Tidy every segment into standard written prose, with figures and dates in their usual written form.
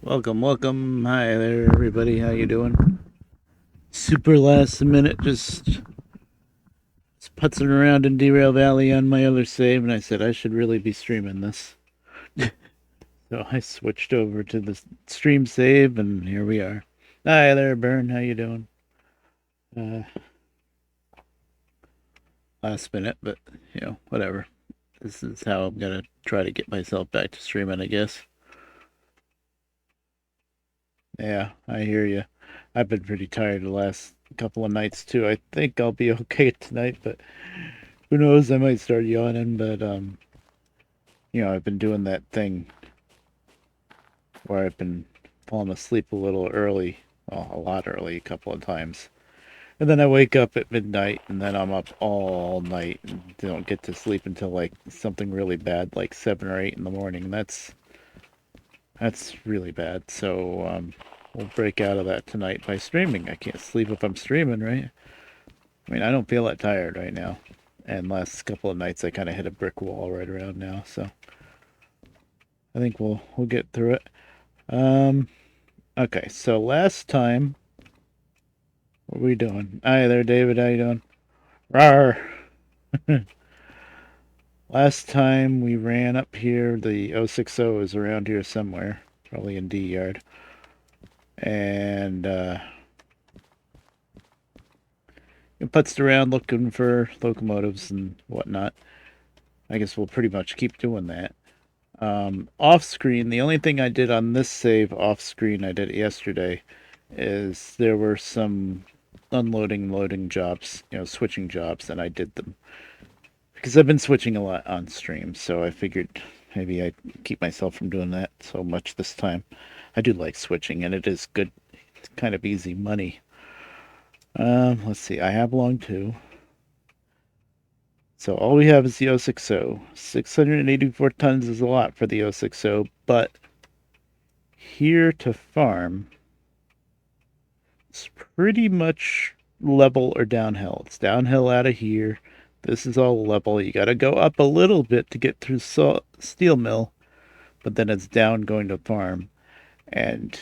Welcome, welcome. Hi there, everybody. How you doing? Super last minute, just putzing around in Derail Valley on my other save, and I said I should really be streaming this. So I switched over to the stream save, and here we are. Hi there, Bern. How you doing? Uh, Last minute, but whatever. This is how I'm gonna try to get myself back to streaming, I guess. Yeah, I hear you. I've been pretty tired the last couple of nights too. I think I'll be okay tonight, but who knows? I might start yawning. But I've been doing that thing where I've been falling asleep a little early, well, a lot early, a couple of times, and then I wake up at midnight, and then I'm up all night and don't get to sleep until like something really bad, like 7 or 8 in the morning. And that's really bad. So we'll break out of that tonight by streaming. I can't sleep if I'm streaming, right? I mean, I don't feel that tired right now. And last couple of nights, I kind of hit a brick wall right around now. So I think we'll get through it. Um, okay. So last time, what were we doing? Hi there, David. How you doing? Rawr. Last time we ran up here, the 060 is around here somewhere, probably in D yard, and putzed around looking for locomotives and whatnot. I guess we'll pretty much keep doing that. Off screen, the only thing I did on this save off screen, I did yesterday, is there were some unloading, loading jobs, switching jobs, and I did them because I've been switching a lot on stream. So I figured maybe I'd keep myself from doing that so much this time. I do like switching, and it is good. It's kind of easy money. Let's see. I have long too. So all we have is the 060. 684 tons is a lot for the 060, but here to farm, it's pretty much level or downhill. It's downhill out of here. This is all level. You got to go up a little bit to get through steel mill, but then it's down going to farm. And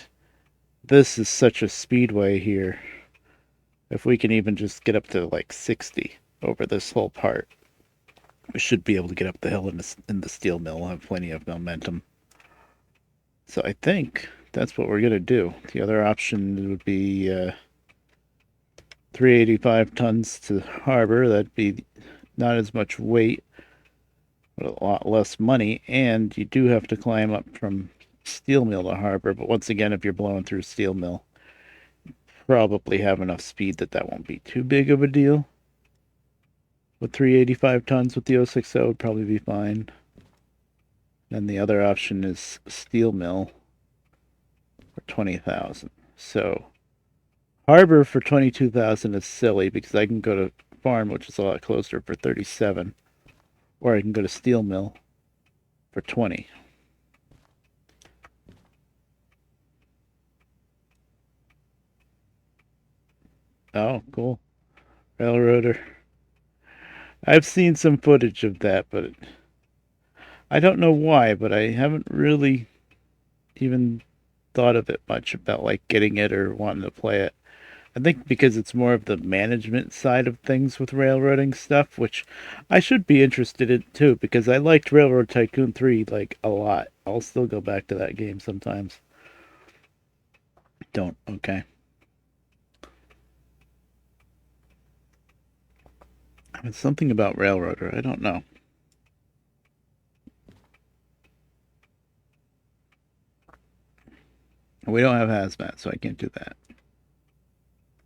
this is such a speedway here. If we can even just get up to like 60 over this whole part, we should be able to get up the hill in the steel mill. We'll have plenty of momentum. So I think that's what we're going to do. The other option would be 385 tons to harbor. That'd be not as much weight, but a lot less money. And you do have to climb up from steel mill to harbor. But once again, if you're blowing through steel mill, probably have enough speed that won't be too big of a deal. With 385 tons with the 060 would probably be fine. Then the other option is steel mill for 20,000. So harbor for 22,000 is silly because I can go to farm, which is a lot closer, for 37, or I can go to steel mill for 20. Oh, cool. Railroader. I've seen some footage of that, but I don't know why, but I haven't really even thought of it much about like getting it or wanting to play it. I think because it's more of the management side of things with railroading stuff, which I should be interested in too, because I liked Railroad Tycoon 3 like a lot. I'll still go back to that game sometimes. Don't, okay. It's something about Railroader, I don't know. We don't have hazmat, so I can't do that.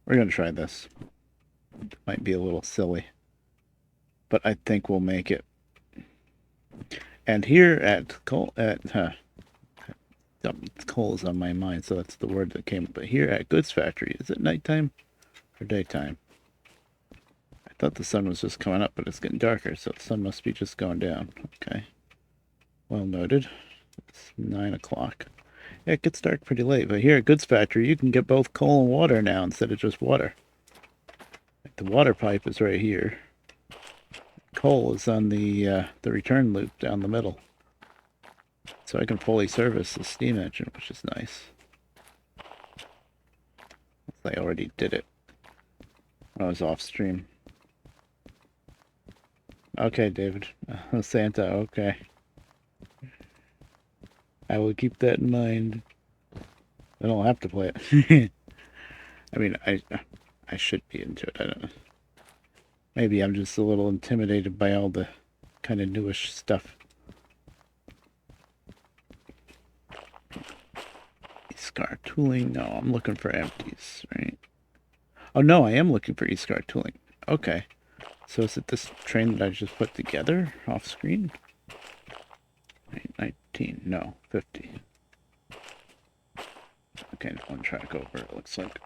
We're gonna try this. It might be a little silly, but I think we'll make it. And here at coal coal is on my mind, so that's the word that came. But here at Goods Factory, is it nighttime or daytime? I thought the sun was just coming up, but it's getting darker, so the sun must be just going down. Okay. Well noted. It's 9 o'clock. Yeah, it gets dark pretty late, but here at Goods Factory, you can get both coal and water now instead of just water. Like the water pipe is right here. Coal is on the return loop down the middle. So I can fully service the steam engine, which is nice. I already did it when I was off stream. Okay, David. Santa, okay. I will keep that in mind. I don't have to play it. I mean, I should be into it. I don't know. Maybe I'm just a little intimidated by all the kind of newish stuff. E-scar tooling? No, I'm looking for empties, right? Oh no, I am looking for E-scar tooling. Okay. So is it this train that I just put together off screen? 19, no, 50. Okay, one track over, it looks like.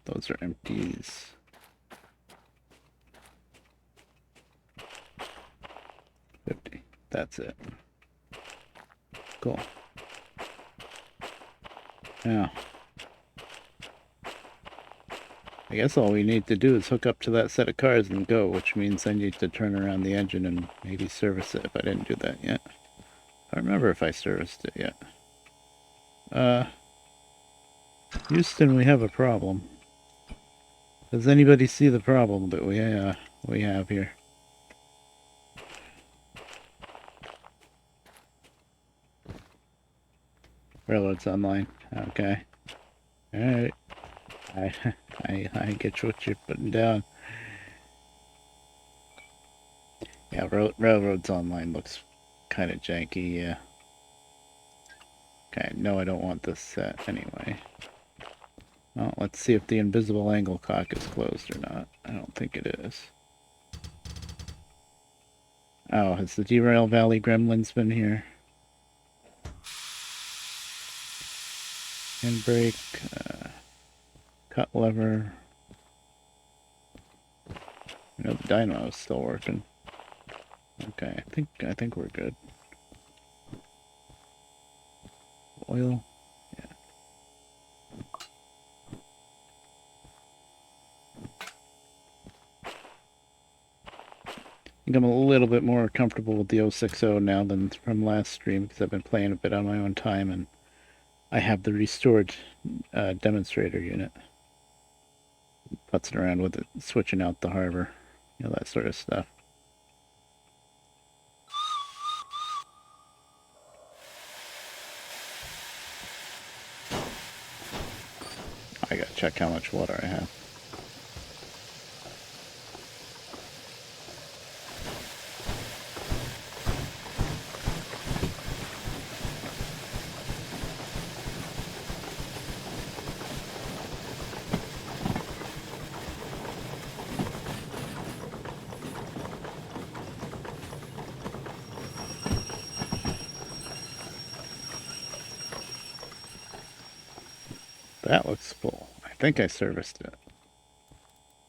Those are empties. 50. That's it. Cool. Now, I guess all we need to do is hook up to that set of cars and go, which means I need to turn around the engine and maybe service it if I didn't do that yet. I don't remember if I serviced it yet. Houston, we have a problem. Does anybody see the problem that we have here? Railroad's online. Okay. Alright. I get what you're putting down. Yeah, Railroad's online looks kind of janky, yeah. Okay, no, I don't want this set anyway. Well, let's see if the invisible angle cock is closed or not. I don't think it is. Oh, has the Derail Valley gremlins been here? Handbrake, cut lever. I know the dyno is still working. Okay, I think we're good. Oil, yeah. I think I'm a little bit more comfortable with the 060 now than from last stream because I've been playing a bit on my own time and I have the restored demonstrator unit. Putzing around with it, switching out the harbor, you know, that sort of stuff. I gotta check how much water I have. That looks full. I think I serviced it.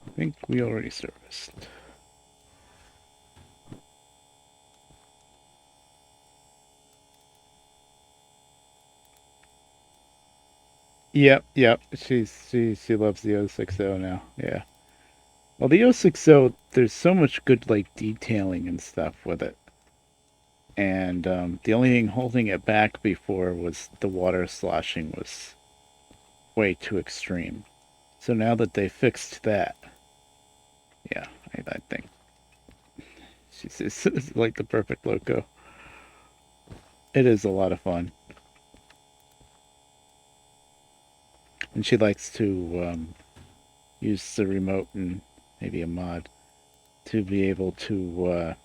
I think we already serviced. Yep. She loves the 060 now. Yeah. Well, the 060, there's so much good like detailing and stuff with it. And the only thing holding it back before was the water sloshing was way too extreme. So now that they fixed that, yeah, I think it's like the perfect loco. It is a lot of fun. And she likes to use the remote and maybe a mod to be able to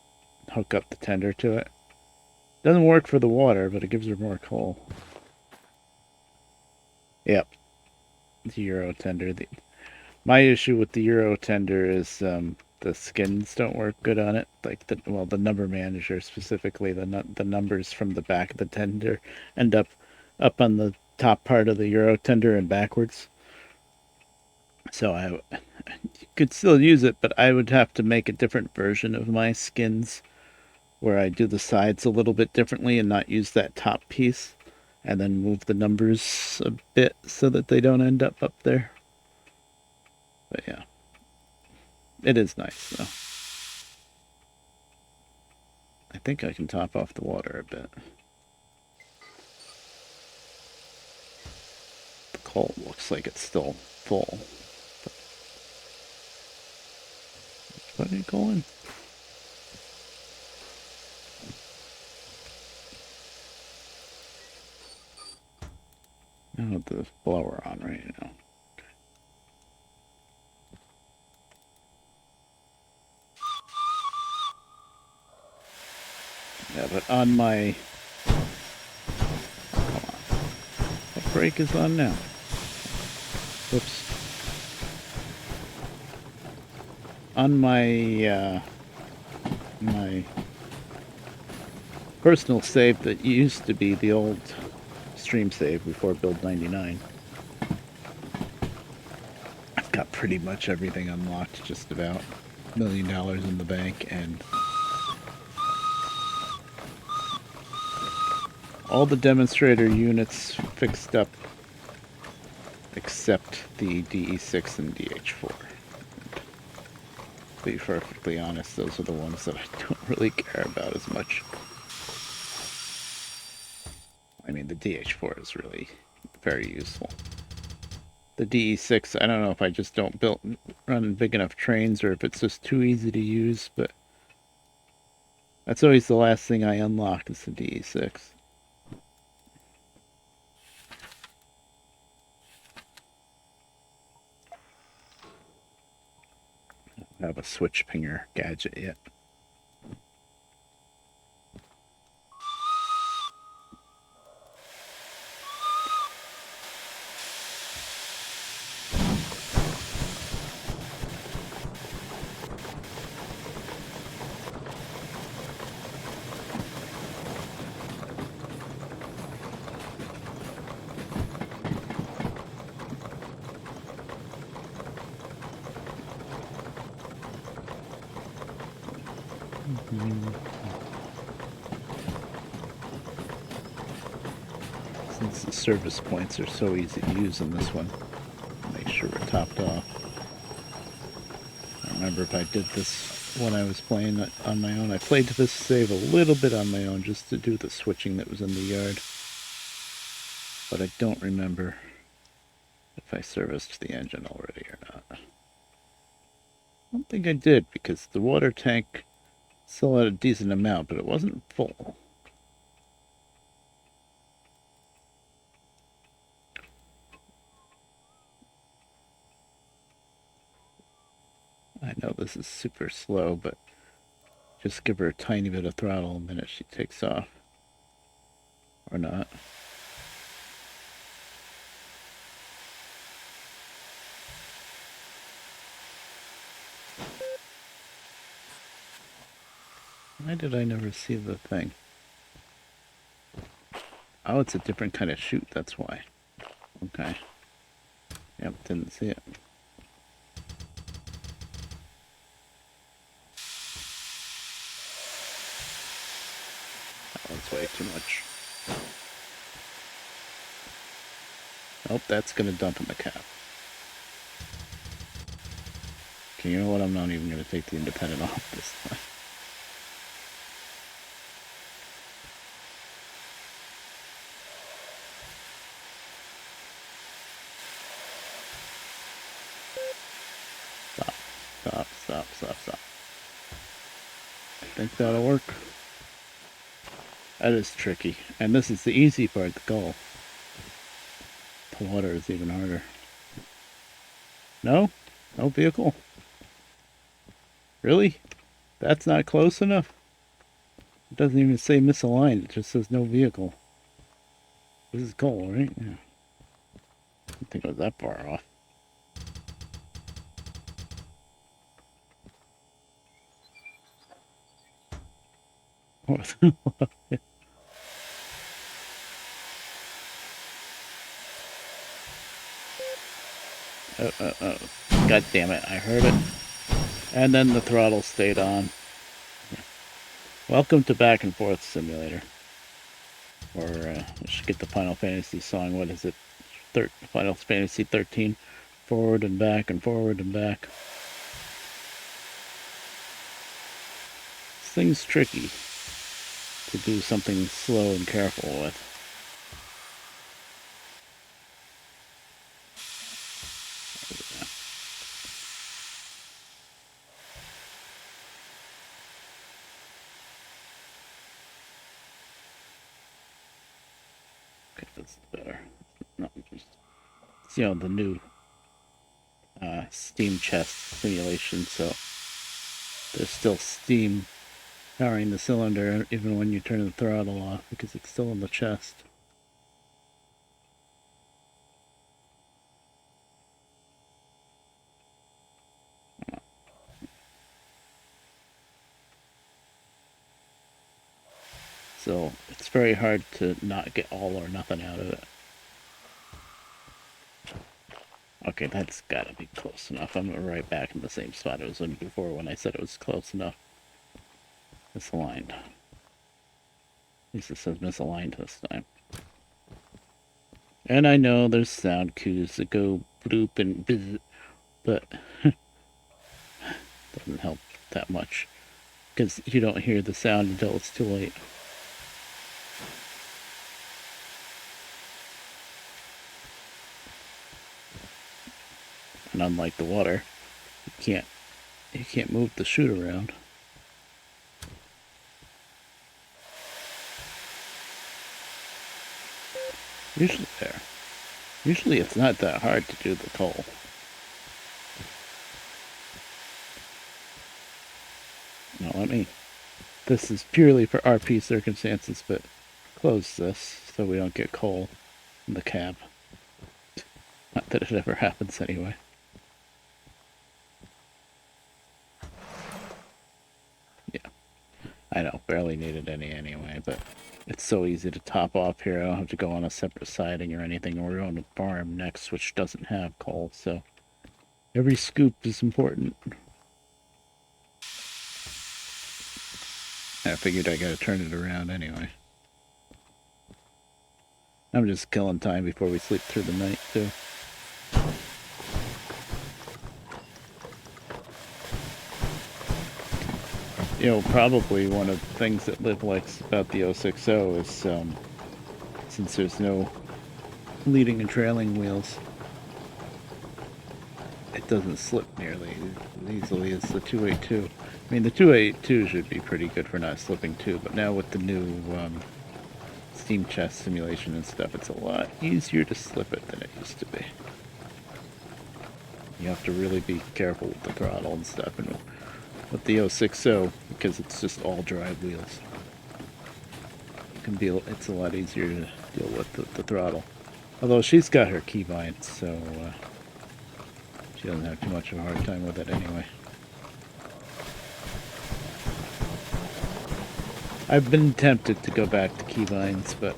hook up the tender to it. Doesn't work for the water, but it gives her more coal. Yep, the Euro tender. My issue with the Euro tender is the skins don't work good on it. Like the number manager specifically, the numbers from the back of the tender end up on the top part of the Euro tender and backwards. So I could still use it, but I would have to make a different version of my skins where I do the sides a little bit differently and not use that top piece, and then move the numbers a bit so that they don't end up there. But yeah, it is nice though. I think I can top off the water a bit. coal looks like it's still full. But it going? I have the blower on right now. Yeah, but on my... Come on. What brake is on now? Whoops. On my, my personal save that used to be the old stream save before build 99, I've got pretty much everything unlocked, just about. $1 million in the bank, and all the demonstrator units fixed up except the DE6 and DH4. To be perfectly honest, those are the ones that I don't really care about as much. I mean, the DH4 is really very useful. The DE6, I don't know if I just don't run big enough trains or if it's just too easy to use, but that's always the last thing I unlock is the DE6. I don't have a switch pinger gadget yet. Since the service points are so easy to use in this one, make sure we're topped off. I remember if I did this when I was playing it on my own, I played this save a little bit on my own just to do the switching that was in the yard. But I don't remember if I serviced the engine already or not. I don't think I did, because the water tank still had a decent amount, but it wasn't full. I know this is super slow, but just give her a tiny bit of throttle the minute she takes off. Or not. Why did I never see the thing? Oh, it's a different kind of chute, that's why. Okay. Yep, didn't see it. That was way too much. Nope, that's gonna dump in the cap. Okay, you know what? I'm not even gonna take the independent off this time. Stop. I think that'll work. That is tricky. And this is the easy part, the goal. The water is even harder. No? No vehicle? Really? That's not close enough? It doesn't even say misaligned, it just says no vehicle. This is goal, right? Yeah. I don't think it was that far off. Oh. God damn it, I heard it. And then the throttle stayed on. Welcome to Back and Forth Simulator. Or, I should get the Final Fantasy song, what is it? Final Fantasy 13. Forward and back and forward and back. This thing's tricky to do something slow and careful with. is better. No, just, it's, you know, the new steam chest simulation, so there's still steam powering the cylinder even when you turn the throttle off because it's still in the chest. So it's very hard to not get all or nothing out of it. Okay, that's gotta be close enough. I'm right back in the same spot I was in before when I said it was close enough. Misaligned. At least it says misaligned this time. And I know there's sound cues that go bloop and bzz, but doesn't help that much because you don't hear the sound until it's too late. And unlike the water, you can't move the chute around. Usually it's not that hard to do the coal. Now this is purely for RP circumstances, but close this so we don't get coal in the cab. Not that it ever happens anyway. Yeah, I know, barely needed any anyway, but it's so easy to top off here. I don't have to go on a separate siding or anything. We're going to farm next, which doesn't have coal, so every scoop is important. I figured I gotta turn it around anyway. I'm just killing time before we sleep through the night, too. You know, probably one of the things that Liv likes about the 060 is since there's no leading and trailing wheels, it doesn't slip nearly as easily as the 282. I mean, the 282 should be pretty good for not slipping too, but now with the new steam chest simulation and stuff, it's a lot easier to slip it than it used to be. You have to really be careful with the throttle and stuff, and with the 060, because it's just all drive wheels, it's a lot easier to deal with the throttle. Although she's got her keybinds, so she doesn't have too much of a hard time with it anyway. I've been tempted to go back to keybinds, but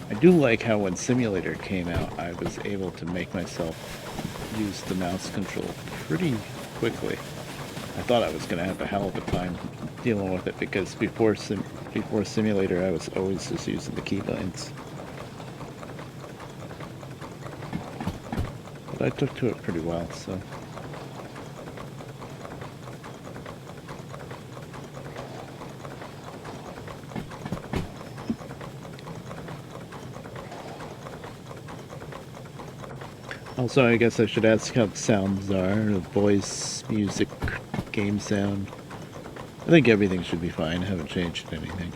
I do like how when Simulator came out, I was able to make myself use the mouse control pretty quickly. I thought I was going to have a hell of a time dealing with it because before Simulator, I was always just using the keybinds. But I took to it pretty well, so. Also, I guess I should ask how the sounds are, the voice, music, game sound. I think everything should be fine. I haven't changed anything.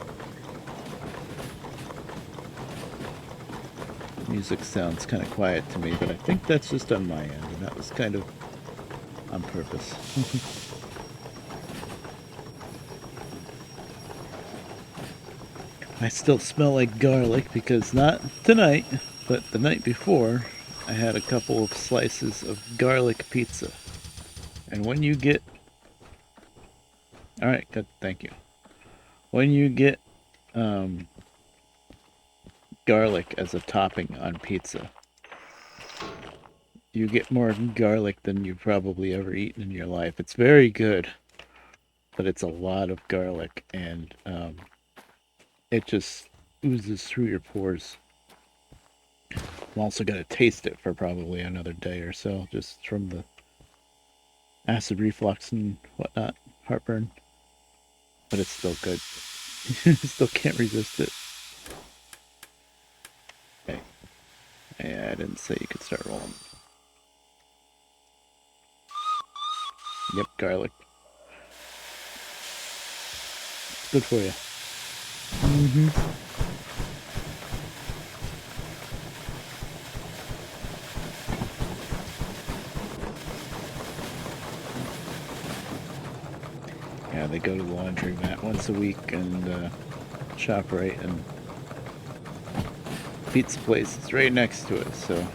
Music sounds kind of quiet to me, but I think that's just on my end, and that was kind of on purpose. I still smell like garlic because not tonight, but the night before, I had a couple of slices of garlic pizza. And when you get... Alright, good, thank you. When you get garlic as a topping on pizza, you get more garlic than you've probably ever eaten in your life. It's very good, but it's a lot of garlic, and it just oozes through your pores. I'm also going to taste it for probably another day or so, just from the acid reflux and whatnot, heartburn. But it's still good. Still can't resist it. Okay. Yeah, I didn't say you could start rolling. Yep, garlic. It's good for you. to go to the laundromat once a week and shop right, and pizza place is right next to it, so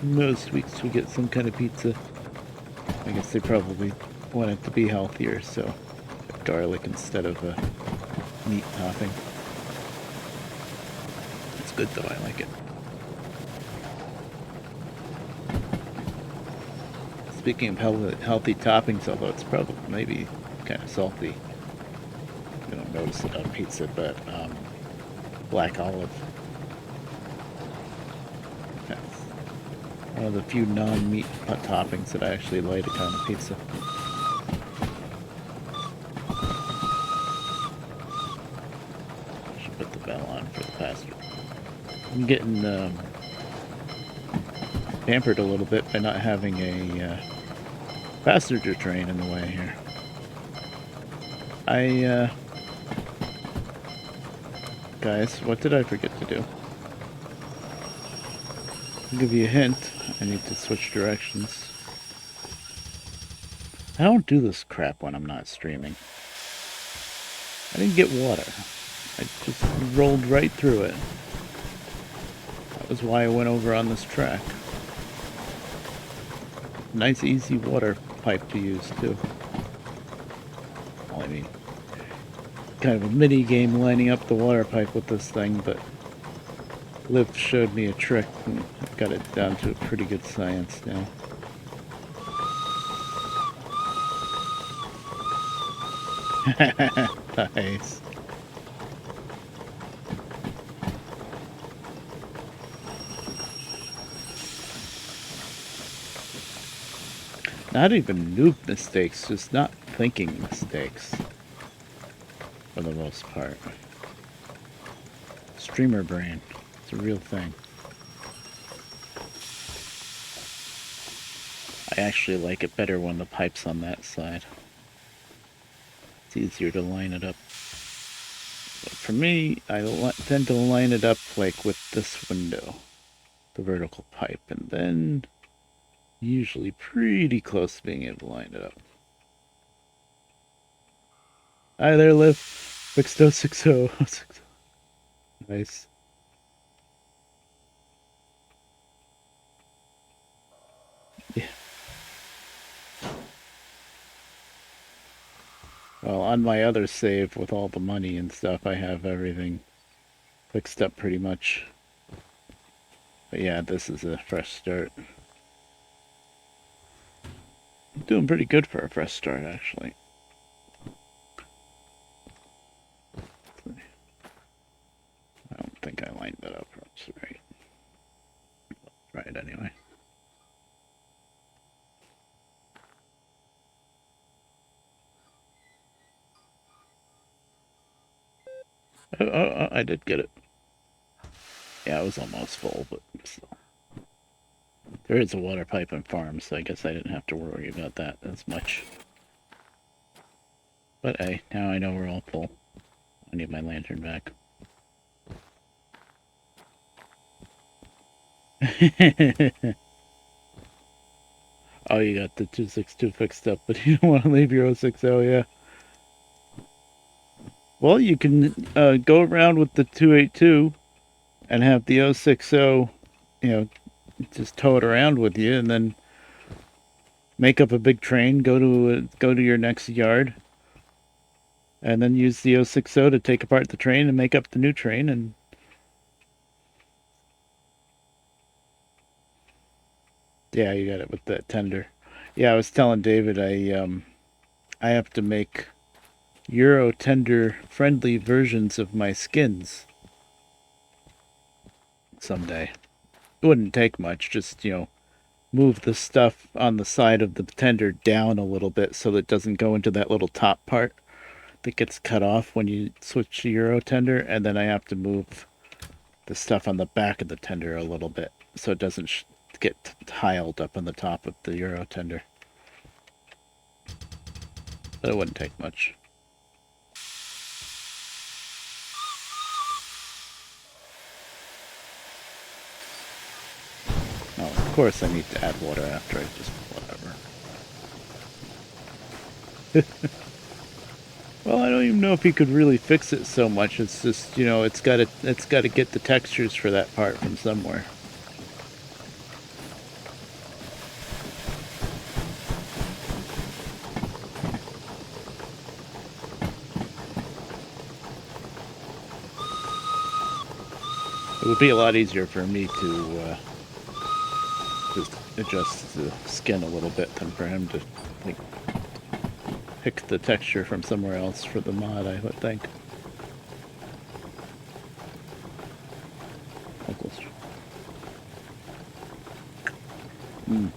most weeks we get some kind of pizza. I guess they probably want it to be healthier, so garlic instead of a meat topping. It's good though, I like it. Speaking of healthy toppings, although it's probably maybe kind of salty, you don't notice it on pizza, but black olive. That's one of the few non-meat toppings that I actually like on a pizza. Should put the bell on for the passenger. I'm getting pampered a little bit by not having a passenger train in the way here. Guys, what did I forget to do? I'll give you a hint. I need to switch directions. I don't do this crap when I'm not streaming. I didn't get water. I just rolled right through it. That was why I went over on this track. Nice easy water pipe to use too. Well, I mean, kind of a mini game lining up the water pipe with this thing, but Liv showed me a trick and I've got it down to a pretty good science now. Nice. Not even noob mistakes, just not thinking mistakes. For the most part. Streamer brain. It's a real thing. I actually like it better when the pipe's on that side. It's easier to line it up. But for me, I tend to line it up like with this window. The vertical pipe. And then usually pretty close to being able to line it up. Hi there, Liv. Fixed 060. Nice. Yeah. Well, on my other save with all the money and stuff, I have everything fixed up pretty much. But yeah, this is a fresh start. I'm doing pretty good for a fresh start, actually. I don't think I lined that up right. Try it anyway. Oh, I did get it. Yeah, it was almost full, but still. There is a water pipe and farm, so I guess I didn't have to worry about that as much. But hey, now I know we're all full. I need my lantern back. Oh, you got the 262 fixed up, but you don't want to leave your 060, yeah. Well, you can go around with the 282 and have the 060, you know, just tow it around with you, and then make up a big train, go to your next yard, and then use the 060 to take apart the train and make up the new train. And yeah, you got it with that tender. Yeah, I was telling David I have to make Euro tender friendly versions of my skins someday. It wouldn't take much, just, you know, move the stuff on the side of the tender down a little bit so that it doesn't go into that little top part that gets cut off when you switch to Euro tender, and then I have to move the stuff on the back of the tender a little bit so it doesn't get tiled up on the top of the Euro tender. But it wouldn't take much. Oh, of course I need to add water after I just whatever. Well, I don't even know if you could really fix it so much. It's just, you know, it's got to get the textures for that part from somewhere. It would be a lot easier for me to just adjust the skin a little bit than for him to like pick the texture from somewhere else for the mod, I would think. Mm.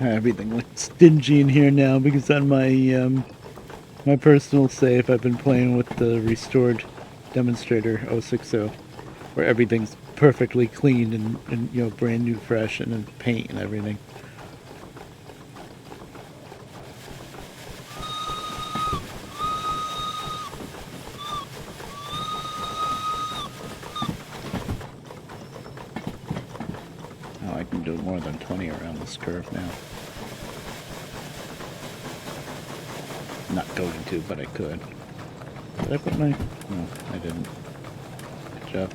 Everything looks dingy in here now because on my my personal save I've been playing with the restored demonstrator 060 where everything's perfectly clean and you know brand new fresh and then paint and everything. Oh, I can do more than 20 around this curve now. I'm not going to, but I could. Did I put my... No, I didn't. Good job.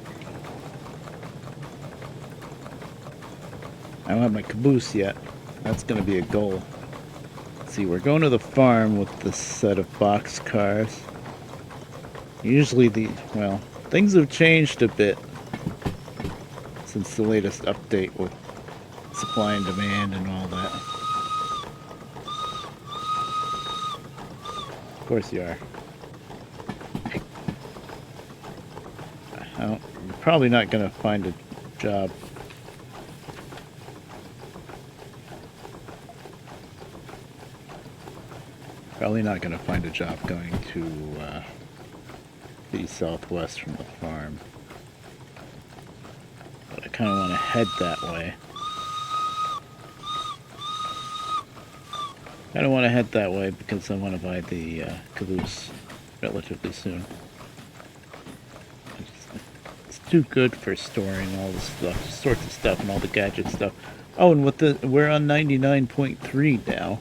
I don't have my caboose yet. That's going to be a goal. Let's see, we're going to the farm with this set of box cars. Usually well, things have changed a bit since the latest update with supply and demand and all that. Of course you are. You're probably not going to find a job. Probably not going to find a job going to the southwest from the farm. But I kind of want to head that way. I don't want to head that way because I want to buy the caboose relatively soon. It's too good for storing all the stuff, sorts of stuff, and all the gadget stuff. Oh, and we're on 99.3 now.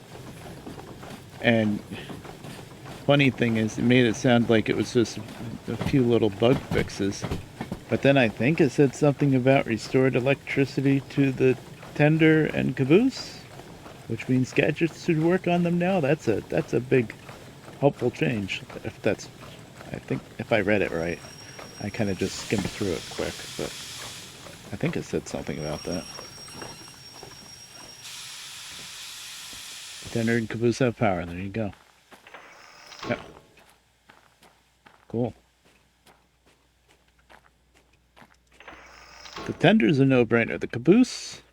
And funny thing is, it made it sound like it was just a few little bug fixes. But then I think it said something about restored electricity to the tender and caboose, which means gadgets should work on them now. That's a big helpful change. I think if I read it right. I kind of just skimmed through it quick, but I think it said something about that. Tender and caboose have power. There you go. Yep. Cool. The tender's a no-brainer. The caboose...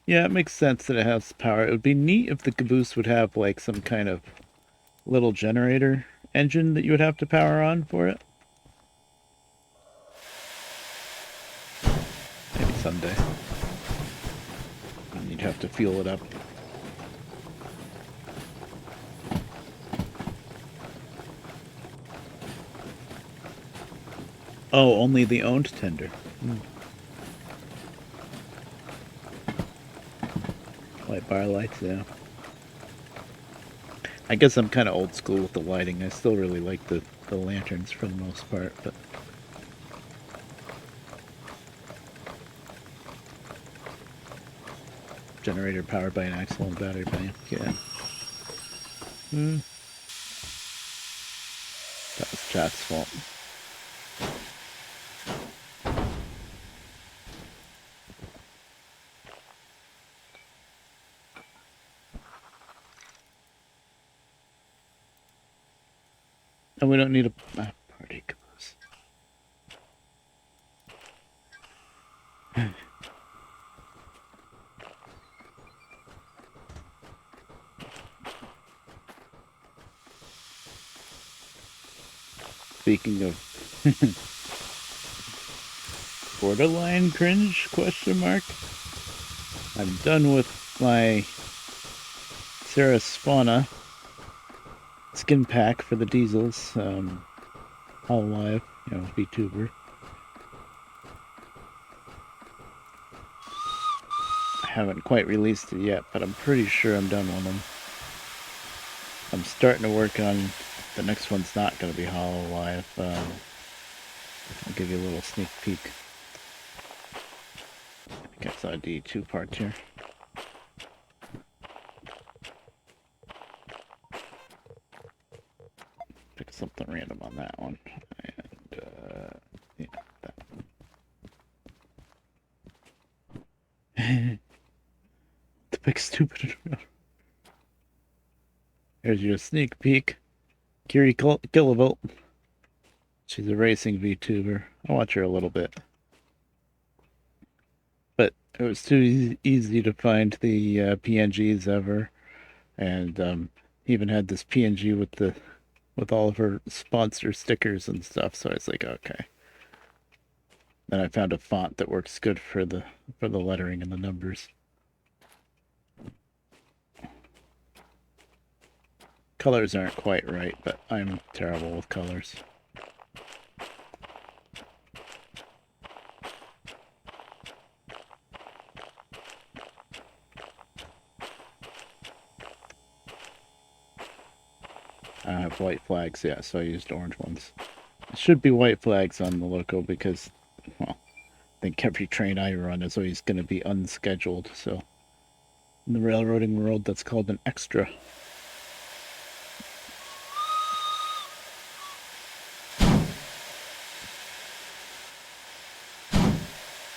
Yeah, it makes sense that it has power. It would be neat if the caboose would have, like, some kind of little generator engine that you would have to power on for it. Maybe someday. And you'd have to fuel it up. Oh, only the owned tender. White bar lights, yeah. I guess I'm kind of old school with the lighting. I still really like the lanterns for the most part, but... Generator powered by an axle and battery bank, yeah. That was Chat's fault. And we don't need a party caboose. Speaking of borderline cringe, question mark. I'm done with my Saraspauna skin pack for the diesels. Hololive, VTuber. I haven't quite released it yet, but I'm pretty sure I'm done with them. I'm starting to work on the next one's not going to be Hololive. I'll give you a little sneak peek. I think I saw D2 parts here. Pick something random on that one. And, yeah, that one. To pick stupid. Here's your sneak peek. Kiri Kilovolt. She's a racing VTuber. I watch her a little bit. But it was too easy to find the PNGs ever. And even had this PNG with all of her sponsor stickers and stuff, so I was like, okay. Then I found a font that works good for the lettering and the numbers. Colors aren't quite right, but I'm terrible with colors. I have white flags, yeah, so I used orange ones. It should be white flags on the loco because, well, I think every train I run is always going to be unscheduled, so in the railroading world, that's called an extra.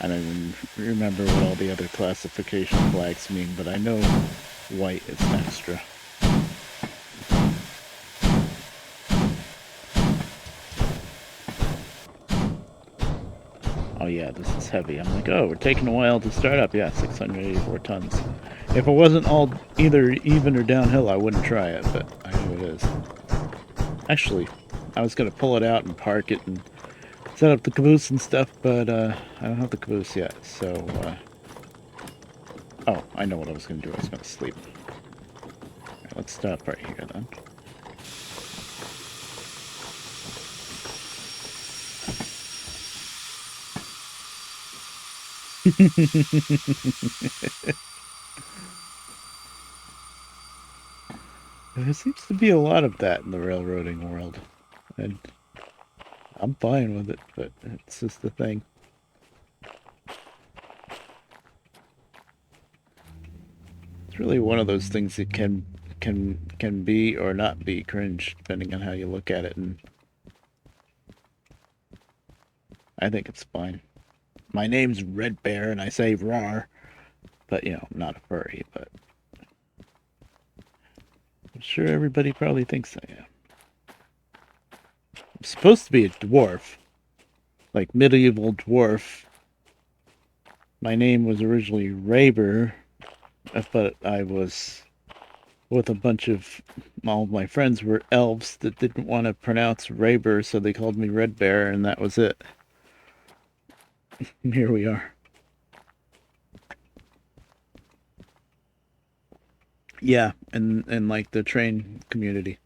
I don't even remember what all the other classification flags mean, but I know white is extra. Oh yeah, this is heavy. I'm like, oh, we're taking a while to start up. Yeah, 684 tons. If it wasn't all either even or downhill, I wouldn't try it, but I know it is. Actually, I was going to pull it out and park it and set up the caboose and stuff, but I don't have the caboose yet, so... Oh, I know what I was going to do. I was going to sleep. Right, let's stop right here, then. There seems to be a lot of that in the railroading world. And I'm fine with it, but it's just the thing. It's really one of those things that can be or not be cringe, depending on how you look at it, and I think it's fine. My name's Red Bear, and I say rawr, but, I'm not a furry, but I'm sure everybody probably thinks I am. I'm supposed to be a dwarf, like medieval dwarf. My name was originally Raber, but I was with a bunch of all of my friends were elves that didn't want to pronounce Raber, so they called me Red Bear, and that was it. Here we are. Yeah, and like the train community.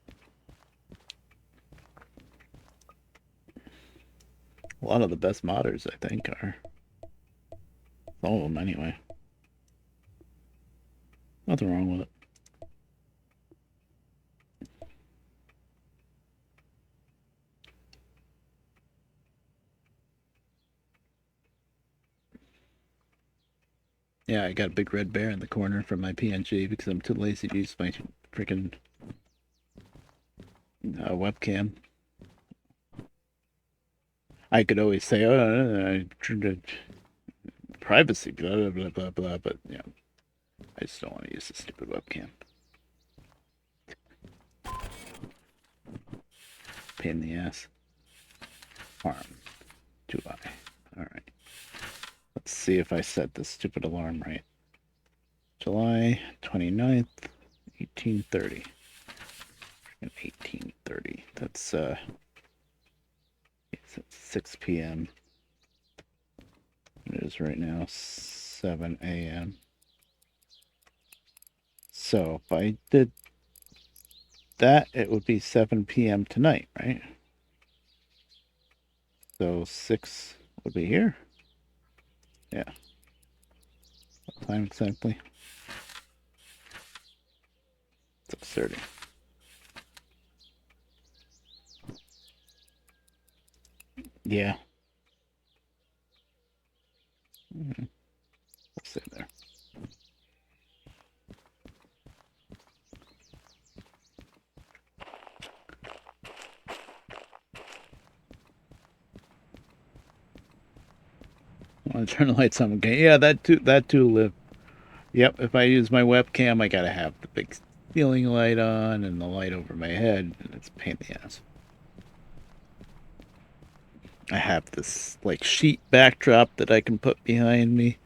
A lot of the best modders, I think, are all of them anyway. Nothing wrong with it. Yeah, I got a big red bear in the corner from my PNG because I'm too lazy to use my freaking webcam. I could always say, oh, privacy, blah, blah, blah, blah, blah, but, I just don't want to use the stupid webcam. Pain in the ass. Farm. Do I? Alright. Let's see if I set this stupid alarm right. July 29th, 1830. 1830. That's, it's at 6 p.m. It is right now 7 a.m. So if I did that, it would be 7 p.m. tonight, right? So 6 would be here. Yeah. What time exactly? 6:30. Yeah. We'll stay there. I want to turn the lights on again. Yeah, that too live. Yep, if I use my webcam, I gotta have the big ceiling light on and the light over my head, and it's a pain in the ass. I have this like sheet backdrop that I can put behind me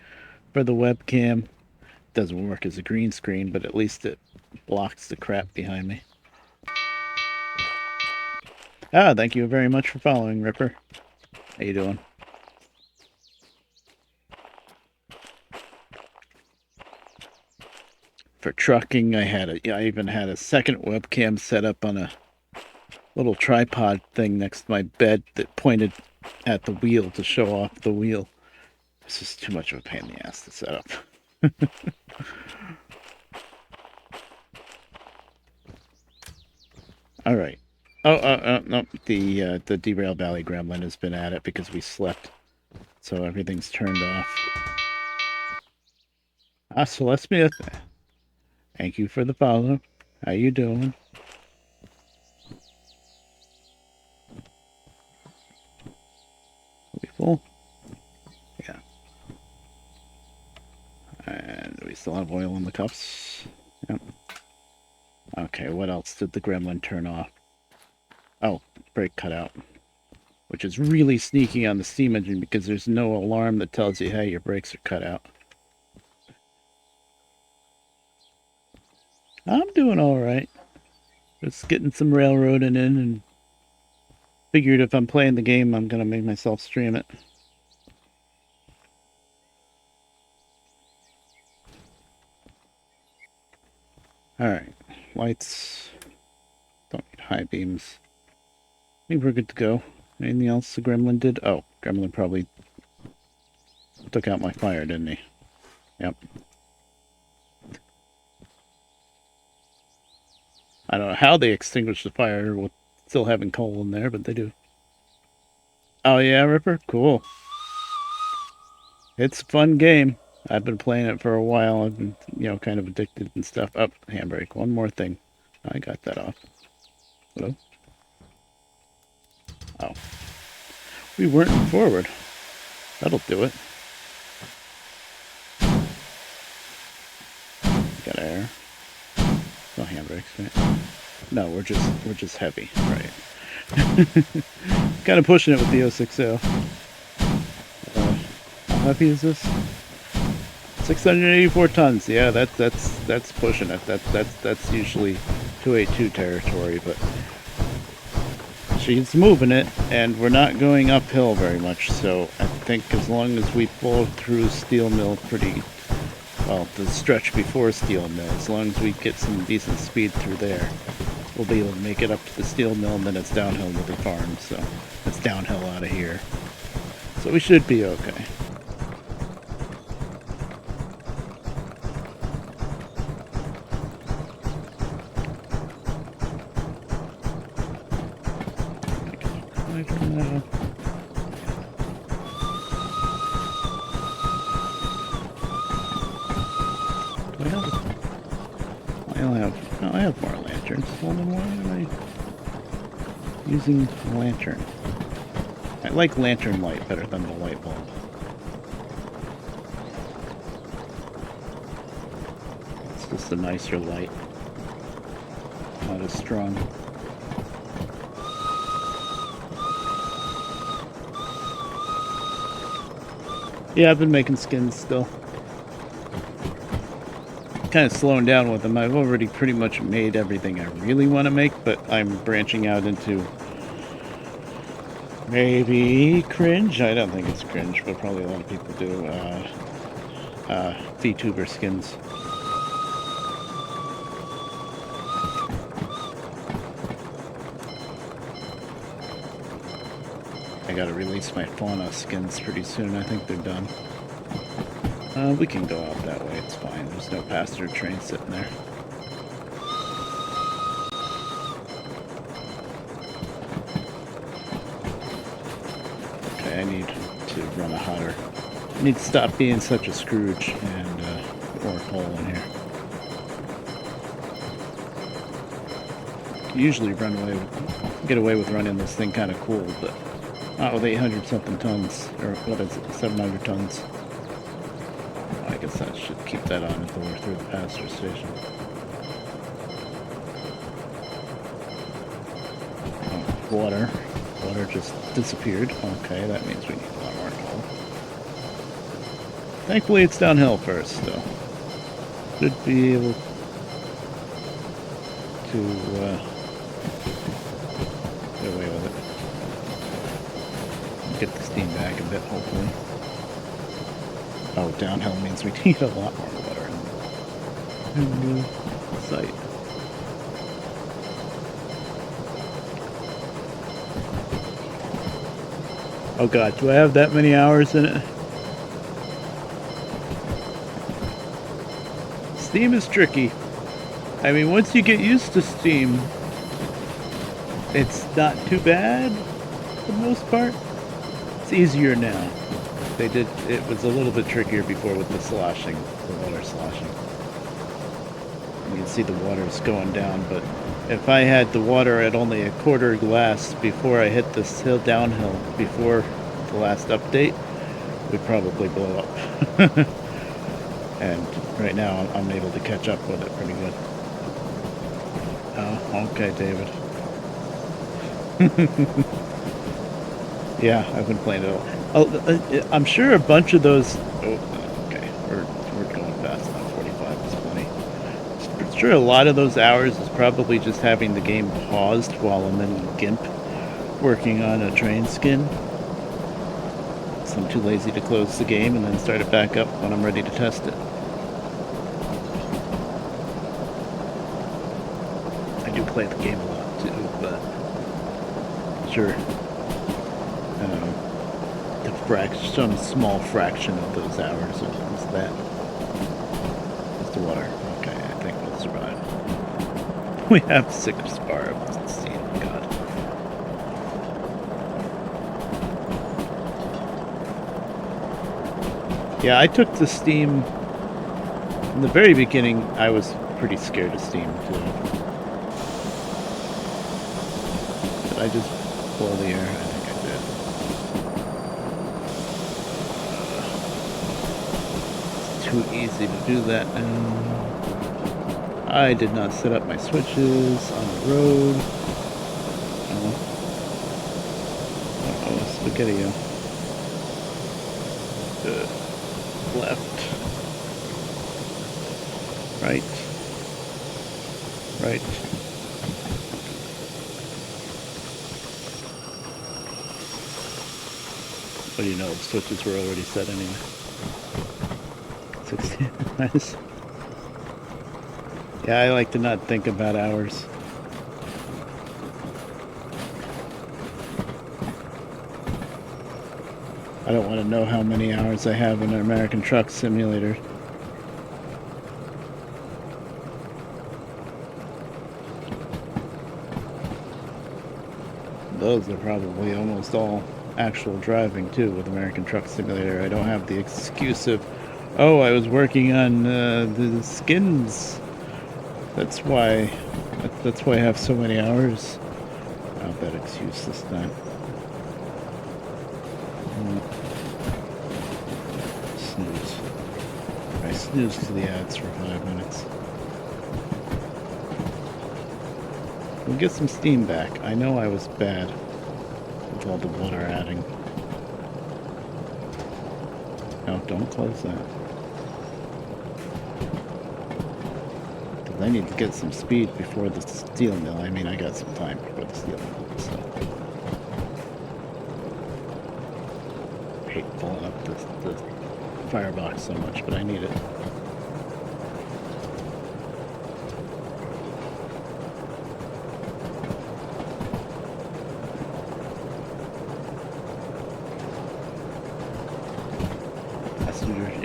for the webcam. Doesn't work as a green screen, but at least it blocks the crap behind me. Ah, thank you very much for following, Ripper. How you doing? For trucking, I even had a second webcam set up on a little tripod thing next to my bed that pointed at the wheel to show off the wheel. This is too much of a pain in the ass to set up. All right. Oh, no. The Derail Valley gremlin has been at it because we slept, so everything's turned off. Ah, Celeste Smith. Thank you for the follow. How you doing? Are we full? Yeah. And we still have oil in the cups. Yep. Okay, what else did the gremlin turn off? Oh, brake cutout. Which is really sneaky on the steam engine because there's no alarm that tells you, hey, your brakes are cut out. I'm doing alright. Just getting some railroading in and figured if I'm playing the game, I'm going to make myself stream it. Alright, lights. Don't need high beams. I think we're good to go. Anything else the gremlin did? Oh, gremlin probably took out my fire, didn't he? Yep. I don't know how they extinguished the fire with still having coal in there, but they do. Oh yeah, Ripper? Cool. It's a fun game. I've been playing it for a while. I've been, kind of addicted and stuff. Up, handbrake. One more thing. I got that off. Hello? Oh. We weren't forward. That'll do it. Got air. No handbrakes, right? No, we're just heavy, right? Kind of pushing it with the 060. How heavy is this? 684 tons. Yeah, that's pushing it. That's usually 282 territory, but she's moving it, and we're not going uphill very much. So I think as long as we pull through steel mill pretty well, the stretch before steel mill, as long as we get some decent speed through there, we'll be able to make it up to the steel mill, and then it's downhill to the farm. So it's downhill out of here. So we should be okay. I have more lanterns. Well, then why am I using a lantern? I like lantern light better than the light bulb. It's just a nicer light. Not as strong. Yeah, I've been making skins still. Kind of slowing down with them. I've already pretty much made everything I really want to make, but I'm branching out into maybe cringe. I don't think it's cringe, but probably a lot of people do. VTuber skins. I gotta release my fauna skins pretty soon. I think they're done. We can go out that way. It's fine. There's no passenger train sitting there. Okay, I need to run a hotter. I need to stop being such a Scrooge and pour coal in here. Usually get away with running this thing kind of cool, but not with 800 something tons, or what is it, 700 tons. I guess I should keep that on until we're through the passenger station. Oh, water. Water just disappeared. Okay, that means we need a lot more coal. Thankfully it's downhill first, though. Should be able to get away with it. Get the steam back a bit, hopefully. Oh, downhill means we need a lot more water in the site. Oh god, do I have that many hours in it? Steam is tricky. I mean, once you get used to Steam, it's not too bad for the most part. It's easier now. It was a little bit trickier before with the sloshing, the water sloshing. You can see the water's going down, but if I had the water at only a quarter glass before I hit this downhill before the last update, we'd probably blow up. And right now I'm able to catch up with it pretty good. Oh, okay, David. Yeah, I've been playing it all. Oh, I'm sure a bunch of those... Oh, okay, we're going fast now. 45 is plenty. I'm sure a lot of those hours is probably just having the game paused while I'm in GIMP working on a train skin. So I'm too lazy to close the game and then start it back up when I'm ready to test it. I do play the game a lot too, but sure. Some small fraction of those hours is that. It's the water. Okay, I think we'll survive. We have 6 bar of steam. God. Yeah, I took the steam. In the very beginning, I was pretty scared of steam too. Did I just blow the air? I think I did. Too easy to do that now. I did not set up my switches on the road. Uh-oh, spaghetti-o. Left. Right. Right. What do you know? The switches were already set anyway. 16. Nice. Yeah, I like to not think about hours. I don't want to know how many hours I have in an American Truck Simulator. Those are probably almost all actual driving too with American Truck Simulator. I don't have the excuse of, oh, I was working on the skins. That's why I have so many hours. Not that excuse this time. Snooze. I snoozed to the ads for 5 minutes. We'll get some steam back. I know I was bad with all the water adding. No, don't close that. Because I need to get some speed before the steel mill. I mean, I got some time before the steel mill, so. I hate pulling up the firebox so much, but I need it.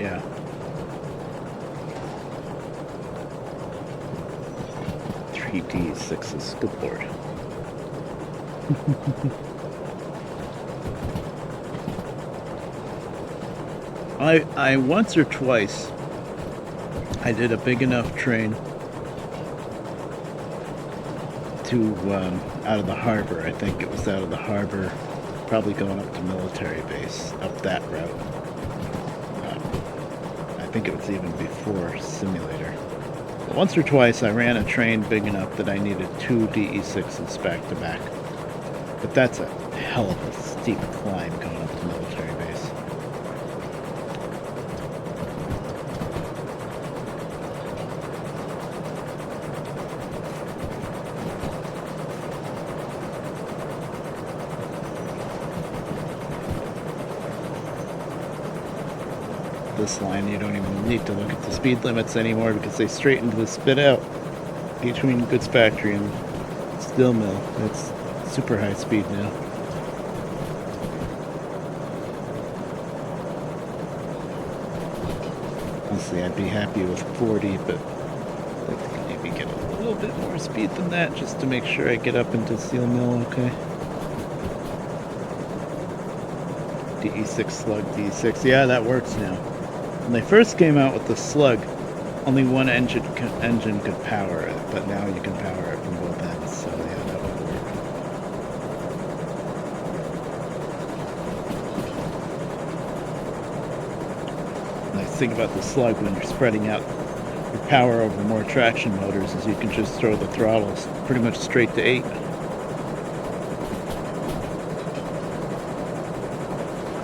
yeah. Three D6s. Good lord. I once or twice I did a big enough train to out of the harbor. I think it was out of the harbor, probably going up to military base, up that route. I think it was even before simulator. But once or twice I ran a train big enough that I needed 2 DE6s back to back. But that's a hell of a steep climb going up to military base. This line, you don't even need to look at the speed limits anymore because they straightened the spit out between goods factory and steel mill. It's super high speed now. Honestly, I'd be happy with 40, but I'd like to maybe get a little bit more speed than that just to make sure I get up into steel mill okay. DE6 slug, DE6, yeah, that works now. When they first came out with the slug, only one engine could power it, but now you can power it from both ends, so yeah, that would work. Nice thing about the slug when you're spreading out your power over more traction motors is you can just throw the throttles pretty much straight to 8.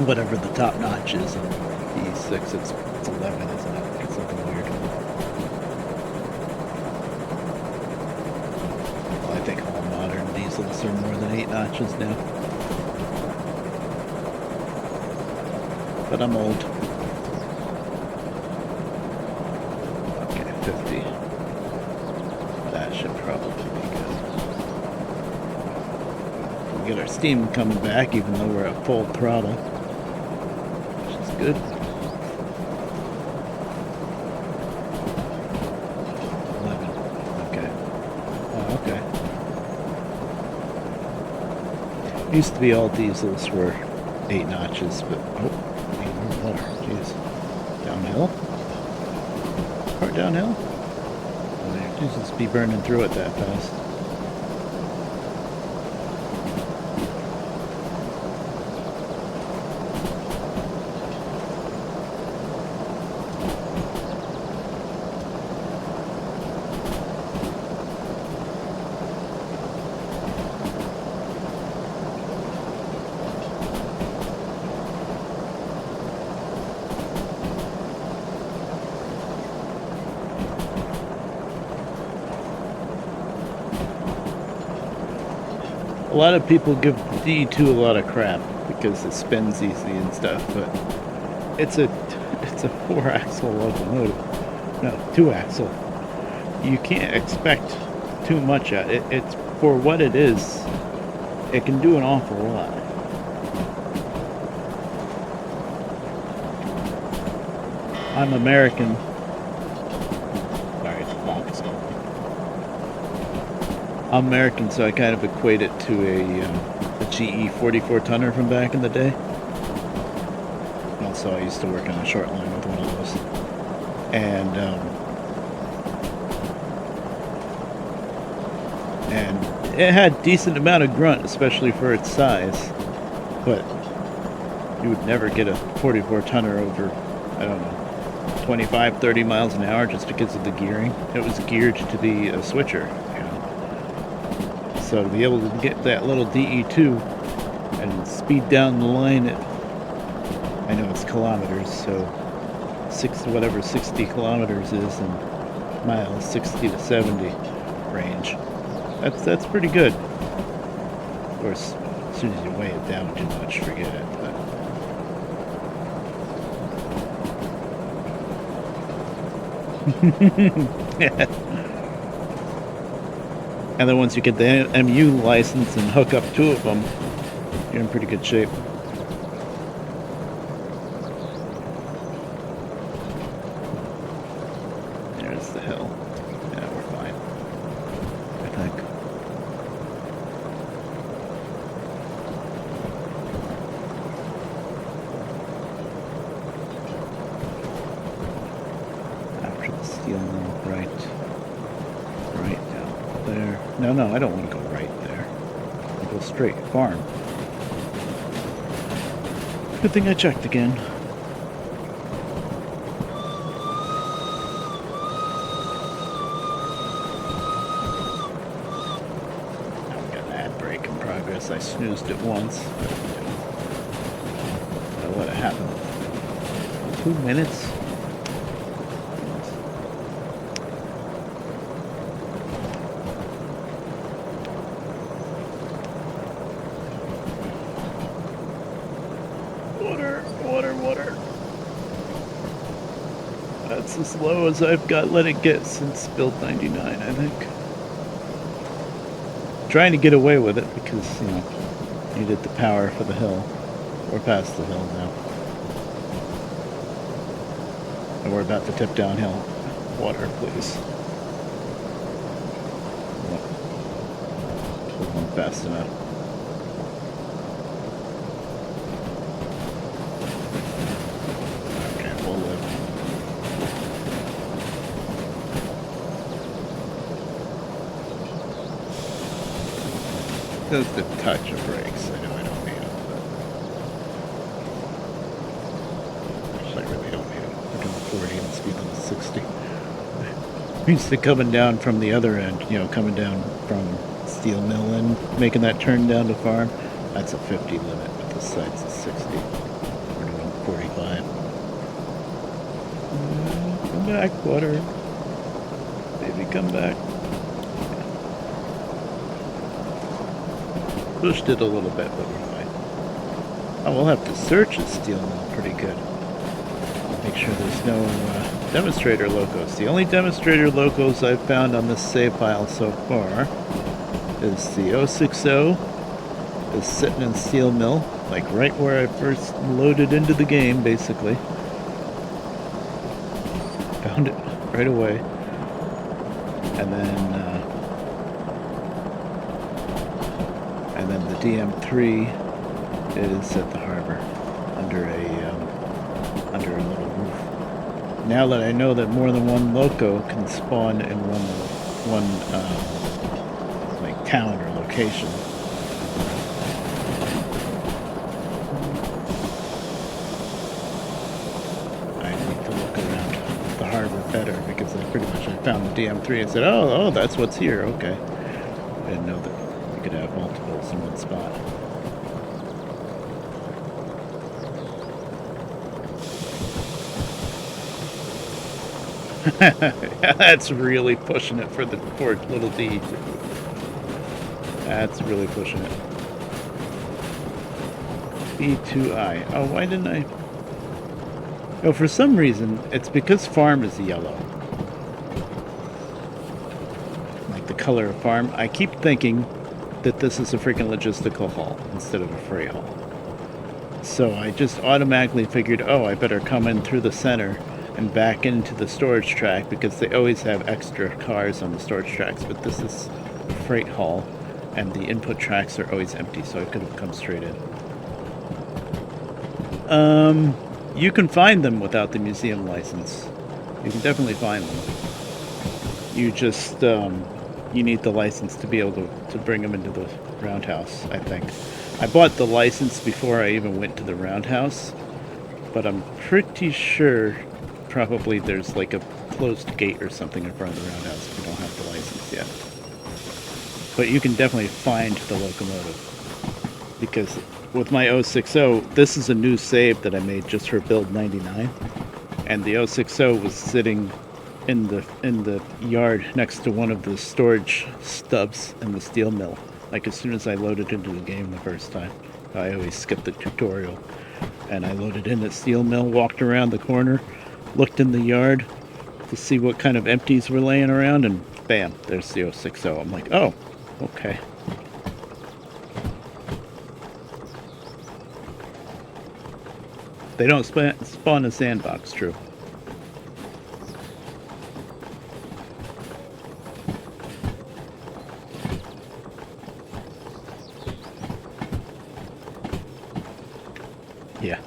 Whatever the top notch is on E6, it's 11, isn't it? It's something weird. Well, I think all modern diesels are more than 8 notches now. But I'm old. Okay, 50. That should probably be good. We get our steam coming back even though we're at full throttle. Which is good. 11. Okay. Oh, okay. Used to be all diesels were 8 notches, but oh, need more water. Jeez. Downhill? Part downhill? Oh, Jesus, be burning through it that fast. A lot of people give D2 a lot of crap because it spins easy and stuff, but it's a 4-axle locomotive. No, 2-axle. You can't expect too much out it. It's for what it is. It can do an awful lot. I'm American. Sorry, it's box. I'm American, so I kind of equate it to a GE 44 tonner from back in the day. Also, I used to work on a short line with one of those, and it had decent amount of grunt, especially for its size. But you would never get a 44 tonner over, I don't know, 25, 30 miles an hour just because of the gearing. It was geared to be a switcher. So to be able to get that little DE2 and speed down the line at, I know it's kilometers, so 60 kilometers is in miles, 60 to 70 range. That's pretty good. Of course, as soon as you weigh it down too much, forget it. But and then once you get the MU license and hook up 2 of them, you're in pretty good shape. No, I don't want to go right there. I'll go straight farm. Good thing I checked again. I snoozed it once. What happened? 2 minutes? Water. That's as low as I've let it get since build 99, I think. Trying to get away with it because, you know, needed the power for the hill. We're past the hill now. And we're about to tip downhill. Water, please. Not fast enough. Okay, we'll live. Just a touch of brakes. I know I don't need them, but actually I really don't need them. I can afford even speed limit 60. I'm used to coming down from the other end, you know, coming down from steel mill and making that turn down to farm. That's a 50 limit, but this side's a 60. We're doing 45. Come back, water. Baby, come back. Pushed it a little bit, but we're fine. Oh, we'll have to search the steel mill pretty good. Make sure there's no demonstrator locos. The only demonstrator locos I've found on this save file so far is the 060 is sitting in steel mill, like right where I first loaded into the game, basically. Found it right away. And then the DM3 is at the harbor under a little roof. Now that I know that more than one loco can spawn in one like town or location, I need to look around the harbor better because I found the DM3 and said, oh, that's what's here. Okay, I didn't know that you could have multiples in one spot. That's really pushing it for little D. That's really pushing it. B2I. Oh, why didn't I? Oh, for some reason, it's because farm is yellow. Like the color of farm. I keep thinking that this is a freaking logistical haul instead of a freight haul. So I just automatically figured, oh, I better come in through the center and back into the storage track because they always have extra cars on the storage tracks, but this is a freight haul and the input tracks are always empty, so I could have come straight in. You can find them without the museum license. You can definitely find them. You just you need the license to be able to bring them into the roundhouse, I think. I bought the license before I even went to the roundhouse, but I'm pretty sure probably there's like a closed gate or something in front of the roundhouse if you don't have the license yet. But you can definitely find the locomotive, because with my 060, this is a new save that I made just for build 99, and the 060 was sitting in the yard next to one of the storage stubs in the steel mill. Like as soon as I loaded into the game the first time, I always skip the tutorial, and I loaded in the steel mill, walked around the corner, looked in the yard to see what kind of empties were laying around, and bam, there's the 060. I'm like, oh, okay. They don't spawn a sandbox, true. Yeah.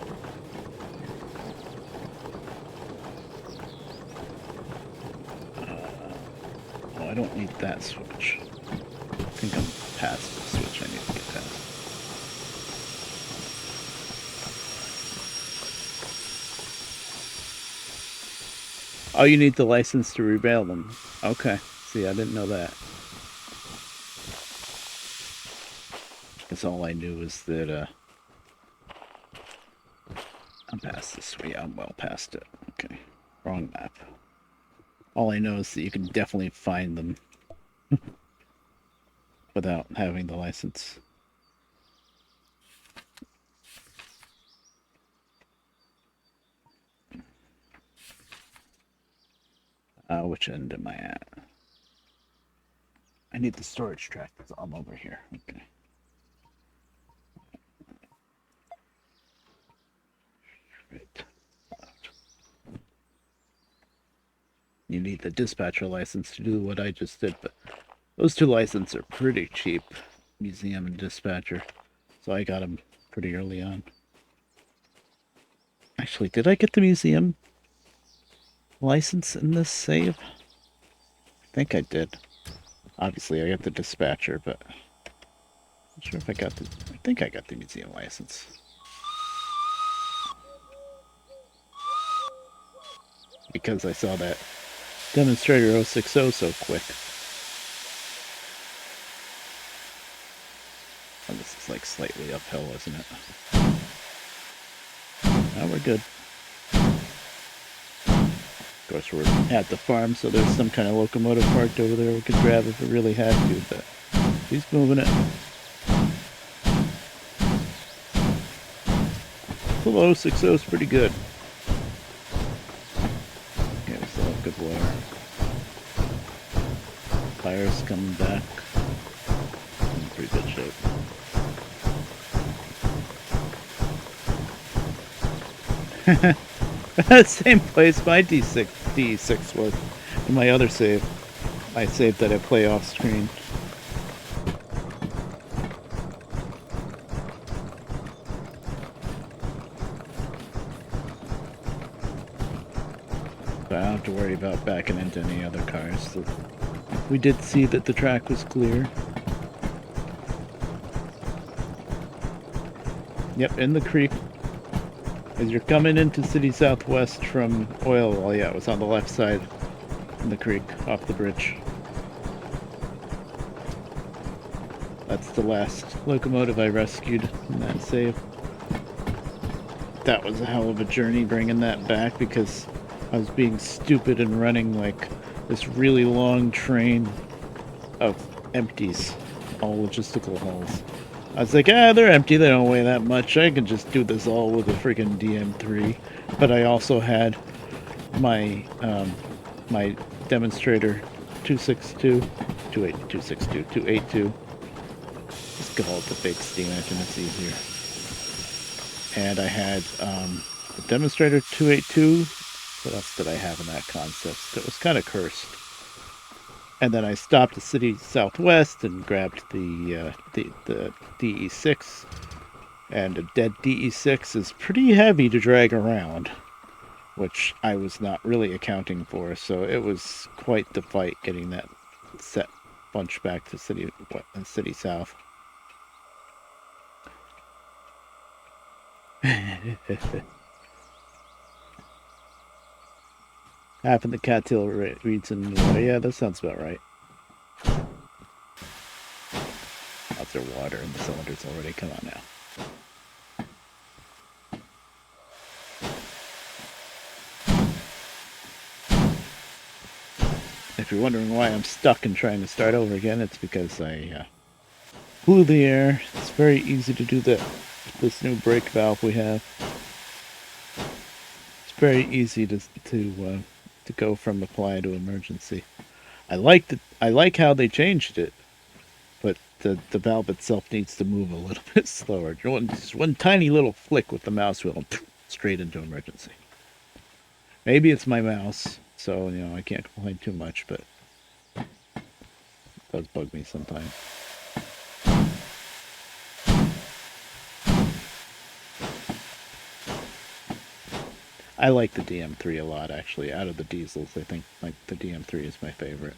Oh, I don't need that switch. past the switch I need to get past. Oh, you need the license to rebail them. Okay. See, I didn't know that. Because all I knew was that, I'm past this. Yeah, I'm well past it. Okay. Wrong map. All I know is that you can definitely find them without having the license. Which end am I at? I need the storage track. So I'm over here. Okay. Right. You need the dispatcher license to do what I just did, but those two licenses are pretty cheap, museum and dispatcher. So I got them pretty early on. Actually, did I get the museum license in this save? I think I did. Obviously, I got the dispatcher, but I'm not sure if I got the... I think I got the museum license. Because I saw that demonstrator 060 so quick. Oh, this is like slightly uphill, isn't it? Now we're good. Of course, we're at the farm, so there's some kind of locomotive parked over there we could grab if we really had to, but he's moving it. Hello, 060 is pretty good. Okay, we still have good water. Fire's coming back. In pretty good shape. Same place my D6 was in my other save. I saved that I play off screen. But I don't have to worry about backing into any other cars. So we did see that the track was clear. Yep, in the creek. As you're coming into City Southwest from Oil, well, yeah, it was on the left side in the creek, off the bridge. That's the last locomotive I rescued in that save. That was a hell of a journey bringing that back because I was being stupid and running like this really long train of empties, all logistical hulls. I was like, they're empty, they don't weigh that much, I can just do this all with a freaking DM3. But I also had my my demonstrator 262, 282, 282. Just call it the big steam engine, it's easier. And I had the demonstrator 282. What else did I have in that concept? It was kind of cursed. And then I stopped at City Southwest and grabbed the DE6. And a dead DE6 is pretty heavy to drag around, which I was not really accounting for. So it was quite the fight getting that set bunch back to City South. Half in the cattail reeds in the water. Yeah, that sounds about right. Lots of water in the cylinders already. Come on now. If you're wondering why I'm stuck and trying to start over again, it's because I blew the air. It's very easy to do that. This new brake valve we have. It's very easy to go from apply to emergency. I like how they changed it, but the valve itself needs to move a little bit slower. Just one tiny little flick with the mouse wheel, straight into emergency. Maybe it's my mouse, so I can't complain too much, but it does bug me sometimes. I like the DM3 a lot, actually. Out of the diesels, I think the DM3 is my favorite.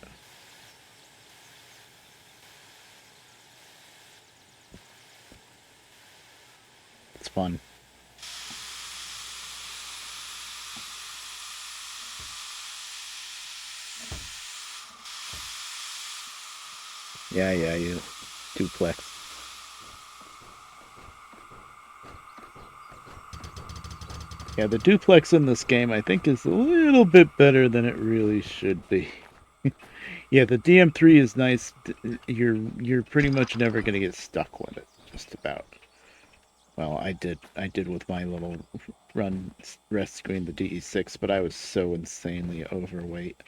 fun. Yeah, you duplex. Yeah, the duplex in this game I think is a little bit better than it really should be. Yeah, the DM3 is nice. You're pretty much never gonna get stuck with it. Just about. Well, I did with my little run rescuing the DE6, but I was so insanely overweight,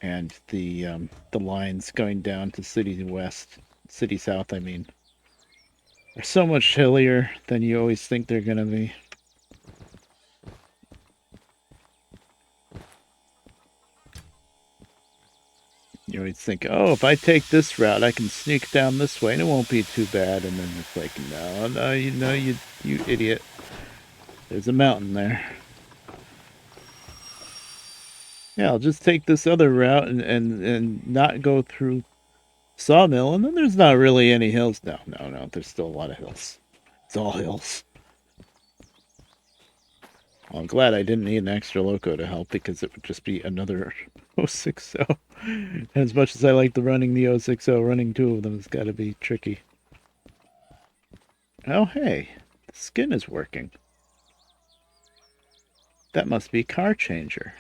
and the lines going down to City West, City South, I mean, are so much hillier than you always think they're gonna be. You always think, oh, if I take this route, I can sneak down this way, and it won't be too bad. And then it's like, no, you idiot. There's a mountain there. Yeah, I'll just take this other route and not go through Sawmill, and then there's not really any hills. No, there's still a lot of hills. It's all hills. Well, I'm glad I didn't need an extra loco to help because it would just be another 060. And as much as I like the running the 060, running two of them has got to be tricky. Oh, hey, the skin is working. That must be car changer.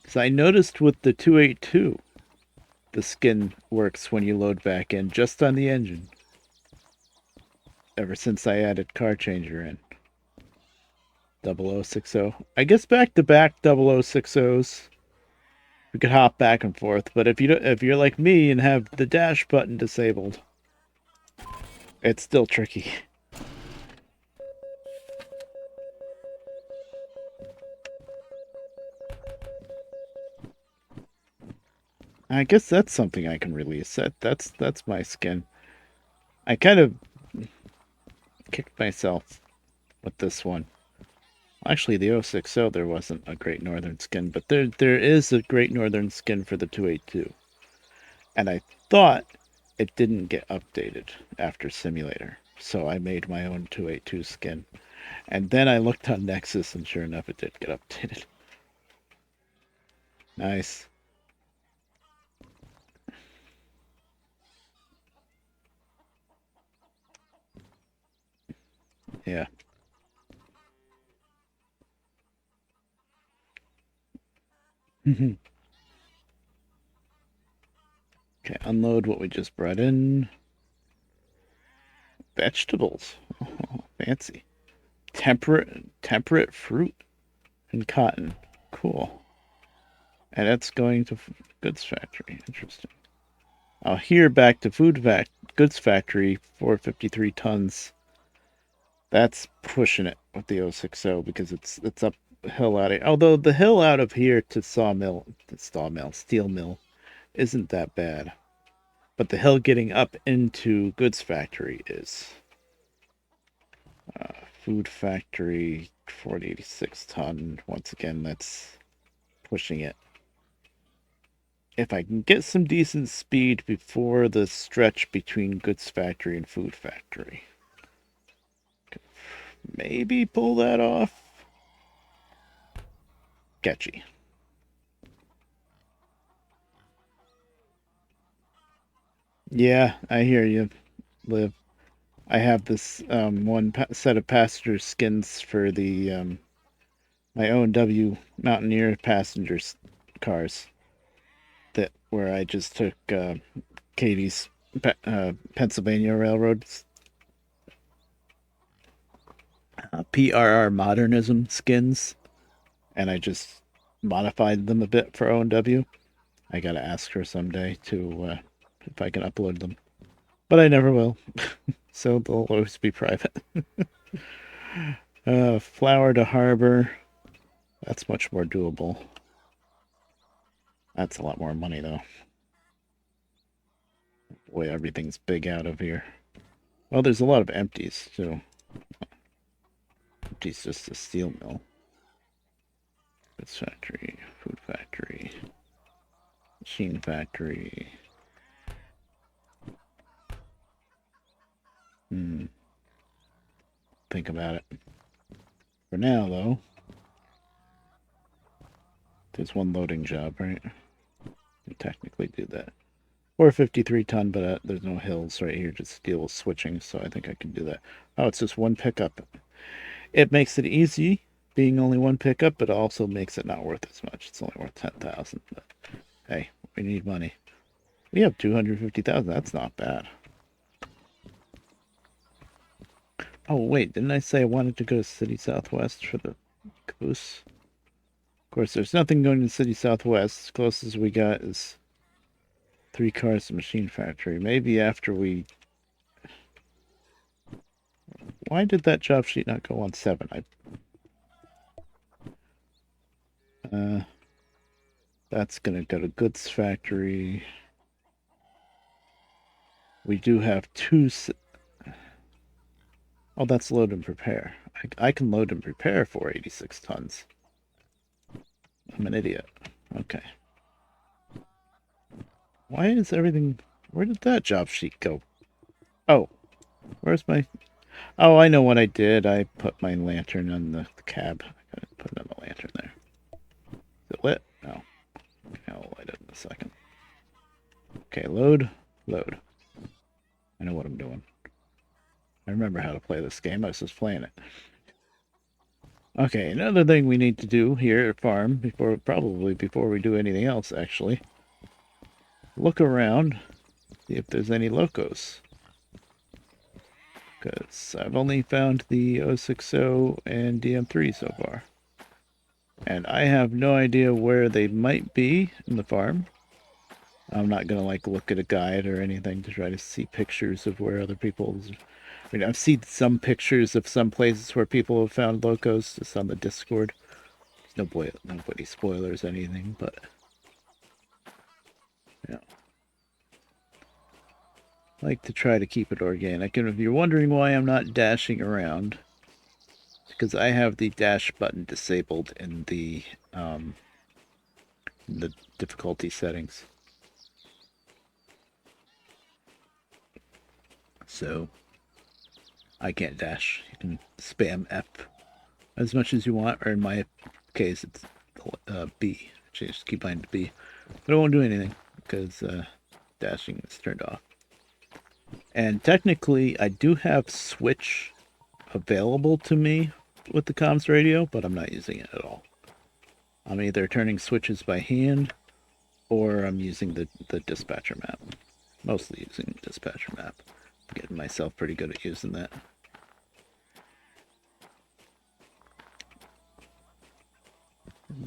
Because I noticed with the 282, the skin works when you load back in just on the engine. Ever since I added car changer in. 0060. I guess back to back 0060s. We could hop back and forth, but if you're like me and have the dash button disabled, it's still tricky. I guess that's something I can release. That's my skin. I kind of kicked myself with this one. Actually, the 060 there wasn't a Great Northern skin, but there is a Great Northern skin for the 282. And I thought it didn't get updated after Simulator, so I made my own 282 skin. And then I looked on Nexus, and sure enough, it did get updated. Nice. Yeah. Okay, unload what we just brought in. Vegetables. Oh, fancy. Temperate fruit and cotton. Cool. And that's going to goods factory. Interesting. Here back to goods factory, 453 tons. That's pushing it with the 060 because it's uphill out of, although the hill out of here to steel mill isn't that bad. But the hill getting up into goods factory is. Food factory, 486 ton. Once again, that's pushing it. If I can get some decent speed before the stretch between goods factory and food factory, maybe pull that off. Sketchy. Yeah, I hear you, Liv. I have this one set of passenger skins for the my OW Mountaineer passengers cars that where I just took Katie's Pennsylvania Railroad's PRR Modernism skins, and I just modified them a bit for O&W. I gotta ask her someday to if I can upload them, but I never will. So they'll always be private. Flower to harbor. That's much more doable. That's a lot more money though. Boy, everything's big out of here. Well, there's a lot of empties too. Empties just a steel mill. Goods factory, food factory, machine factory. think about it. For now, though, there's one loading job, right? We technically do that. Or 53 ton, but there's no hills right here to deal with switching, so I think I can do that. Oh, it's just one pickup. It makes it easy, being only one pickup, but also makes it not worth as much. It's only worth 10,000. But hey, we need money. We have 250,000. That's not bad. Oh wait, didn't I say I wanted to go to City Southwest for the caboose? Of course, there's nothing going to City Southwest. As close as we got is 3 cars to Machine Factory. Maybe after we... Why did that job sheet not go on 7? That's gonna go to Goods Factory. We do have 2... Oh, that's load and prepare. I can load and prepare for 86 tons. I'm an idiot. Okay. Why is everything... Where did that job sheet go? Oh, where's my... Oh, I know what I did. I put my lantern on the cab. I gotta put another lantern there. Is it lit? No. Okay, I'll light it in a second. Okay, load. Load. I know what I'm doing. I remember how to play this game. I was just playing it. Okay, another thing we need to do here at farm, probably before we do anything else, actually. Look around, see if there's any locos. Because I've only found the 060 and DM3 so far. And I have no idea where they might be in the farm. I'm not going to like look at a guide or anything to try to see pictures of where other people's... I mean, I've seen some pictures of some places where people have found locos just on the Discord. Nobody spoilers anything, but... Yeah. I like to try to keep it organic. And if you're wondering why I'm not dashing around, it's because I have the dash button disabled in the difficulty settings. So I can't dash. You can spam F as much as you want, or in my case, it's B. Just keep behind B. But it won't do anything because dashing is turned off. And technically, I do have switch available to me with the comms radio, but I'm not using it at all. I'm either turning switches by hand, or I'm using the dispatcher map. Mostly using the dispatcher map. I'm getting myself pretty good at using that.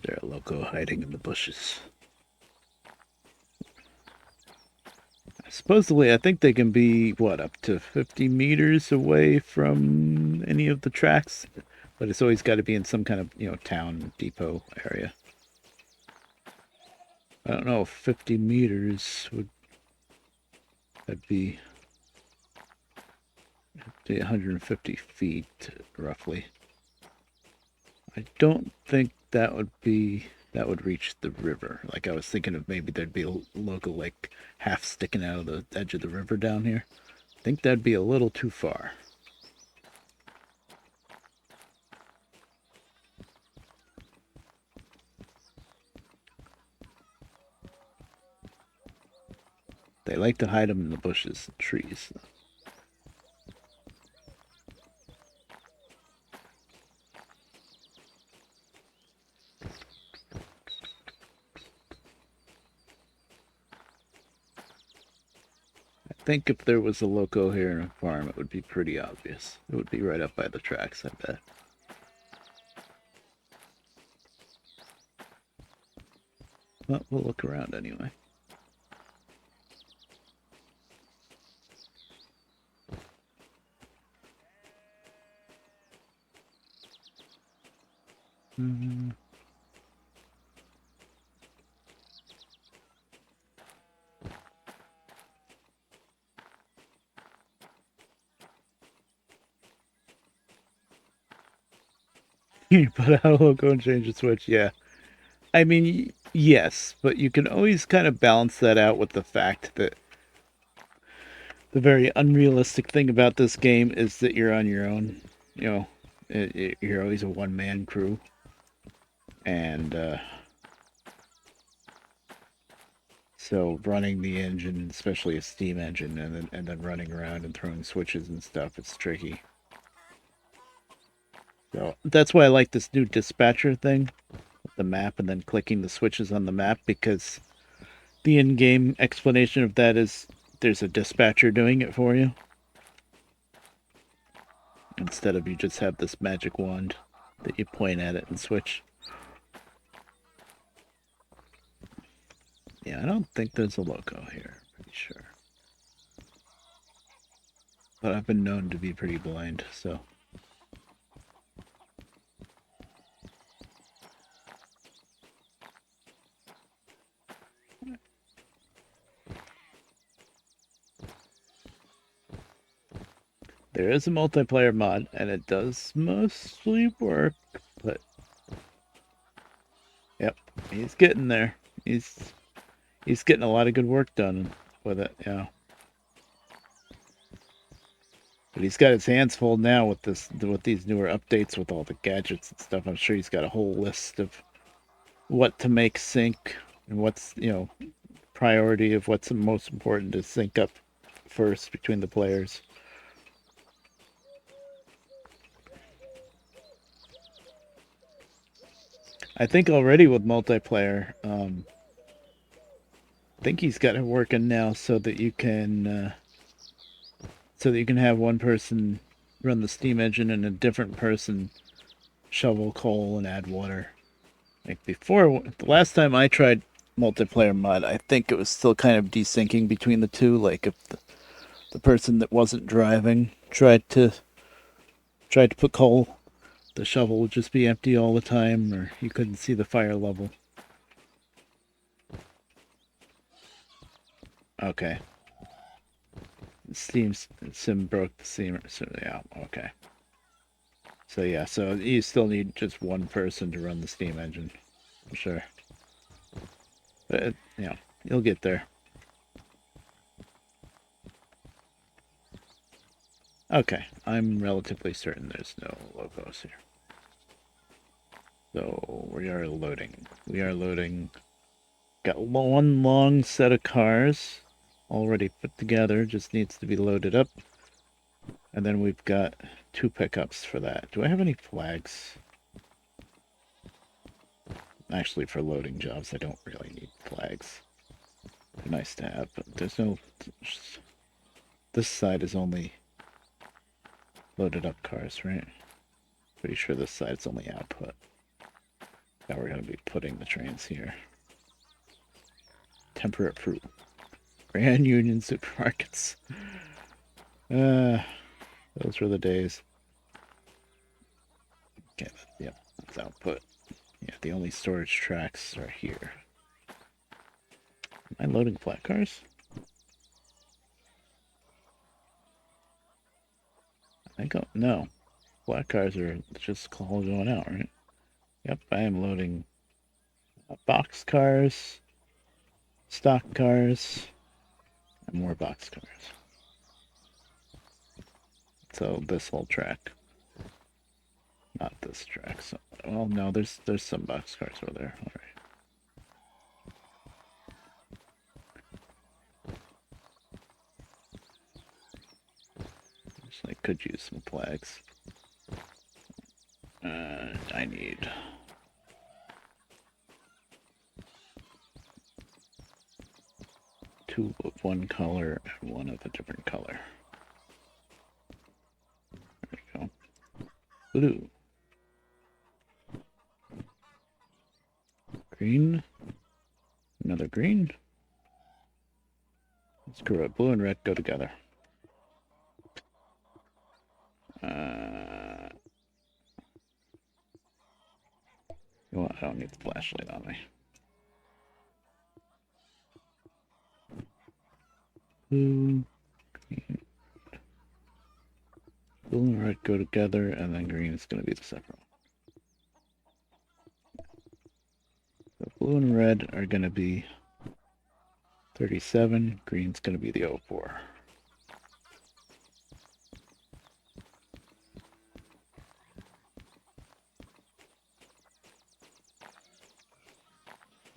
There's a loco hiding in the bushes. Supposedly, I think they can be, what, up to 50 meters away from any of the tracks, but it's always got to be in some kind of, town depot area. I don't know if 50 meters that'd be 150 feet, roughly. I don't think that would reach the river. Like, I was thinking of maybe there'd be a loco like half sticking out of the edge of the river down here. I think that'd be a little too far. They like to hide them in the bushes and trees. I think if there was a loco here in a farm, it would be pretty obvious. It would be right up by the tracks, I bet. But we'll look around anyway. Mm-hmm. You put out a logo and change the switch, yeah. I mean, yes, but you can always kind of balance that out with the fact that the very unrealistic thing about this game is that you're on your own. you know, you're always a one-man crew, and so running the engine, especially a steam engine, and then running around and throwing switches and stuff, it's tricky. So that's why I like this new dispatcher thing, the map, and then clicking the switches on the map, because the in-game explanation of that is there's a dispatcher doing it for you, instead of you just have this magic wand that you point at it and switch. Yeah, I don't think there's a loco here. Pretty sure. But I've been known to be pretty blind, so. There is a multiplayer mod, and it does mostly work, but. Yep, he's getting there. He's getting a lot of good work done with it, yeah. But he's got his hands full now with these newer updates with all the gadgets and stuff. I'm sure he's got a whole list of what to make sync and what's, priority of what's most important to sync up first between the players. I think already with multiplayer, I think he's got it working now so that you can have one person run the steam engine and a different person shovel coal and add water. Like before, the last time I tried multiplayer mod, I think it was still kind of desyncing between the two. Like if the person that wasn't driving tried to put coal, the shovel would just be empty all the time, or you couldn't see the fire level. Okay. Steam sim broke the steamer. So yeah, okay. So yeah, so you still need just one person to run the steam engine, for sure. But you'll get there. Okay, I'm relatively certain there's no logos here. So we are loading. We are loading. Got one long set of cars already put together. Just needs to be loaded up. And then we've got 2 pickups for that. Do I have any flags? Actually, for loading jobs, I don't really need flags. They're nice to have, but there's no... This side is only loaded up cars, right? Pretty sure this side's only output. Now we're going to be putting the trains here. Temperate fruit. Grand Union supermarkets. Those were the days. Okay, yep, that's output. Yeah, the only storage tracks are here. Am I loading flat cars? I think, no. Flat cars are just all going out, right? Yep, I am loading box cars, stock cars, and more box cars. So this whole track. Not this track. So, well, no, there's some box cars over there. All right. I could use some flags. I need 2 of one color and 1 of a different color. There we go. Blue. Green. Another green. Screw it. Blue and red go together. You know what? I don't need the flashlight on me. Blue, green. Blue and red go together, and then green is going to be the separate one. So blue and red are going to be 37. Green's going to be the 04.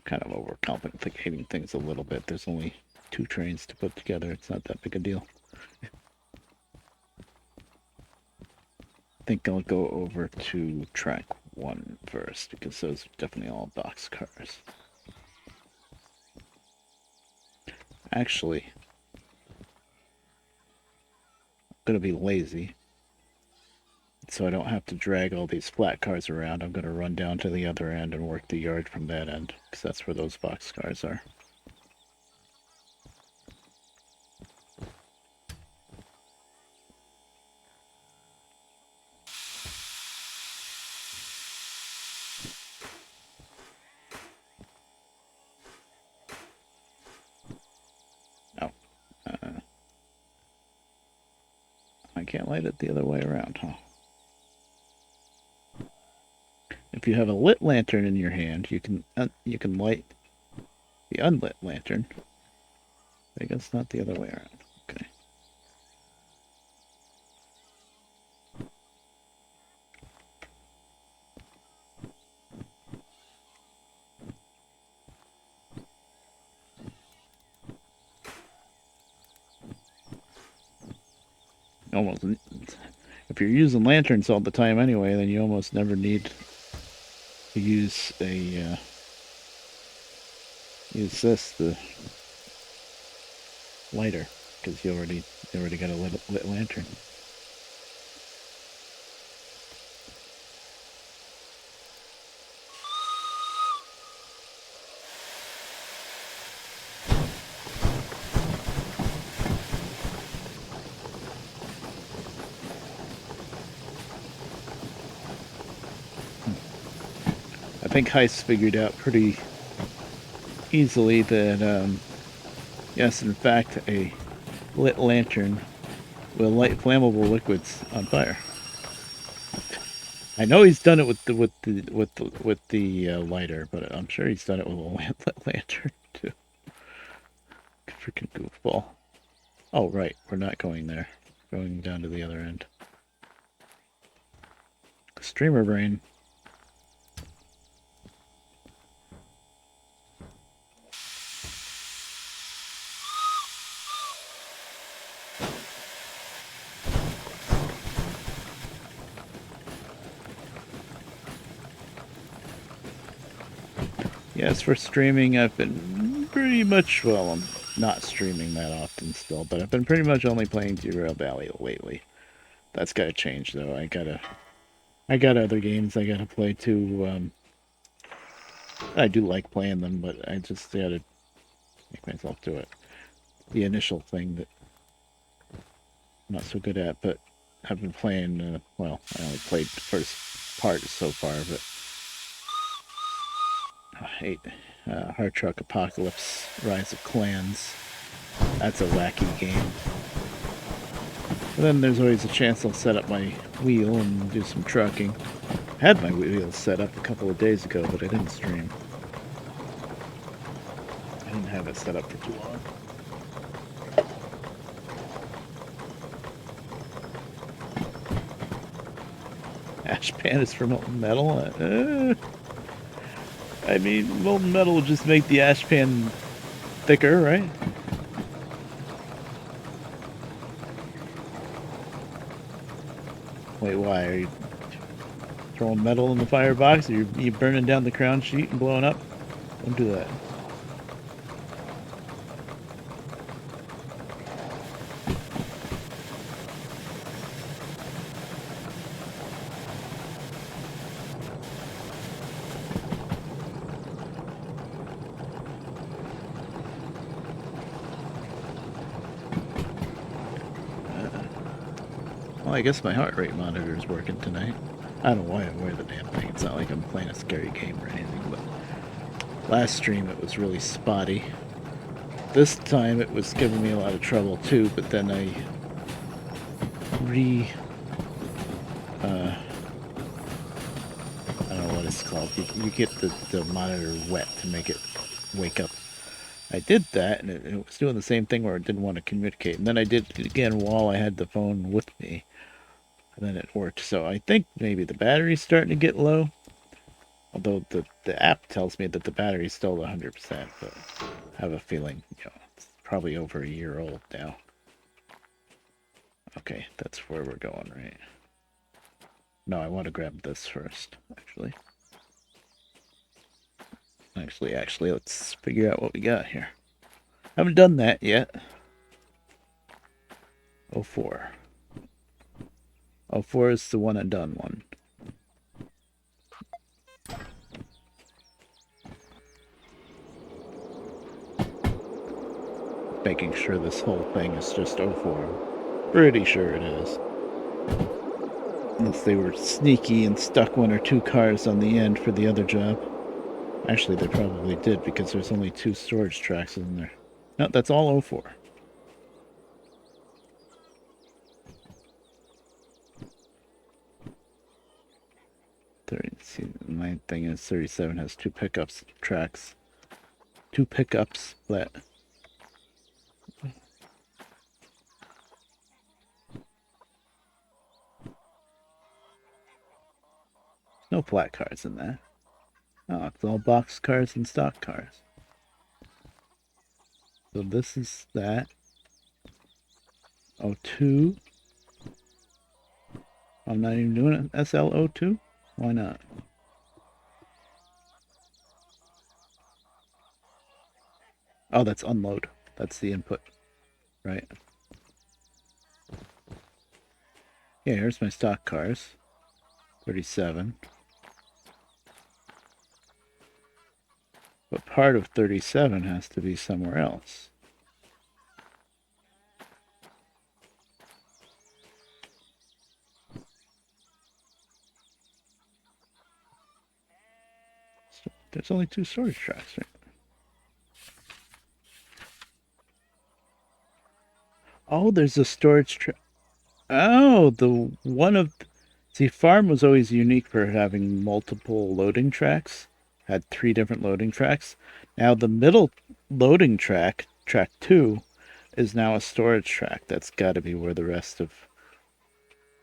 kind of overcomplicating things a little bit. There's only 2 trains to put together. It's not that big a deal. I think I'll go over to track 1 first, because those are definitely all boxcars. Actually, I'm going to be lazy, so I don't have to drag all these flat cars around. I'm going to run down to the other end and work the yard from that end, because that's where those boxcars are. I can't light it the other way around, huh? If you have a lit lantern in your hand, you can light the unlit lantern. I guess not the other way around. Okay. Almost. If you're using lanterns all the time anyway, then you almost never need to use a the lighter, because you already got a lit lantern. I think Heist figured out pretty easily that yes, in fact, a lit lantern will light flammable liquids on fire. I know he's done it with the lighter, but I'm sure he's done it with a lit lantern too. Freaking goofball! Oh right, we're not going there. Going down to the other end. Streamer brain. Yes, for streaming, I've been pretty much, well, I'm not streaming that often still, but I've been pretty much only playing Derail Valley lately. That's gotta change, though. I got other games I gotta play, too. I do like playing them, but I just gotta make myself do it. The initial thing that I'm not so good at, but I've been playing, well, I only played the first part so far, but I hate Hard Truck Apocalypse Rise of Clans. That's a wacky game. But then there's always a chance I'll set up my wheel and do some trucking. I had my wheel set up a couple of days ago, but I didn't stream. I didn't have it set up for too long. Ash pan is for molten metal? I mean, molten metal will just make the ash pan thicker, right? Wait, why? Are you throwing metal in the firebox? Are you burning down the crown sheet and blowing up? Don't do that. Well, I guess my heart rate monitor is working tonight. I don't know why I wear the damn thing. It's not like I'm playing a scary game or anything, but last stream it was really spotty. This time it was giving me a lot of trouble too, but then I I don't know what it's called. You get the monitor wet to make it wake up. I did that, and it was doing the same thing where it didn't want to communicate. And then I did it again while I had the phone with me, and then it worked. So I think maybe the battery's starting to get low. Although the app tells me that the battery's still 100%, but I have a feeling, it's probably over a year old now. Okay, that's where we're going, right? No, I want to grab this first, actually. Actually, let's figure out what we got here. Haven't done that yet. 04. 04 is the one and done one. Making sure this whole thing is just 04. Pretty sure it is. Unless they were sneaky and stuck one or two cars on the end for the other job. Actually, they probably did because there's only 2 storage tracks in there. No, that's all 04. See, my thing is 37 has 2 pickups tracks. 2 pickups, but no flat cars in there. Oh, it's all box cars and stock cars. So this is that. 02. I'm not even doing it. SL02? Why not? Oh, that's unload. That's the input. Right. Yeah, here's my stock cars. 37. But part of 37 has to be somewhere else. So there's only 2 storage tracks, right? Oh, there's a storage track. Oh, the one of... See, farm was always unique for having multiple loading tracks. Had 3 different loading tracks. Now the middle loading track, track 2, is now a storage track. That's got to be where the rest of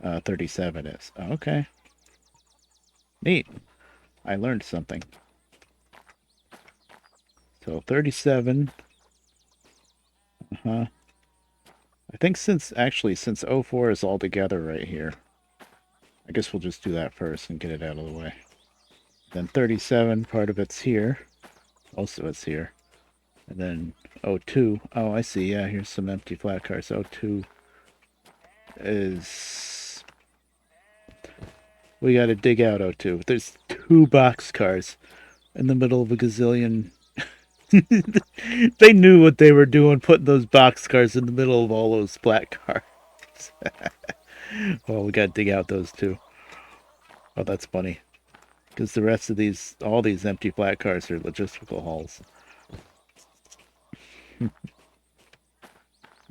37 is. Okay. Neat. I learned something. So 37. Uh-huh. I think since 04 is all together right here. I guess we'll just do that first and get it out of the way. Then 37, part of it's here. Most of it's here. And then 02. Oh, I see. Yeah, here's some empty flat cars. 02 is... We gotta dig out 02. There's 2 box cars in the middle of a gazillion... They knew what they were doing, putting those box cars in the middle of all those flat cars. Well, we gotta dig out those 2. Oh, that's funny. Because the rest of these, all these empty flat cars are logistical hauls.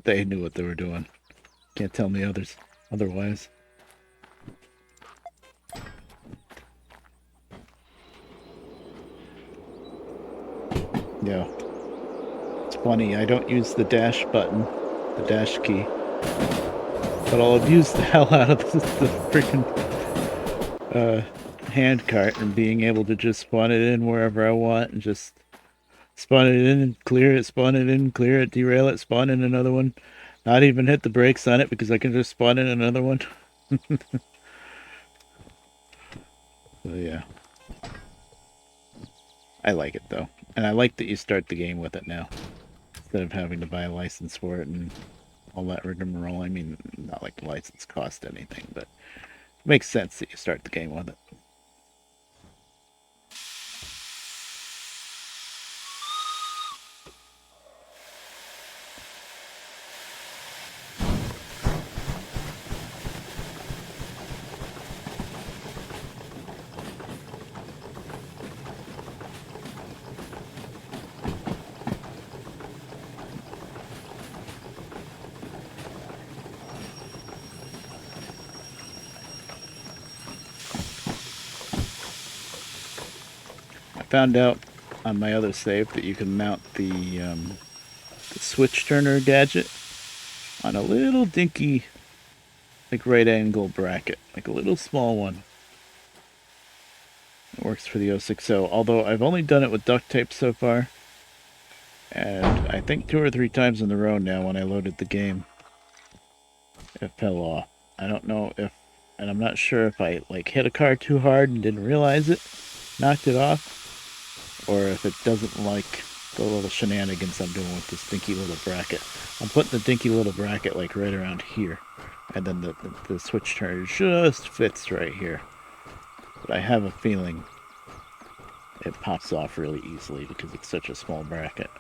They knew what they were doing. Can't tell me otherwise. Yeah. It's funny, I don't use the dash button, the dash key. But I'll abuse the hell out of the freaking hand cart and being able to just spawn it in wherever I want and just spawn it in and clear it, spawn it in, clear it, derail it, spawn in another one. Not even hit the brakes on it because I can just spawn in another one. So yeah. I like it though. And I like that you start the game with it now. Instead of having to buy a license for it and all that rigmarole. I mean, not like the license cost anything, but it makes sense that you start the game with it. Found out on my other save that you can mount the switch turner gadget on a little dinky, like right angle bracket, like a little small one. It works for the 060, although I've only done it with duct tape so far. And I think 2 or 3 times in a row now when I loaded the game, it fell off. I don't know if, and I'm not sure if I like hit a car too hard and didn't realize it, knocked it off, or if it doesn't like the little shenanigans I'm doing with this dinky little bracket. I'm putting the dinky little bracket like right around here, and then the switch turner just fits right here. But I have a feeling it pops off really easily because it's such a small bracket,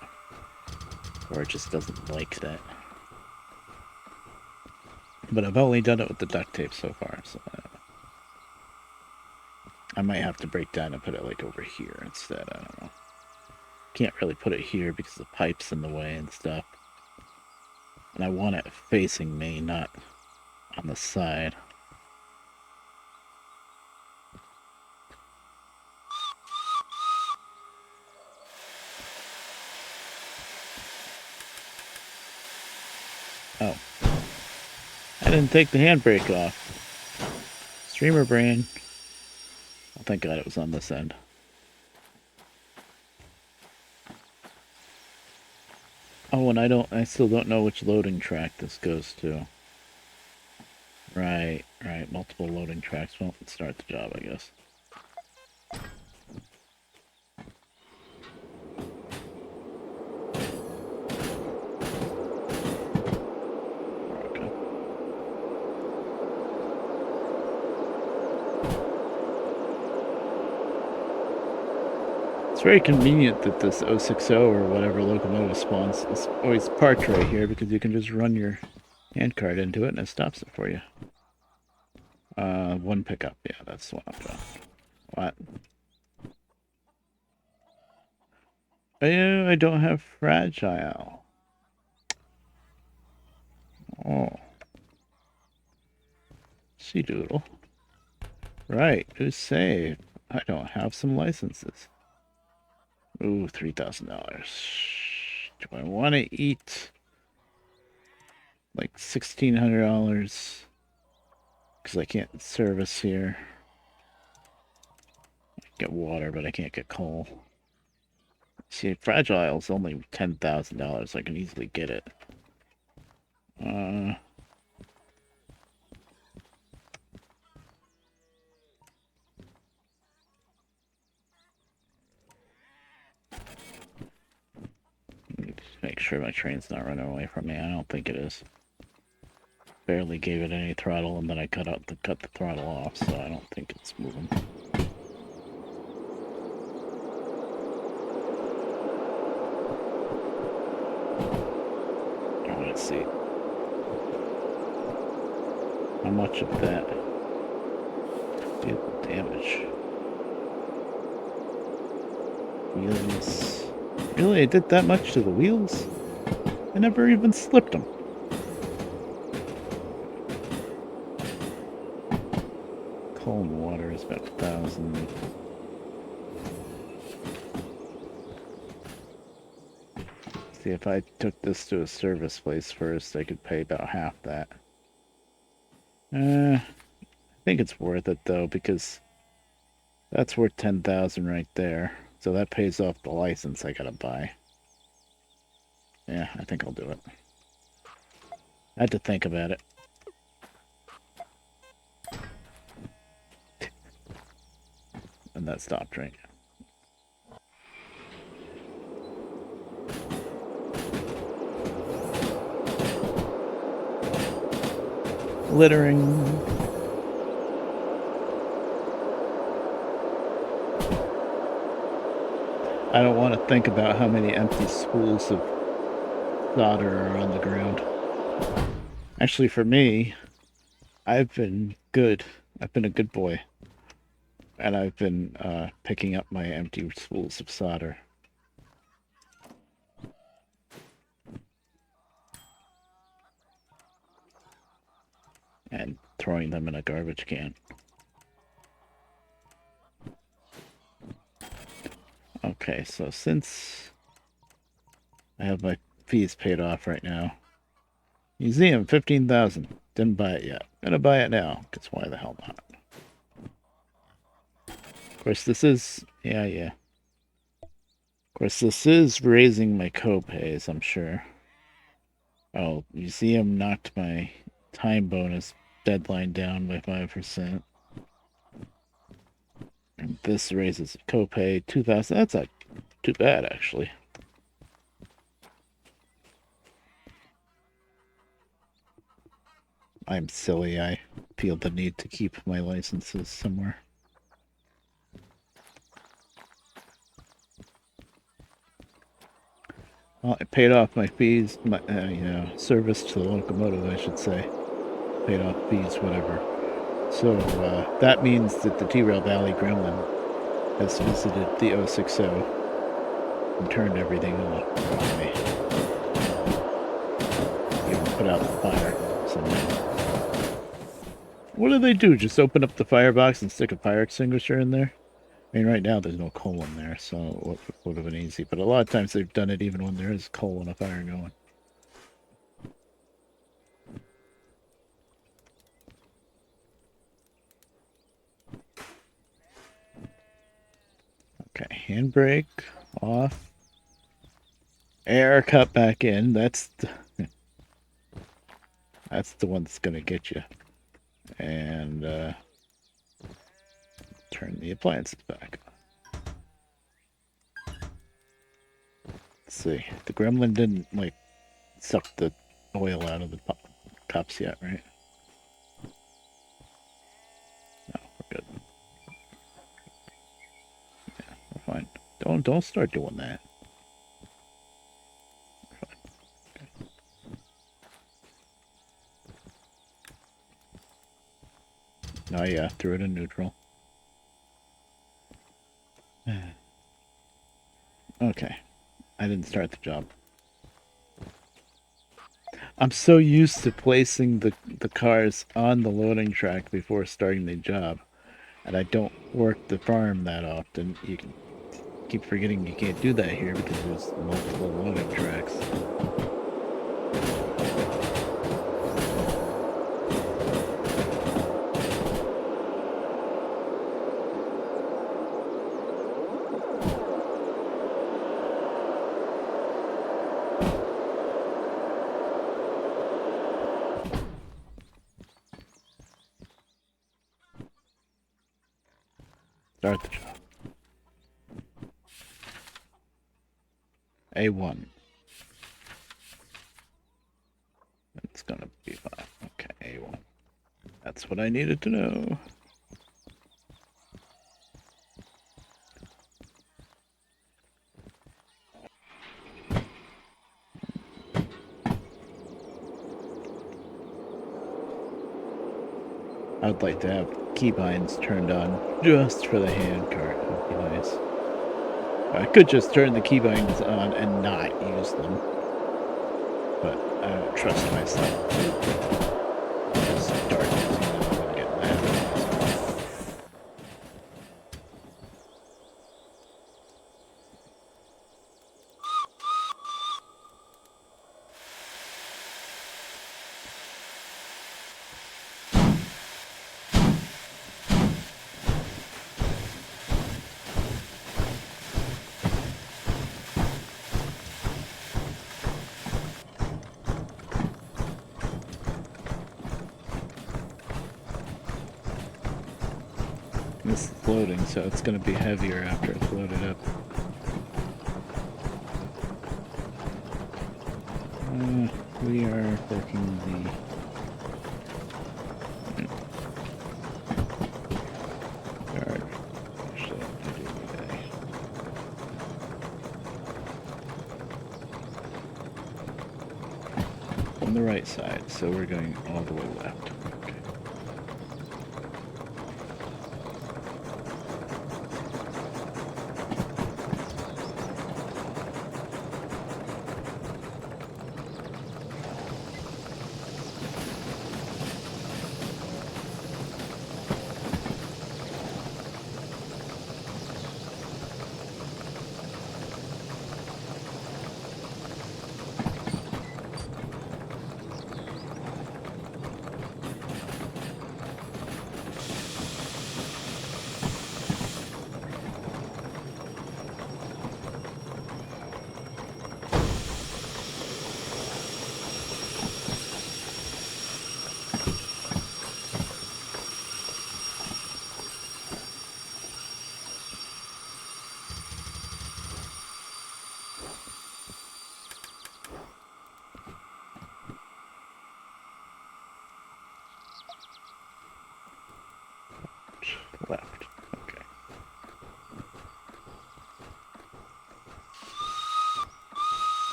or it just doesn't like that. But I've only done it with the duct tape so far, so I might have to break down and put it like over here instead. I don't know. Can't really put it here because the pipe's in the way and stuff. And I want it facing me, not on the side. Oh. I didn't take the handbrake off. Streamer brain. Oh, thank God it was on this end. Oh, and I still don't know which loading track this goes to. Right, multiple loading tracks. Well, let's start the job, I guess. It's very convenient that this 060 or whatever locomotive spawns is always parked right here because you can just run your handcart into it and it stops it for you. One pickup. Yeah, that's the one I'm doing. What? I don't have fragile. Oh. Sea doodle. Right, who's safe? I don't have some licenses. Ooh, $3,000. Do I want to eat like $1,600? Because I can't service here. I can get water, but I can't get coal. See, fragile is only $10,000. I can easily get it. Just make sure my train's not running away from me. I don't think it is. Barely gave it any throttle, and then I cut the throttle off, so I don't think it's moving. Oh, let's see. How much of that did damage? Wheels. Really? I did that much to the wheels? I never even slipped them. Coal and water is about 1,000. See, if I took this to a service place first, I could pay about half that. I think it's worth it though, because that's worth 10,000 right there. So that pays off the license I gotta buy. Yeah, I think I'll do it. I had to think about it. And that stopped right now. Littering. I don't want to think about how many empty spools of solder are on the ground. Actually, for me, I've been good. I've been a good boy. And I've been picking up my empty spools of solder. And throwing them in a garbage can. Okay, so since I have my fees paid off right now. Museum, 15,000. Didn't buy it yet. Gonna buy it now, because why the hell not? Of course, this is... Yeah. Of course, this is raising my copays, I'm sure. Oh, museum knocked my time bonus deadline down by 5%. And this raises copay 2,000. That's not too bad, actually. I'm silly. I feel the need to keep my licenses somewhere. Well, I paid off my fees, my service to the locomotive, I should say. Paid off fees, whatever. So that means that the Derail Valley Gremlin has visited the 060 and turned everything off for me. Even put out the fire somehow. What do they do? Just open up the firebox and stick a fire extinguisher in there? I mean, right now there's no coal in there, so it would have been easy. But a lot of times they've done it even when there is coal and a fire going. Okay, handbrake off. Air cut back in. That's the one that's gonna get you. And turn the appliances back on. Let's see. The gremlin didn't like suck the oil out of the cups yet, right? No, we're good. Yeah, we're fine. Don't start doing that. Oh yeah, threw it in neutral. Okay. I didn't start the job. I'm so used to placing the cars on the loading track before starting the job. And I don't work the farm that often. You can keep forgetting you can't do that here because there's multiple loading tracks. Start the job. A1. It's gonna be fine. Okay, A1. That's what I needed to know. I would like to have keybinds turned on just for the hand cart. That would be nice. I could just turn the keybinds on and not use them. But I don't trust myself to just start using them and get mad. This is loading, so it's going to be heavier after it's loaded up. We are working the... Alright, actually, I do today. On the right side, so we're going all the way left. Okay. Left. Okay.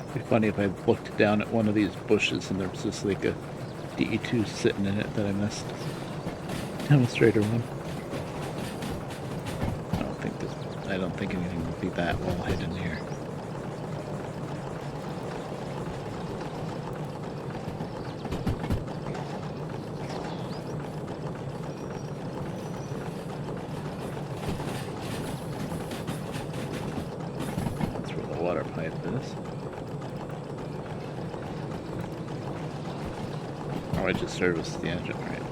It'd be funny if I looked down at one of these bushes and there was just like a DE2 sitting in it that I missed. Demonstrator one. I don't think anything would be that well hidden here. That's where the water pipe is. Oh, I just serviced the engine, right?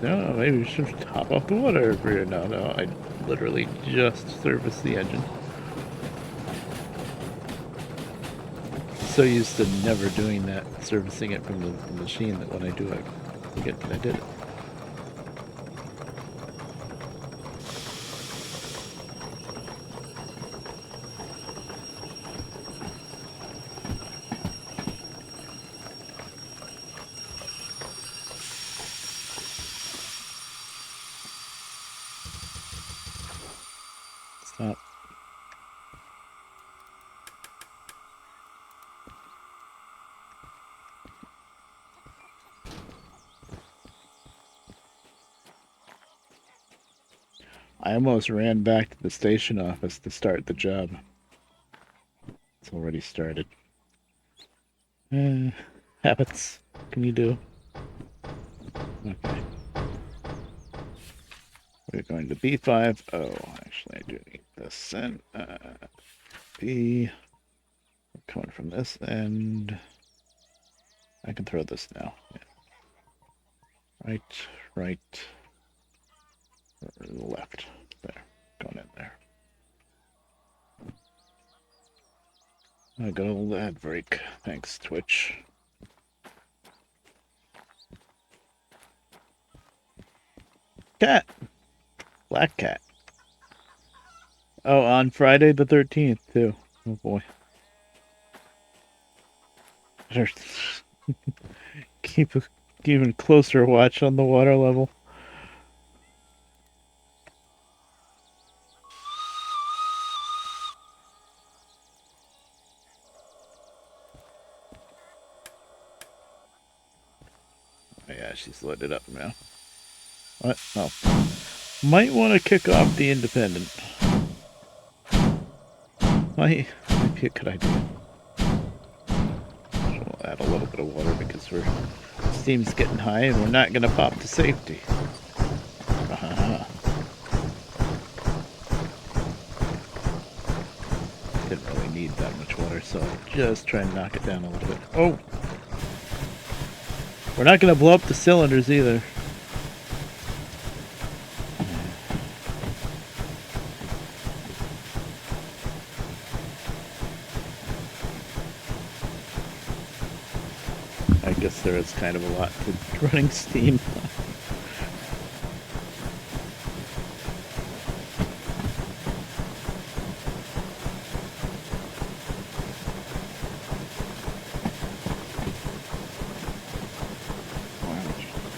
No, maybe we should top off the water over here. No, I literally just serviced the engine. So used to never doing that, servicing it from the machine, that when I do, I forget that I did it. Stop. I almost ran back to the station office to start the job. It's already started. Habits. What can you do? Okay. We're going to B5. Oh, actually, I do need this. And B. We're coming from this end. I can throw this now. Yeah. Right, left. There. Going in there. I got a little ad break. Thanks, Twitch. Cat! Black cat. Oh, on Friday the 13th, too. Oh, boy. Keep a even closer watch on the water level. Oh, yeah, she's lit it up now. What? Oh. Might want to kick off the independent. Might be a good idea. We'll add a little bit of water because steam's getting high and we're not going to pop to safety. Didn't really need that much water, so I'll just try and knock it down a little bit. Oh! We're not going to blow up the cylinders either. I guess there is kind of a lot to running steam.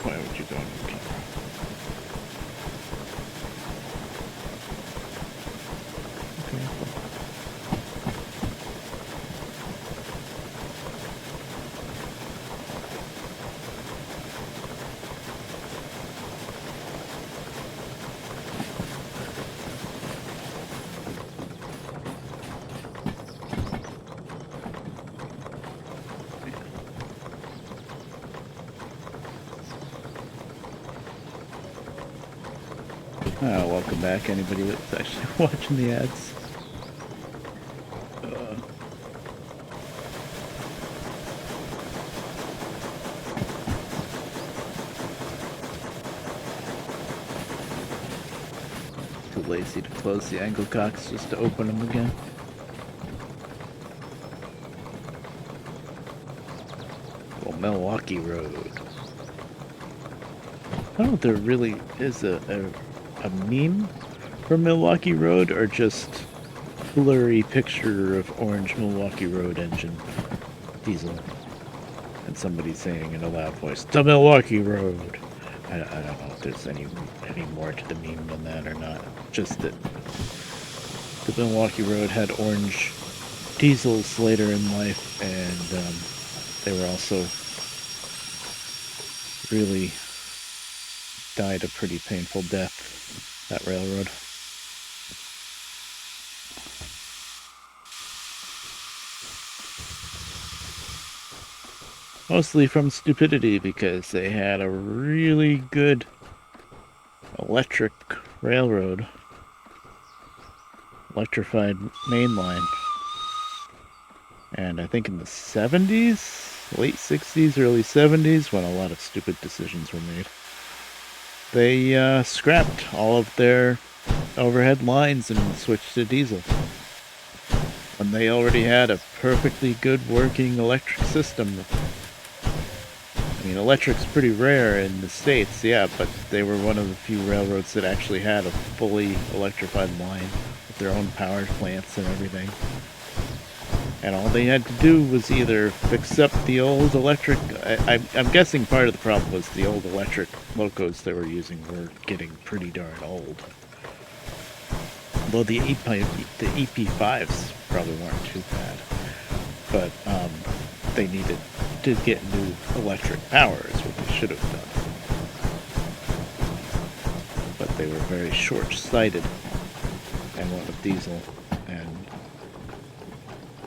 Why would you go into the camera? Welcome back, anybody that's actually watching the ads. easy to close the angle cocks just to open them again. Well, Milwaukee Road. I don't know if there really is a meme for Milwaukee Road or just blurry picture of orange Milwaukee Road engine diesel and somebody saying in a loud voice, "The Milwaukee Road." I don't know if there's any more to the meme than that or not. Just that the Milwaukee Road had orange diesels later in life, and they were also really died a pretty painful death, that railroad. Mostly from stupidity, because they had a really good electric railroad, electrified main line. And I think in the 70s, late 60s, early 70s, when a lot of stupid decisions were made, they scrapped all of their overhead lines and switched to diesel. When they already had a perfectly good working electric system. I mean, electric's pretty rare in the States, yeah, but they were one of the few railroads that actually had a fully electrified line with their own power plants and everything. And all they had to do was either fix up the old electric... I'm guessing part of the problem was the old electric locos they were using were getting pretty darn old. Although the EP5s probably weren't too bad. But they needed to get new electric power is what they should have done. But they were very short-sighted and went with diesel. And,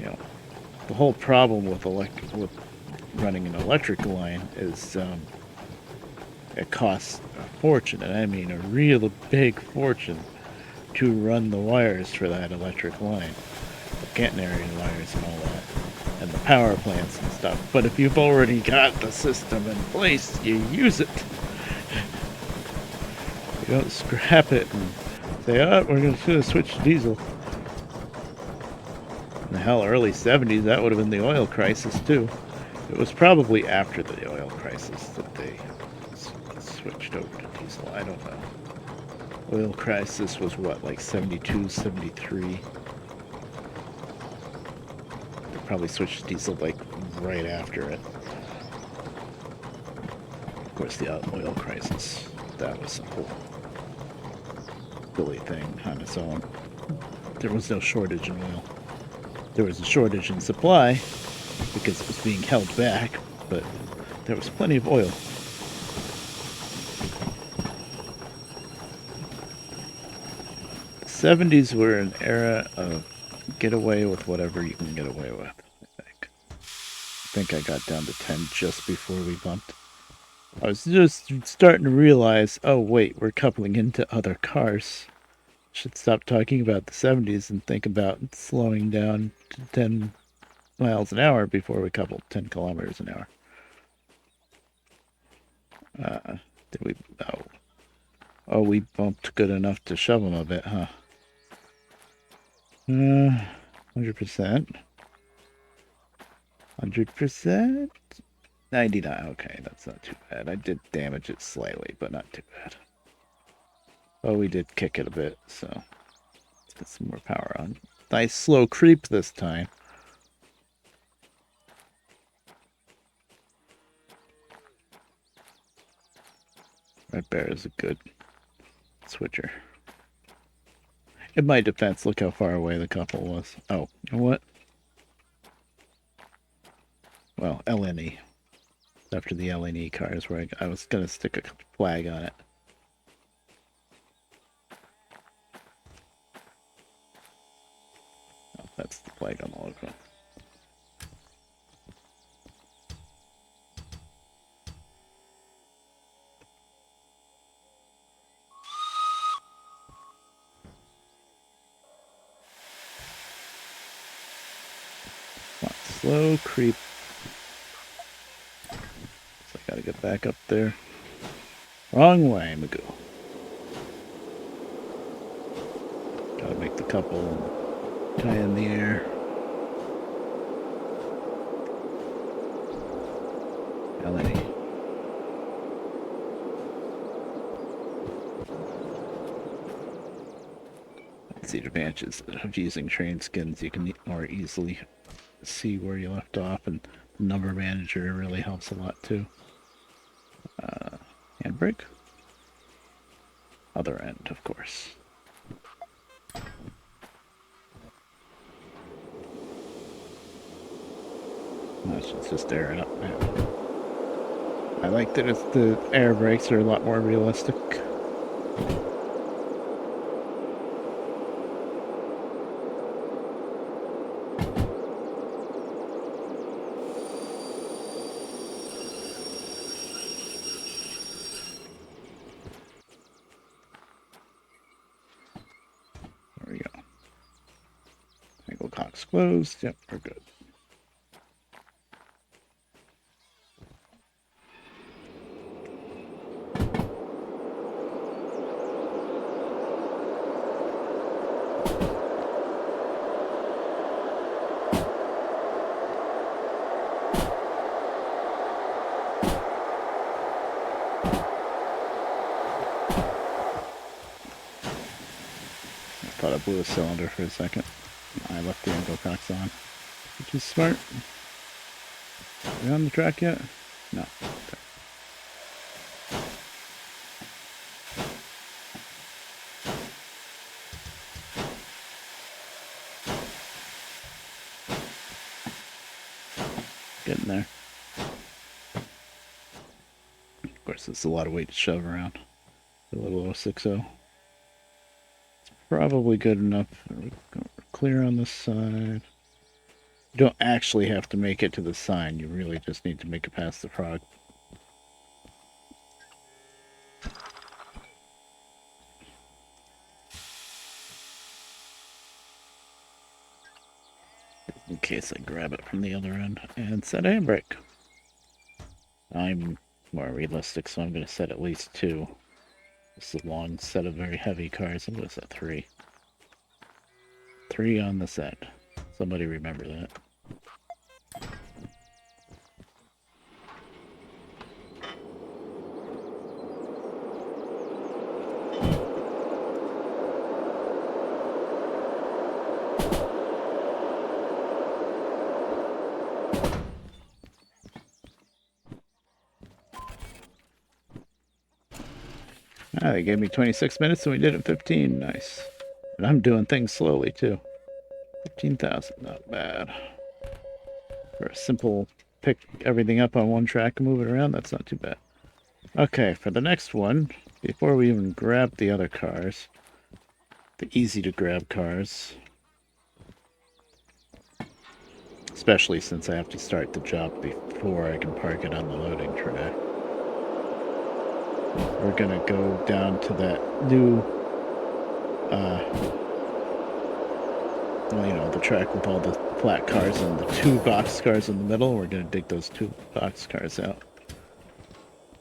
you know, the whole problem with running an electric line is it costs a fortune, and I mean a real big fortune, to run the wires for that electric line. The catenary wires and all that. And the power plants and stuff. But if you've already got the system in place, you use it. You don't scrap it and say, oh, we're going to switch to diesel. In the hell, early 70s, that would have been the oil crisis, too. It was probably after the oil crisis that they switched over to diesel. I don't know. Oil crisis was what, like 72, 73? Probably switched to diesel like right after it. Of course, the oil crisis, that was a whole silly thing on its own. There was no shortage in oil. There was a shortage in supply because it was being held back, but there was plenty of oil. The 70s were an era of get away with whatever you can get away with, I think. I think I got down to 10 just before we bumped. I was just starting to realize, oh wait, we're coupling into other cars. Should stop talking about the 70s and think about slowing down to 10 miles an hour before we couple 10 kilometers an hour. Did we... Oh, we bumped good enough to shove them a bit, huh? 100%. 100%? 99. Okay, that's not too bad. I did damage it slightly, but not too bad. Oh, we did kick it a bit, so let's get some more power on. Nice slow creep this time. Red Bear is a good switcher. In my defense, look how far away the couple was. Oh, you know what? Well, LNE. After the LNE cars, where I was going to stick a flag on it. Oh, that's the flag on the logo. Slow creep. So I gotta get back up there. Wrong way, Magoo. couple tie in the air. LED. That's the advantages of using train skins. You can more easily see where you left off, and the number manager really helps a lot too. Handbrake. Other end, of course. It's just air up. Yeah. I like that the air brakes are a lot more realistic. There we go. Angle cocks closed. Yep, we're good. Thought I blew a cylinder for a second. I left the angle cocks on, which is smart. Are we on the track yet? No. Okay. Getting there. Of course, it's a lot of weight to shove around. A little 060. Probably good enough. We're clear on this side. You don't actually have to make it to the sign. You really just need to make it past the frog. In case I grab it from the other end. And set a handbrake. I'm more realistic, so I'm going to set at least 2. This is a long set of very heavy cars. I'm going to set 3. 3 on this end. Somebody remember that. Ah, they gave me 26 minutes and we did it in 15. Nice. And I'm doing things slowly too. 15,000, not bad. For a simple pick everything up on one track and move it around, that's not too bad. Okay, for the next one, before we even grab the other cars, the easy to grab cars, especially since I have to start the job before I can park it on the loading track. We're gonna go down to that new, well, you know, the track with all the flat cars and the 2 box cars in the middle. We're gonna dig those 2 box cars out.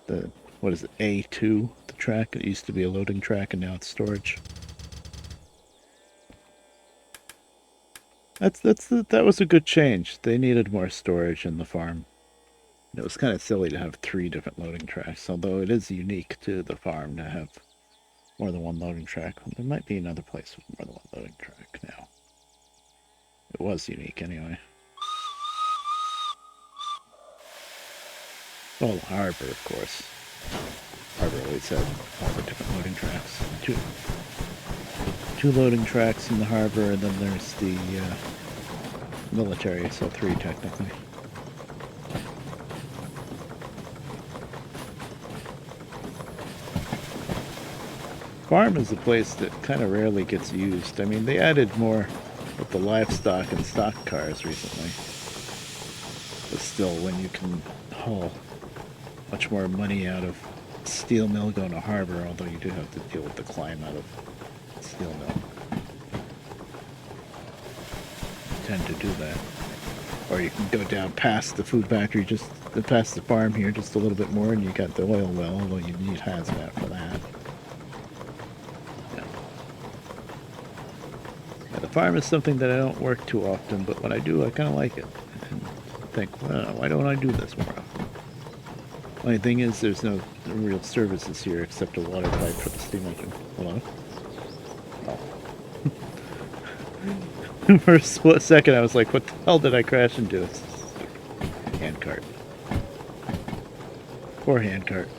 The, what is it, A2, the track? It used to be a loading track and now it's storage. That was a good change. They needed more storage in the farm. It was kind of silly to have 3 different loading tracks, although it is unique to the farm to have more than one loading track. There might be another place with more than one loading track now. It was unique anyway. Well, the harbor, of course. Harbor always had all the different loading tracks. Two loading tracks in the harbor, and then there's the military, so 3 technically. Farm is a place that kind of rarely gets used. I mean, they added more with the livestock and stock cars recently. But still, when you can haul much more money out of steel mill going to harbor, although you do have to deal with the climate of steel mill. You tend to do that. Or you can go down past the food factory, just past the farm here, just a little bit more, and you got the oil well, although you need hazmat for that. farm is something that I don't work too often, but when I do, I kind of like it. And think, well, why don't I do this more often? Only thing is, there's no real services here except a water pipe for the steam engine. Hello? Oh. For a split second, I was like, what the hell did I crash into? It's a handcart. Poor handcart.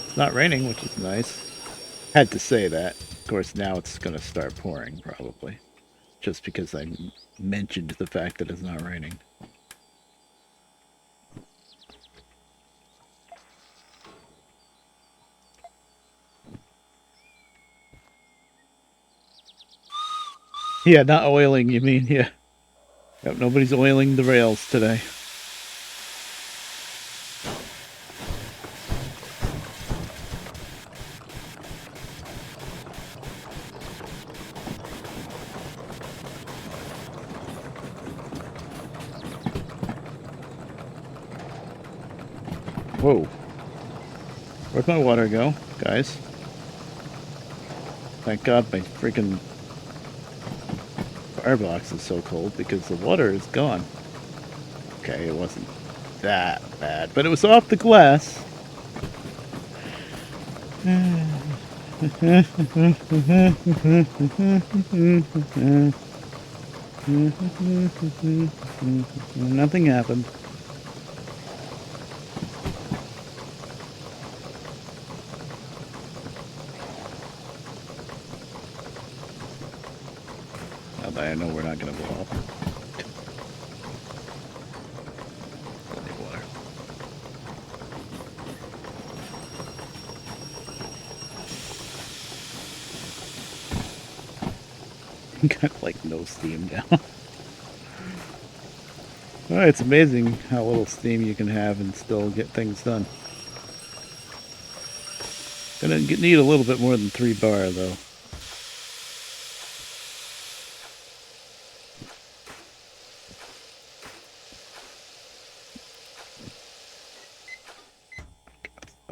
It's not raining, which is nice. Had to say that. Of course, now it's going to start pouring, probably. Just because I mentioned the fact that it's not raining. Yeah, not oiling, you mean, yeah. Yep, nobody's oiling the rails today. Whoa. Where'd my water go, guys? Thank God my freaking firebox is so cold because the water is gone. Okay, it wasn't that bad, but it was off the glass. Nothing happened. Now that I know we're not going to blow up. Plenty of water. Got like no steam now. Oh, it's amazing how little steam you can have and still get things done. Gonna need a little bit more than 3 bar though.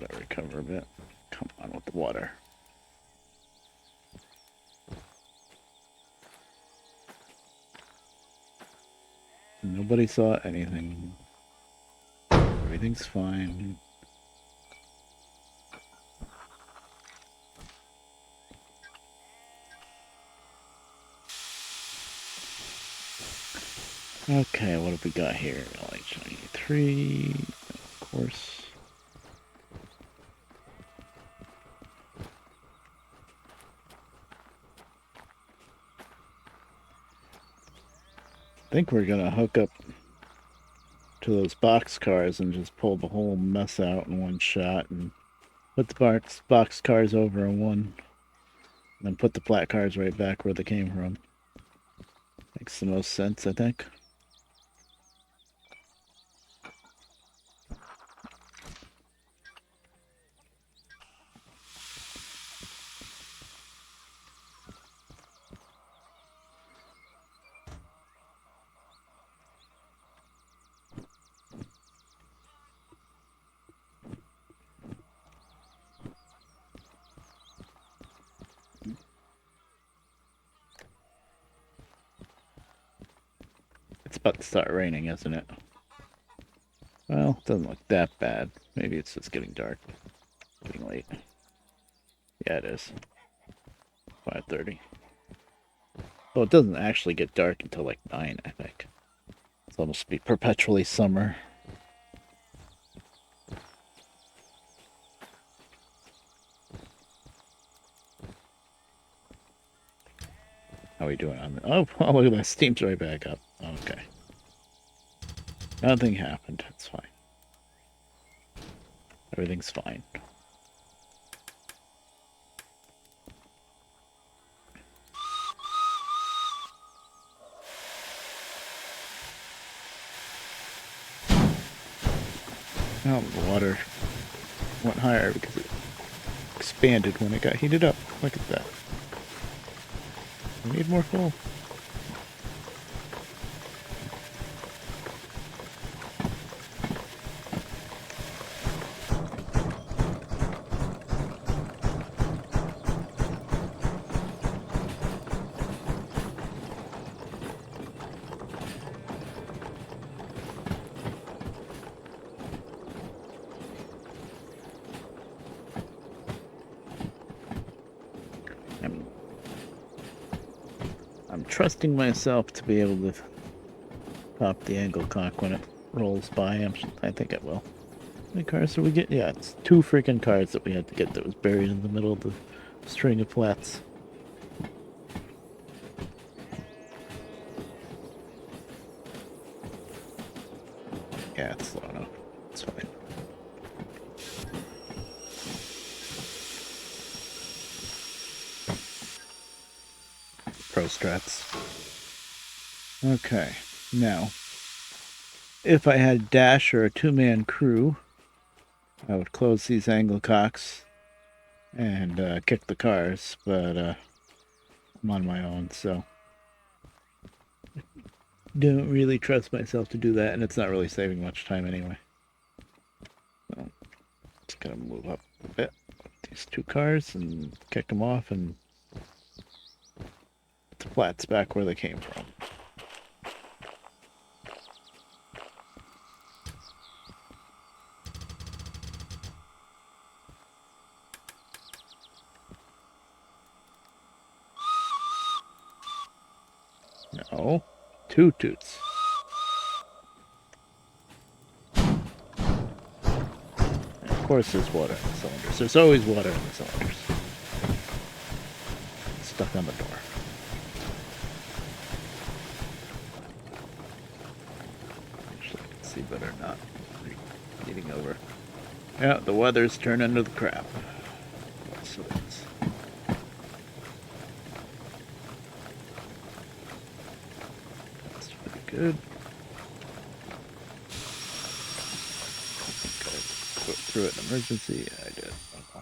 Let it recover a bit. Come on with the water. Nobody saw anything. Everything's fine. Okay, what have we got here? LH93, of course. I think we're gonna hook up to those box cars and just pull the whole mess out in one shot and put the box cars over in one. And then put the flat cars right back where they came from. Makes the most sense, I think. It's about to start raining, isn't it? Well, it doesn't look that bad. Maybe it's just getting dark. Getting late. Yeah, it is. 5:30. Well, it doesn't actually get dark until like 9, I think. It's almost be perpetually summer. How are we doing on the... Oh, look at that. Steam's right back up. Okay. Nothing happened. It's fine. Everything's fine. Now the water went higher because it expanded when it got heated up. Look at that. We need more full. I'm trusting myself to be able to pop the angle cock when it rolls by. I think it will. How many cards did we get? Yeah, it's 2 freaking cards that we had to get that was buried in the middle of the string of flats. Yeah, it's slow enough. It's fine. Pro strats. Okay, now, if I had dash or a 2-man crew, I would close these angle cocks and kick the cars, but I'm on my own, so don't really trust myself to do that, and it's not really saving much time anyway. So, just gonna move up a bit with these 2 cars and kick them off and put the flats back where they came from. No, 2 toots. And of course there's water in the cylinders. There's always water in the cylinders. It's stuck on the door. Actually, I can see better not leading over. Yeah, the weather's turned into the crap. So it's... That's pretty good. Go through it in emergency. Yeah, I did. Okay.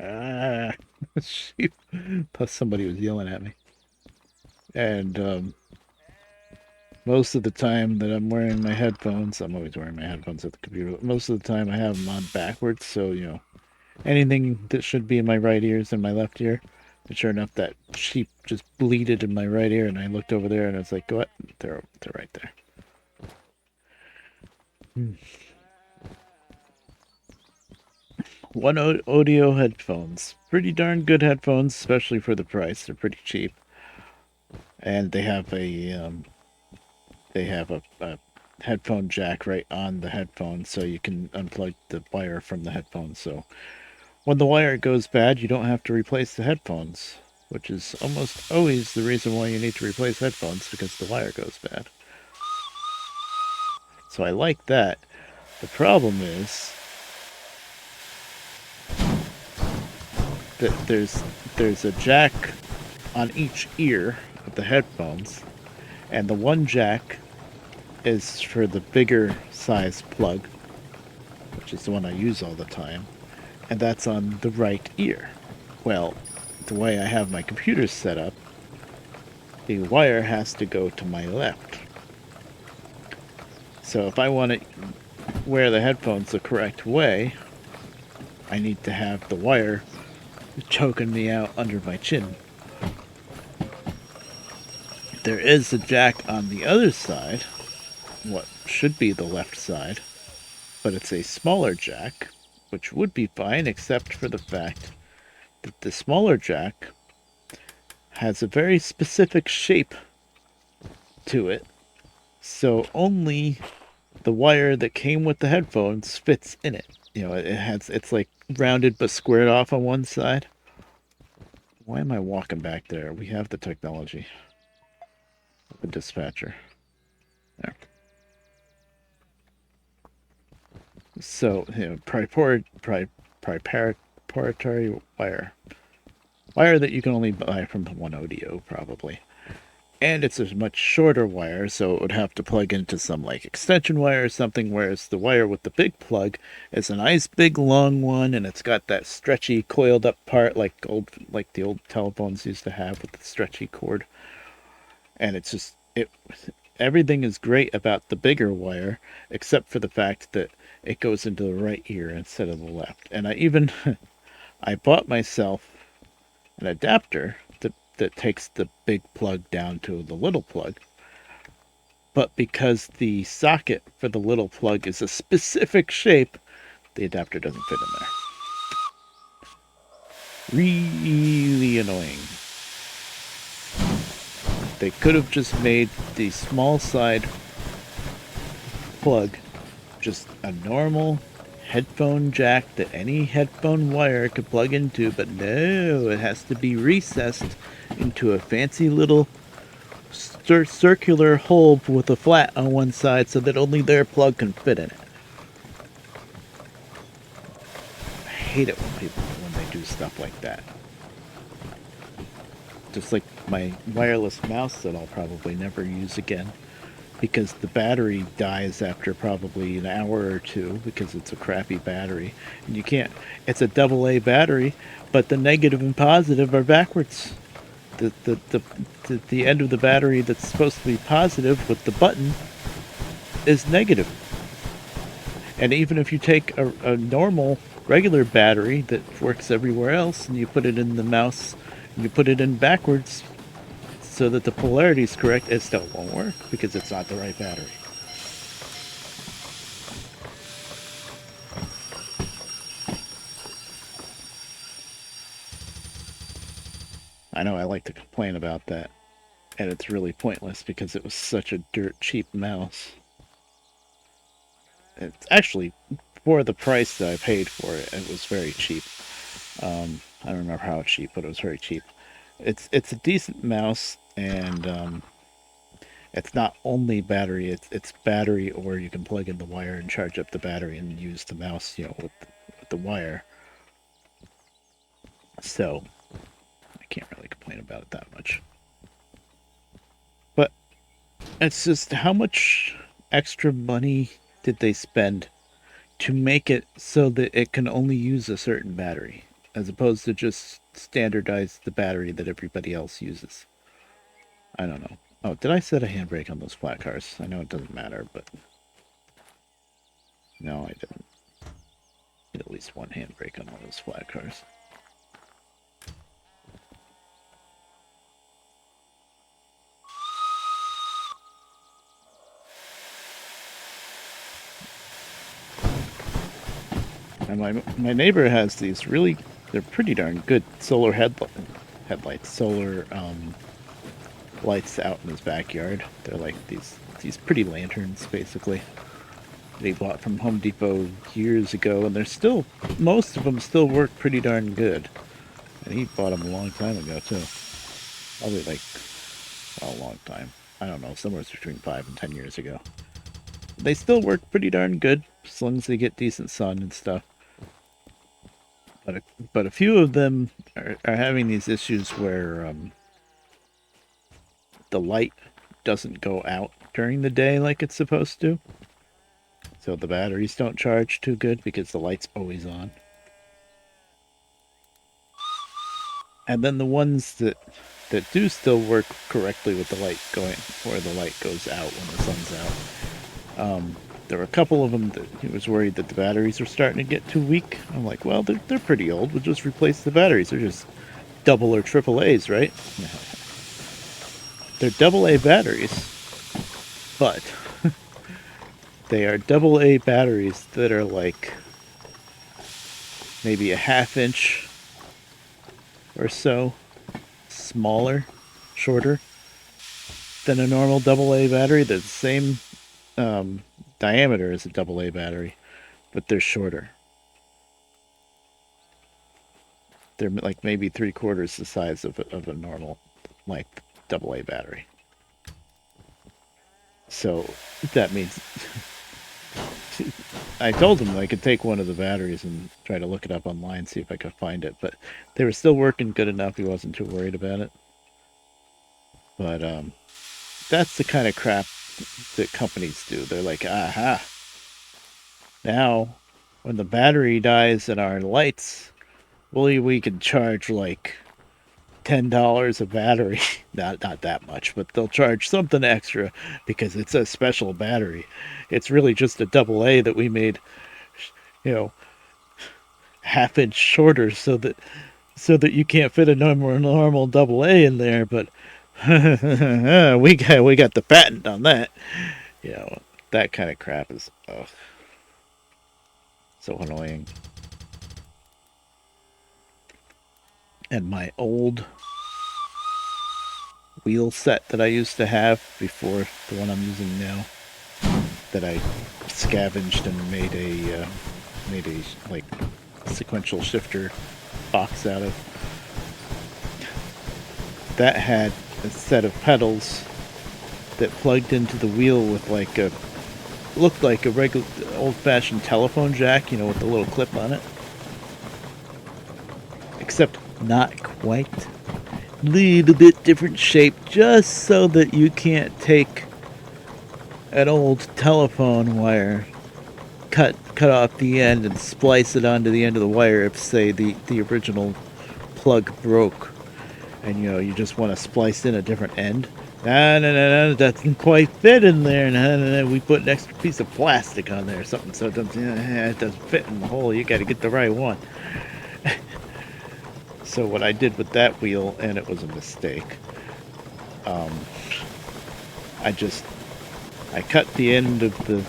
Ah, sheep. Plus somebody was yelling at me. And most of the time that I'm wearing my headphones, I'm always wearing my headphones at the computer, but most of the time I have them on backwards, so, you know, anything that should be in my right ear is in my left ear. And sure enough, that sheep just bleated in my right ear, and I looked over there and I was like, what? They're right there. One audio headphones. Pretty darn good headphones, especially for the price. They're pretty cheap. And they have a headphone jack right on the headphone, so you can unplug the wire from the headphones. So when the wire goes bad, you don't have to replace the headphones, which is almost always the reason why you need to replace headphones, because the wire goes bad. So I like that. The problem is that there's a jack on each ear of the headphones, and the one jack is for the bigger size plug, which is the one I use all the time, and that's on the right ear. Well, the way I have my computer set up, the wire has to go to my left. So if I want to wear the headphones the correct way, I need to have the wire choking me out under my chin. There is a jack on the other side, what should be the left side, but it's a smaller jack, which would be fine except for the fact that the smaller jack has a very specific shape to it, so only the wire that came with the headphones fits in it. You know, it's like rounded but squared off on one side. Why am I walking back there? We have the technology. The dispatcher. There. So, you know, proprietary wire. Wire that you can only buy from one audio, probably. And it's a much shorter wire, so it would have to plug into some like extension wire or something, whereas the wire with the big plug is a nice big long one, and it's got that stretchy coiled up part like the old telephones used to have with the stretchy cord. And it's just everything is great about the bigger wire, except for the fact that it goes into the right ear instead of the left. And I even I bought myself an adapter that takes the big plug down to the little plug. But because the socket for the little plug is a specific shape, the adapter doesn't fit in there. Really annoying. They could have just made the small side plug just a normal headphone jack that any headphone wire could plug into, but no, it has to be recessed into a fancy little circular hole with a flat on one side so that only their plug can fit in it. I hate it when they do stuff like that. Just like my wireless mouse that I'll probably never use again, because the battery dies after probably an hour or two because it's a crappy battery. And you can't, it's a AA battery, but the negative and positive are backwards. The end of the battery that's supposed to be positive with the button is negative. And even if you take a normal regular battery that works everywhere else and you put it in the mouse and you put it in backwards so that the polarity is correct, it still won't work because it's not the right battery. I know I like to complain about that, and it's really pointless because it was such a dirt cheap mouse. It's actually, for the price that I paid for it, it was very cheap. I don't remember how cheap, but it was very cheap. It's a decent mouse, and it's not only battery. It's battery, or you can plug in the wire and charge up the battery and use the mouse, with the wire. So I can't really complain about it that much. But it's just how much extra money did they spend to make it so that it can only use a certain battery, as opposed to just standardize the battery that everybody else uses. I don't know. Oh, did I set a handbrake on those flat cars? I know it doesn't matter, but no, I didn't. Hit at least one handbrake on all those flat cars. And my neighbor has these really, they're pretty darn good solar headlights, solar lights out in his backyard. They're like these pretty lanterns, basically, that he bought from Home Depot years ago, and they're still, most of them still work pretty darn good. And he bought them a long time ago too. Probably like, well, a long time. I don't know, somewhere between 5 and 10 years ago. They still work pretty darn good as long as they get decent sun and stuff. But a few of them are having these issues where the light doesn't go out during the day like it's supposed to. So the batteries don't charge too good because the light's always on. And then the ones that do still work correctly with the light going, or the light goes out when the sun's out. There were a couple of them that he was worried that the batteries were starting to get too weak. I'm like, well, they're pretty old. We'll just replace the batteries. They're just double or triple A's, right? They're double A batteries, but they are double A batteries that are like maybe a half inch or so smaller, shorter than a normal double A battery. They're the same diameter as a double A battery, but they're shorter. They're like maybe 3/4 the size of a normal, like, double A battery. So that means I told him I could take one of the batteries and try to look it up online, see if I could find it, but they were still working good enough. He wasn't too worried about it. But that's the kind of crap that companies do. They're like, aha, now when the battery dies in our lights, well, we can charge like $10 a battery. Not that much, but they'll charge something extra because it's a special battery. It's really just a double A that we made you know, half-inch shorter so that you can't fit a normal double A in there, but we got the patent on that. You know, that kind of crap is so annoying. And my old wheel set that I used to have before the one I'm using now, that I scavenged and made a like sequential shifter box out of. That had a set of pedals that plugged into the wheel with like a looked like a regular old-fashioned telephone jack, you know, with the little clip on it. Except not quite. Little bit different shape, just so that you can't take an old telephone wire, cut off the end and splice it onto the end of the wire if, say, the original plug broke, and you know you just want to splice in a different end. No, that doesn't quite fit in there. No, we put an extra piece of plastic on there or something so it doesn't fit in the hole. You got to get the right one. So what I did with that wheel, and it was a mistake, I cut the end of the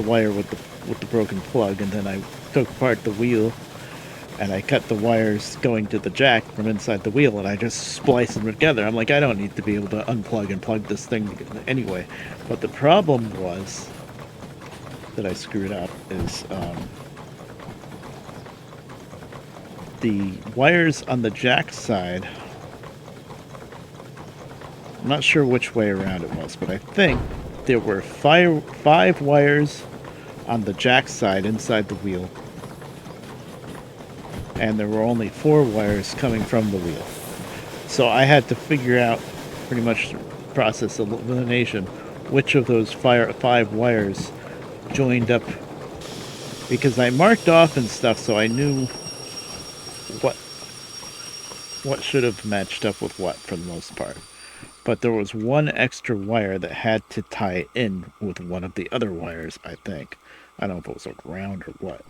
wire with the broken plug, and then I took apart the wheel, and I cut the wires going to the jack from inside the wheel, and I just spliced them together. I'm like, I don't need to be able to unplug and plug this thing together anyway. But the problem was that I screwed up is the wires on the jack side. I'm not sure which way around it was, but I think there were five wires on the jack side inside the wheel, and there were only 4 wires coming from the wheel. So I had to figure out, pretty much process of elimination, which of those 5 wires joined up, because I marked off and stuff, so I knew what should have matched up with what for the most part. But there was one extra wire that had to tie in with one of the other wires, I think. I don't know if it was a ground or what,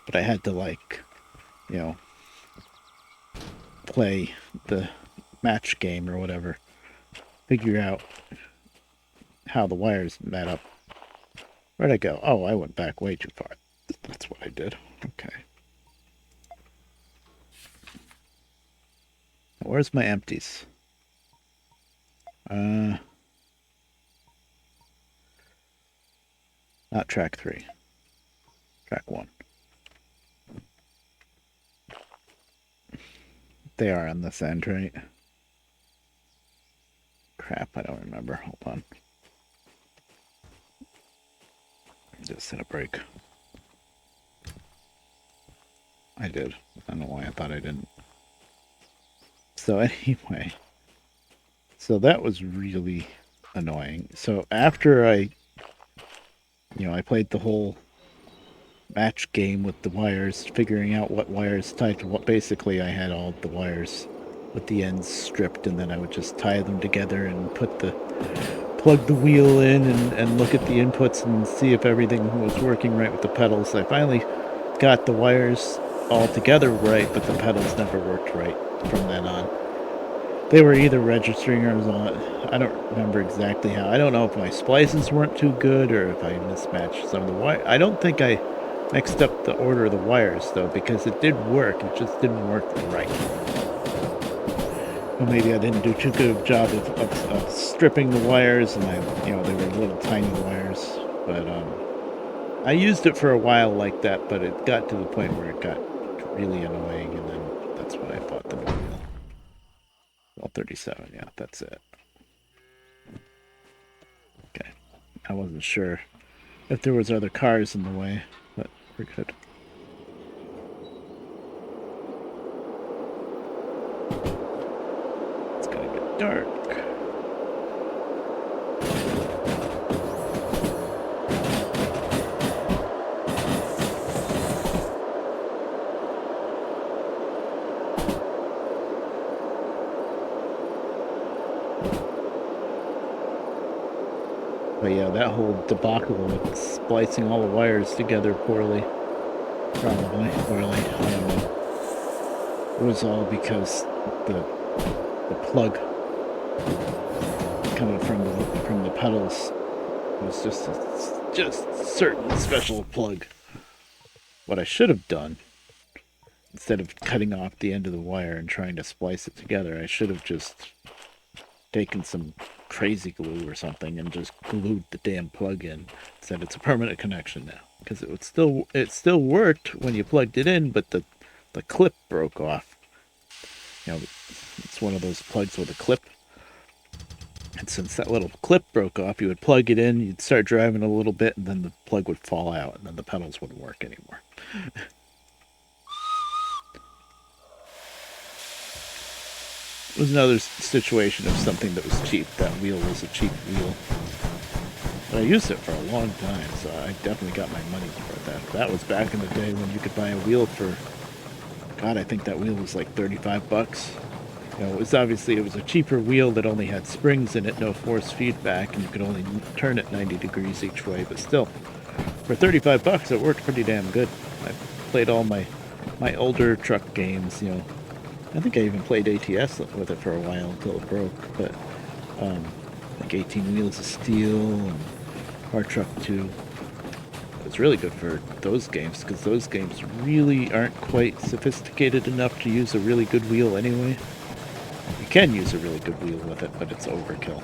but I had to, like, you know, play the match game or whatever, figure out how the wires met up. Where'd I go? Oh, I went back way too far. That's what I did. Okay. Where's my empties? Not track 3. Track 1. They are on this end, right? Crap, I don't remember. Hold on. Just hit a break. I did. I don't know why I thought I didn't. So anyway. So that was really annoying. So after I played the whole match game with the wires, figuring out what wires tied to what. Basically, I had all the wires with the ends stripped, and then I would just tie them together and plug the wheel in and look at the inputs and see if everything was working right with the pedals. I finally got the wires all together right, but the pedals never worked right from then on. They were either registering or I don't remember exactly how. I don't know if my splices weren't too good or if I mismatched some of the wire. I don't think I mixed up the order of the wires, though, because it did work. It just didn't work right. Well, maybe I didn't do too good a job of stripping the wires, and they were little tiny wires. But I used it for a while like that, but it got to the point where it got really annoying, and then that's when I bought the new wheel. Well, 37, yeah, that's it. Okay, I wasn't sure if there was other cars in the way, but we're good. It's gonna get dark. But yeah, that whole debacle with splicing all the wires together poorly Probably, oily. I don't know. It was all because the plug coming from the pedals was just a certain special plug. What I should have done, instead of cutting off the end of the wire and trying to splice it together, I should have just taken some crazy glue or something and just glued the damn plug in. Said it's a permanent connection now, because it still worked when you plugged it in, but the clip broke off. You know, it's one of those plugs with a clip. And since that little clip broke off, you would plug it in, you'd start driving a little bit, and then the plug would fall out, and then the pedals wouldn't work anymore. It was another situation of something that was cheap. That wheel was a cheap wheel. But I used it for a long time, so I definitely got my money for that. That was back in the day when you could buy a wheel for, God, I think that wheel was like 35 bucks. You know, it was a cheaper wheel that only had springs in it, no force feedback, and you could only turn it 90 degrees each way, but still, for 35 bucks, it worked pretty damn good. I played all my older truck games, you know. I think I even played ATS with it for a while until it broke, but like 18 Wheels of Steel and Hard Truck 2. It's really good for those games, because those games really aren't quite sophisticated enough to use a really good wheel anyway. You can use a really good wheel with it, but it's overkill.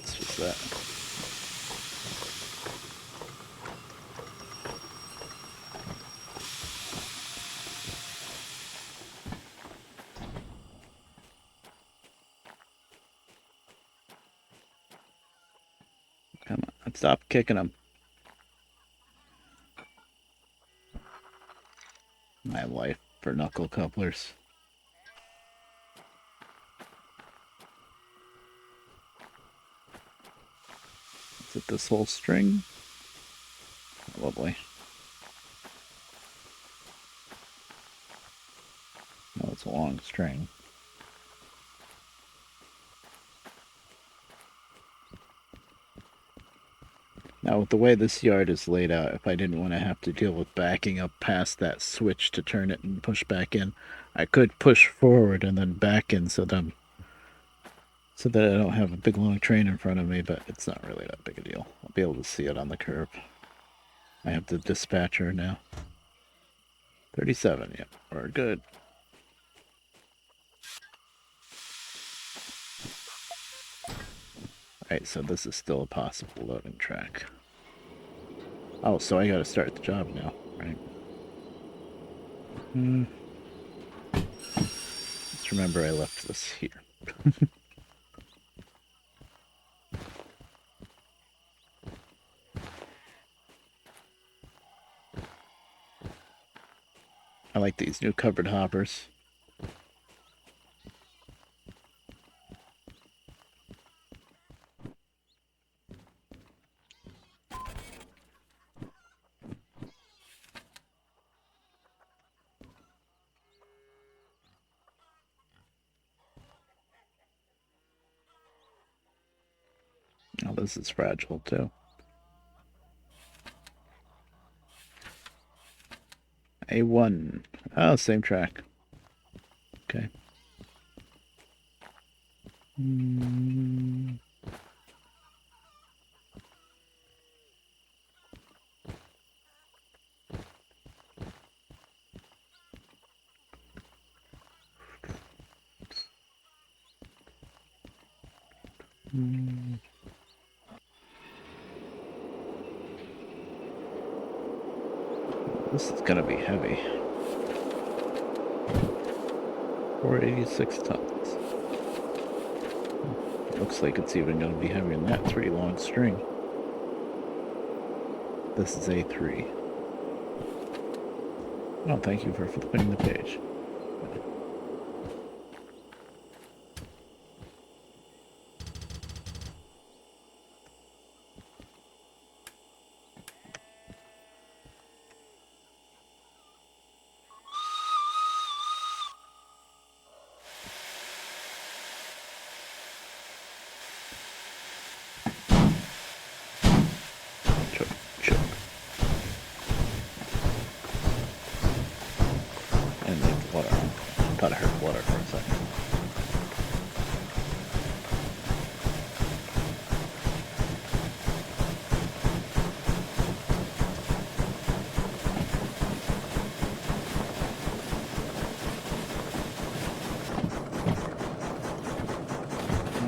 This was that. Come on, stop kicking them. My life for knuckle couplers. Is it this whole string? Probably. No, it's a long string. Now, with the way this yard is laid out, if I didn't want to have to deal with backing up past that switch to turn it and push back in, I could push forward and then back in so that I don't have a big long train in front of me, but it's not really that big a deal. I'll be able to see it on the curve. I have the dispatcher now. 37, yeah, we're good. Alright, so this is still a possible loading track. Oh, so I gotta start the job now, right? Just remember I left this here. I like these new covered hoppers. Oh, this is fragile too. A1. Oh, same track. Okay. This is gonna be heavy. 486 tons. Looks like it's even going to be heavier than that 3 long string. This is A3. Oh, thank you for flipping the page. Choke. And then water. I thought I heard water for a second.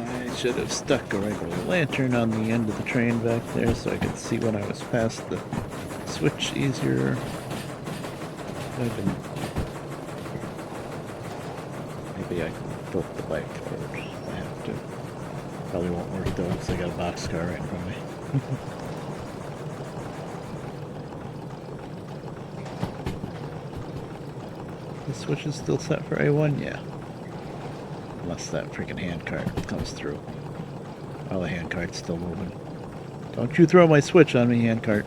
I should have stuck a regular lantern on the end of the train back there so I could see when I was past the switch easier. Maybe I can flip the bike forward. I have to. Probably won't work though because I got a boxcar right in front of me. The switch is still set for A1? Yeah. Unless that freaking handcart comes through. Oh, the handcart's still moving. Don't you throw my switch on me, handcart.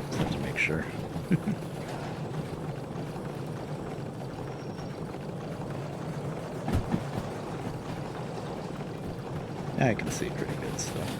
Just have to make sure. I can see pretty good stuff.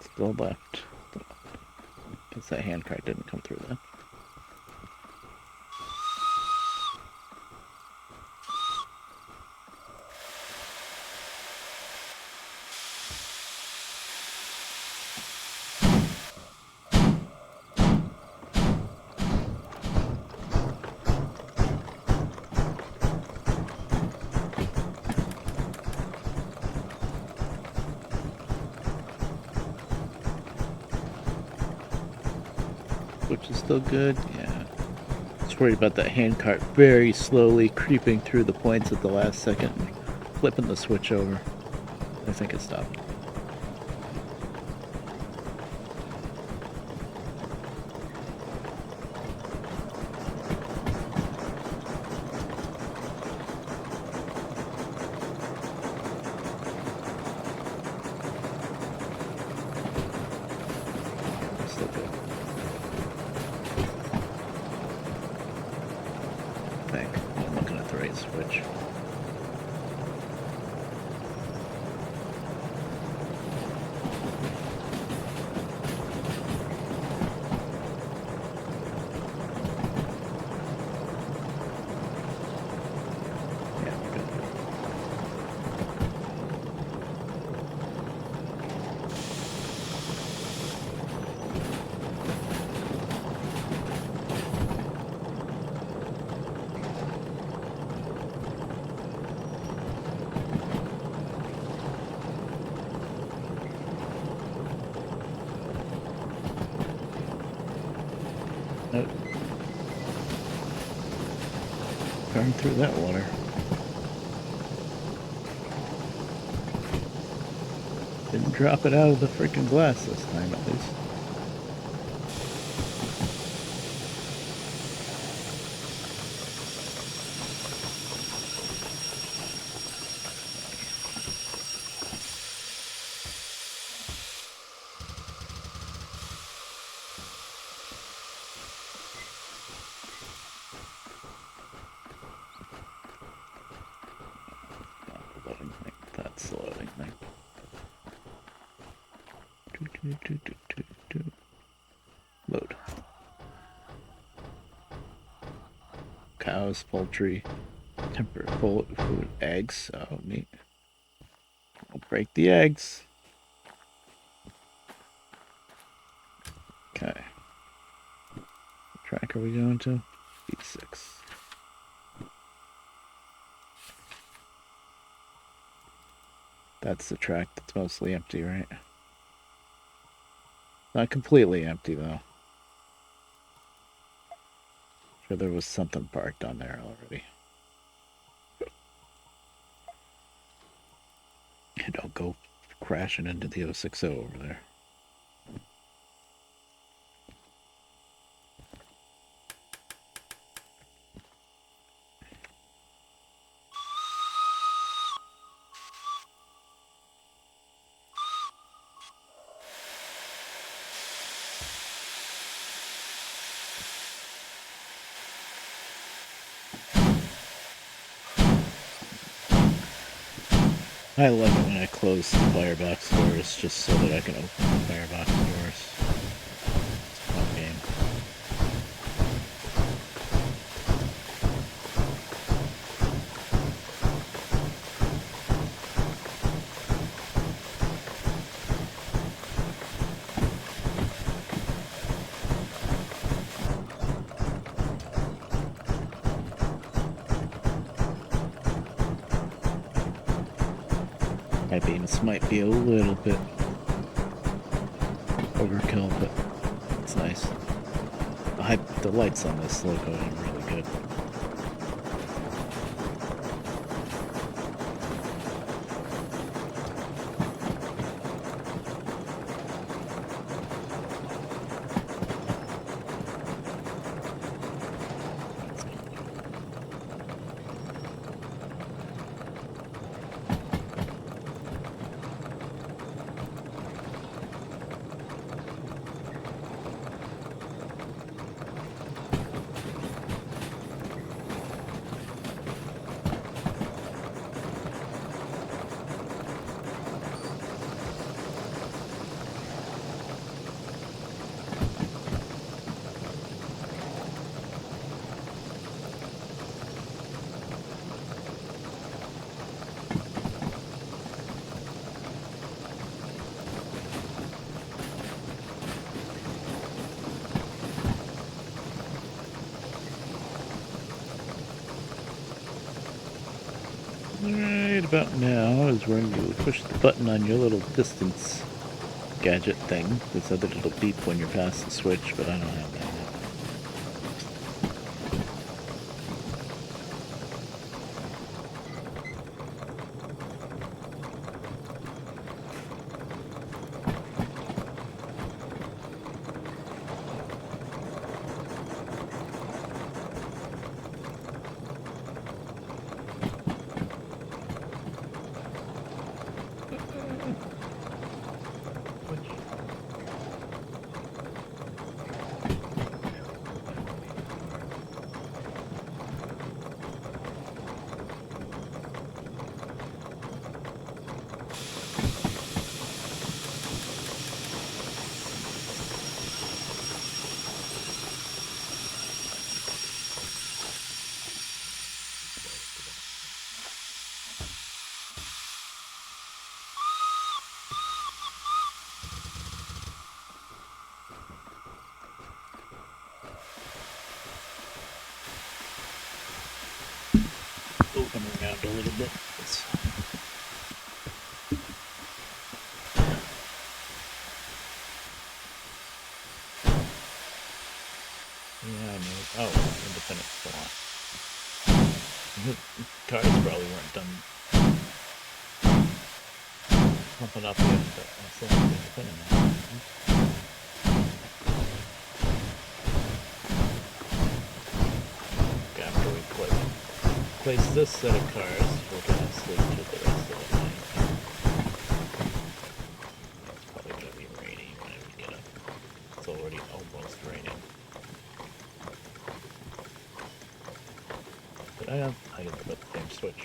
Still left. Guess that handcart didn't come through then. Which is still good, yeah. Just worried about that handcart very slowly creeping through the points at the last second and flipping the switch over. I think it stopped. Still good. I'm looking at the right switch. Yeah, we're good. Nope. Burn through that water. Didn't drop it out of the freaking glass this time, at least. Loading thing. That's the loading thing. Load. Cows, poultry, temper, food, eggs. Oh, neat. I'll break the eggs. Okay. What track are we going to? B6. That's the track that's mostly empty, right? Not completely empty, though. Sure there was something parked on there already. Don't go crashing into the 060 over there. I love it when I close the firebox doors just so that I can open the firebox doors. It's a fun game. My beams might be a little bit overkill, but it's nice. The lights on this logo are really good. Right about now is when you push the button on your little distance gadget thing that said that it'll beep when you're past the switch, but I don't have that yet. Open around a little bit. Yeah, I know. Oh, independent still on. Cars probably weren't done pumping up yet, but I still have independent now. After we place this set of cars, we're going to sleep through the rest of the night. It's probably going to be rainy when we get up. It's already almost raining. But I didn't put the damn switch.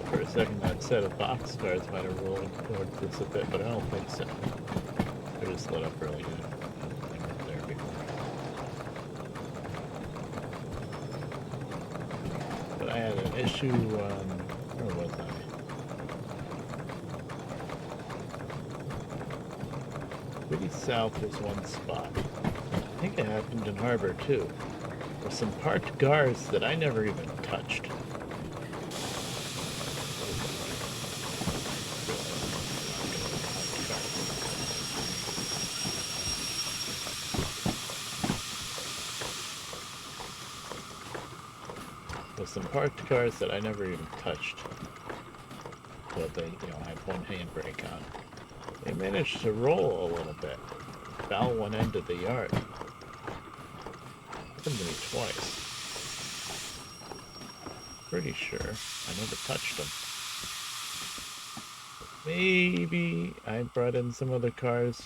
For a second, that set of boxcars might have rolled towards this a bit, but I don't think so. They just lit up really good. They weren't there before. But I had an issue, where was I? Pretty south was one spot. I think it happened in Harbor too. There's some parked cars that I never even touched. There's some parked cars that I never even touched. But they, had one handbrake on. They managed to roll a little bit. Foul one end of the yard. Happened to me twice. Pretty sure I never touched them. Maybe I brought in some other cars.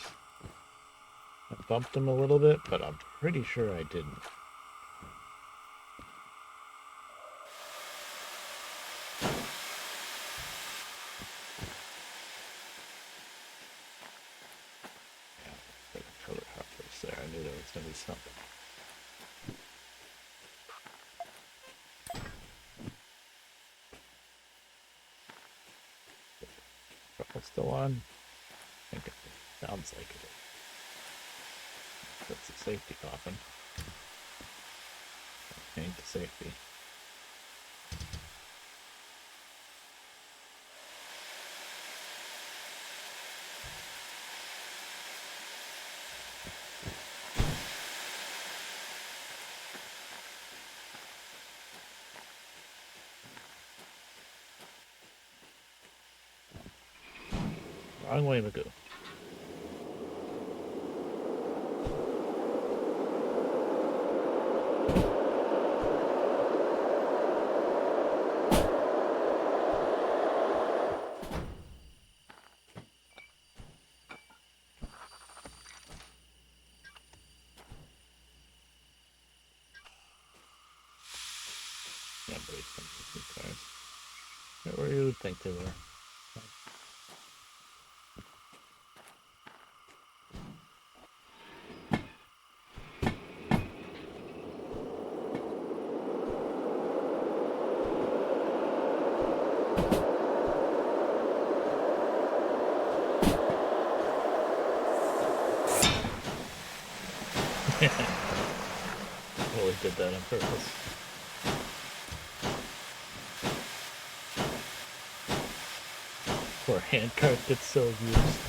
I bumped them a little bit, but I'm pretty sure I didn't. There, I knew there was going to be something. Truckle still on? I think it sounds like it. That's the safety coffin. Ain't the safety. Wrong way, Magoo. Can't believe some of these cars. Where you would think they were. Really did that on purpose. Poor handcart gets so abused.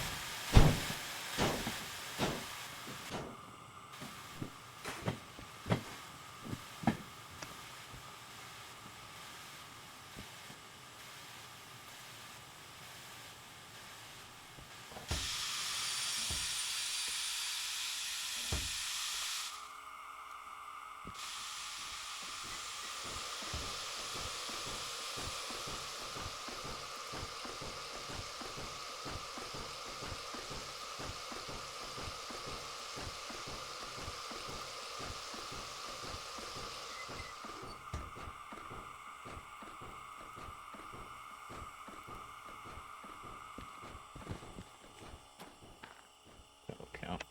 That'll count.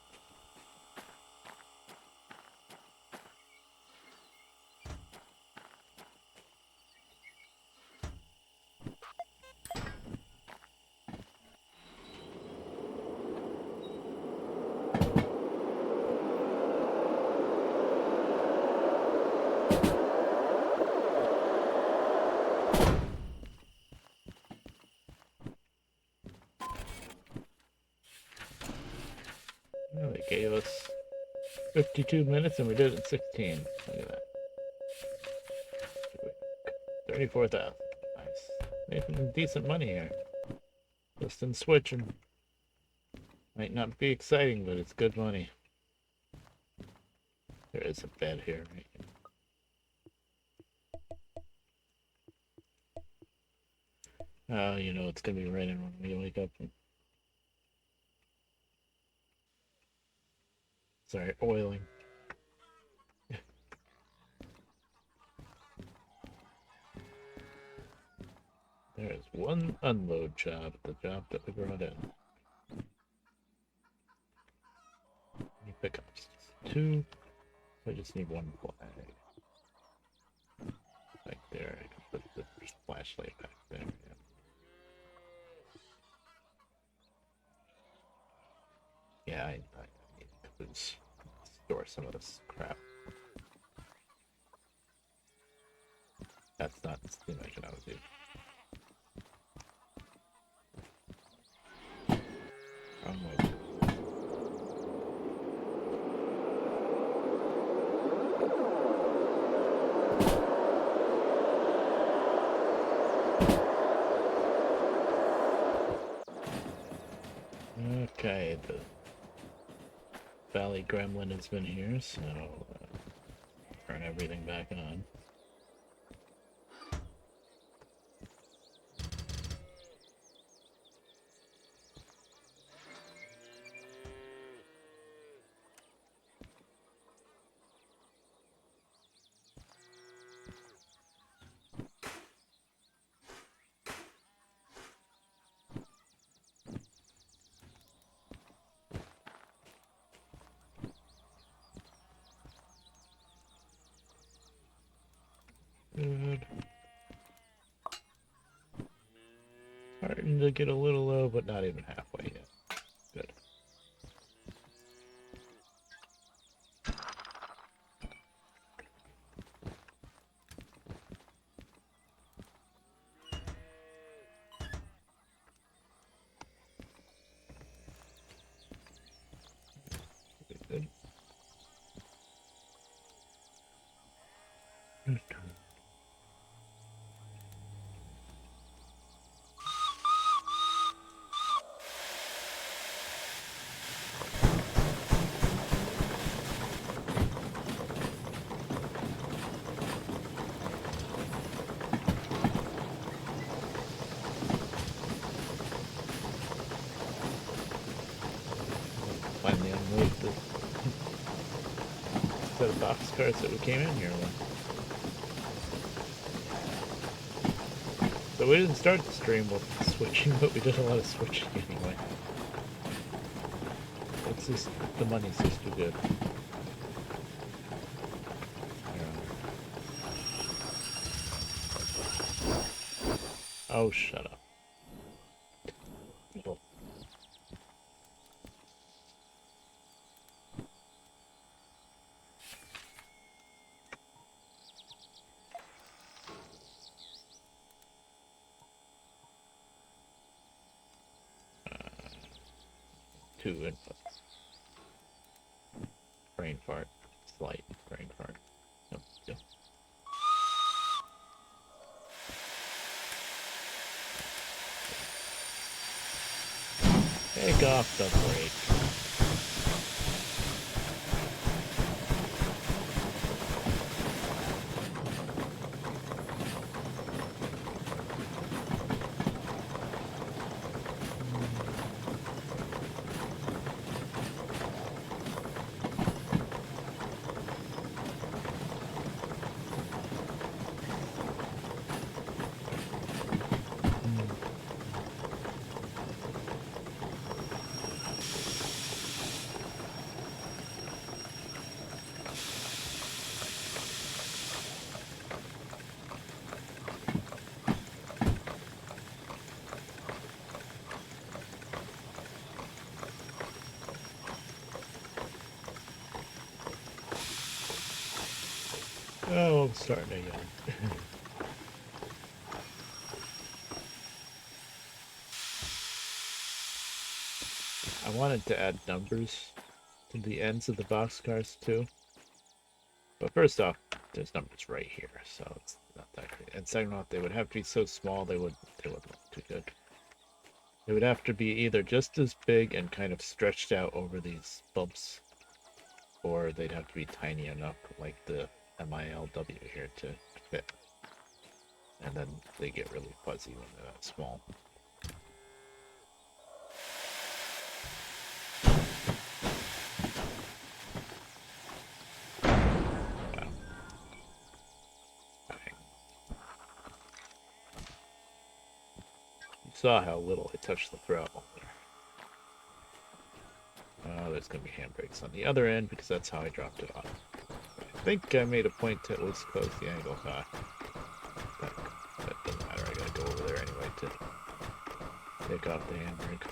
Well, they gave us 52 minutes and we did it in 16. Look at that. 34,000. Nice. Making decent money here. Just in switching. Might not be exciting, but it's good money. There is a bed here, right? Oh, it's gonna be raining when we wake up. Sorry, oiling. There's one unload job, the job that we brought in. Any pickups? 2. I just need 1 flag. Back there, I can put the flashlight back there. Yeah, I need to store some of this crap. That's not the image I would do. Wrong way. Okay, the Valley Gremlin has been here, so turn everything back on. Good. Starting to get a little low, but not even halfway yet. Good. Good. Finally unload the set of boxcars that we came in here with. So we didn't start the stream with switching, but we did a lot of switching anyway. It's just, the money's just too good. Oh, shut up. People. Two inputs. Brain fart. Slight brain fart. Nope. Yep. Take off the brake. Oh, I'm starting to yawn. I wanted to add numbers to the ends of the boxcars too. But first off, there's numbers right here, so it's not that great. And second off, they would have to be so small they wouldn't look too good. They would have to be either just as big and kind of stretched out over these bumps, or they'd have to be tiny enough, like the MILW here, to fit. And then they get really fuzzy when they're that small. Wow. Okay. saw how little I touched the throttle there. There's going to be handbrakes on the other end because that's how I dropped it off. I think I made a point to at least close the angle. That doesn't matter. I got to go over there anyway to take off the handbrake.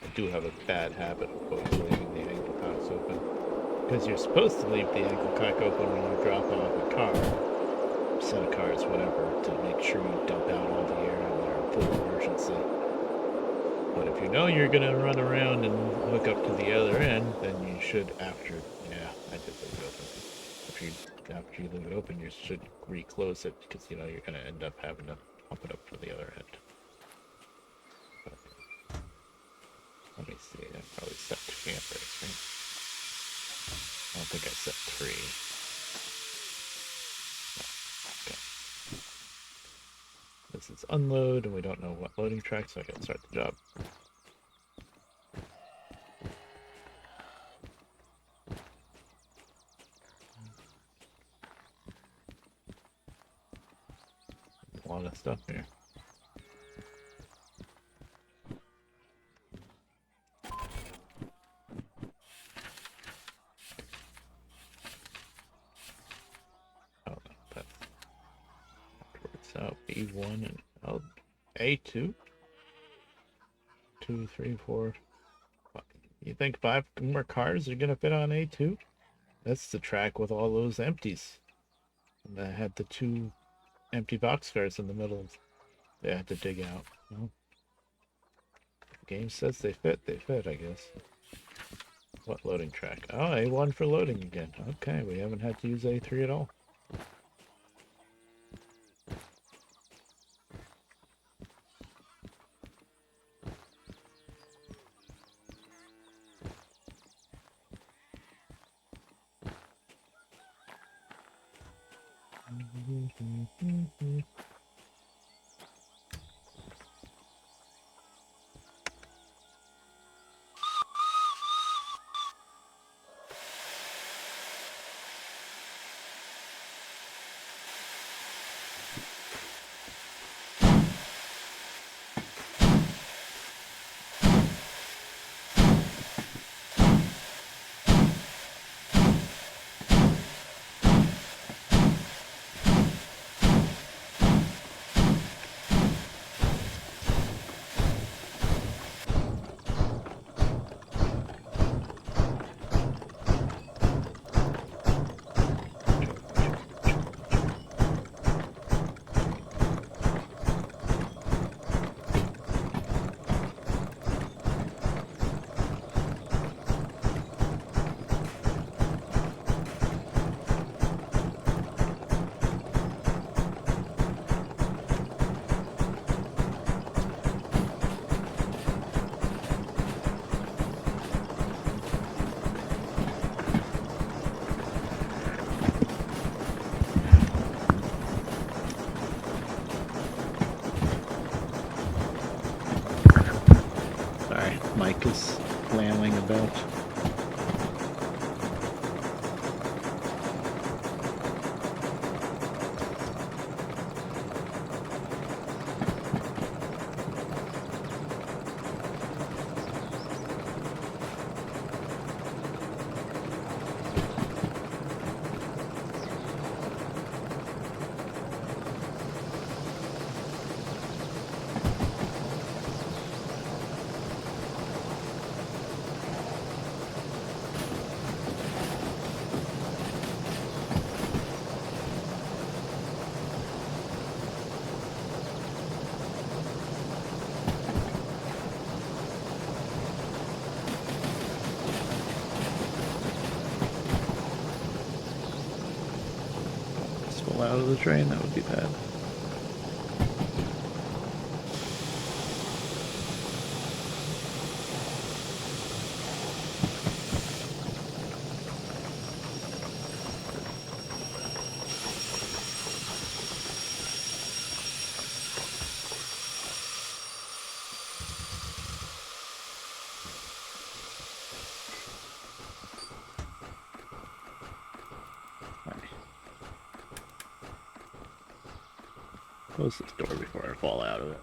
I do have a bad habit of always leaving the ankle cocks open. Because you're supposed to leave the ankle cock open when you drop off a car, set of cars, whatever, to make sure you dump out all the air in there in full emergency. But if you know you're going to run around and hook up to the other end, then you should, I did leave it open. After you leave it open, you should reclose it because, you're going to end up having to pump it up to the other end. But, let me see, I probably set 2 handbrakes, right? I don't think I set 3. No. Okay. This is unload, and we don't know what loading track, so I gotta start the job. A lot of stuff here. So B1 and A2, 2, 3, 4. You think 5 more cars are gonna fit on A2? That's the track with all those empties. And that had the 2 empty boxcars in the middle. They had to dig out. Well, the game says they fit, I guess. What loading track? Oh, A1 for loading again. Okay, we haven't had to use A3 at all. Mike is flailing about. Out of the train, that would be bad. Close this door before I fall out of it.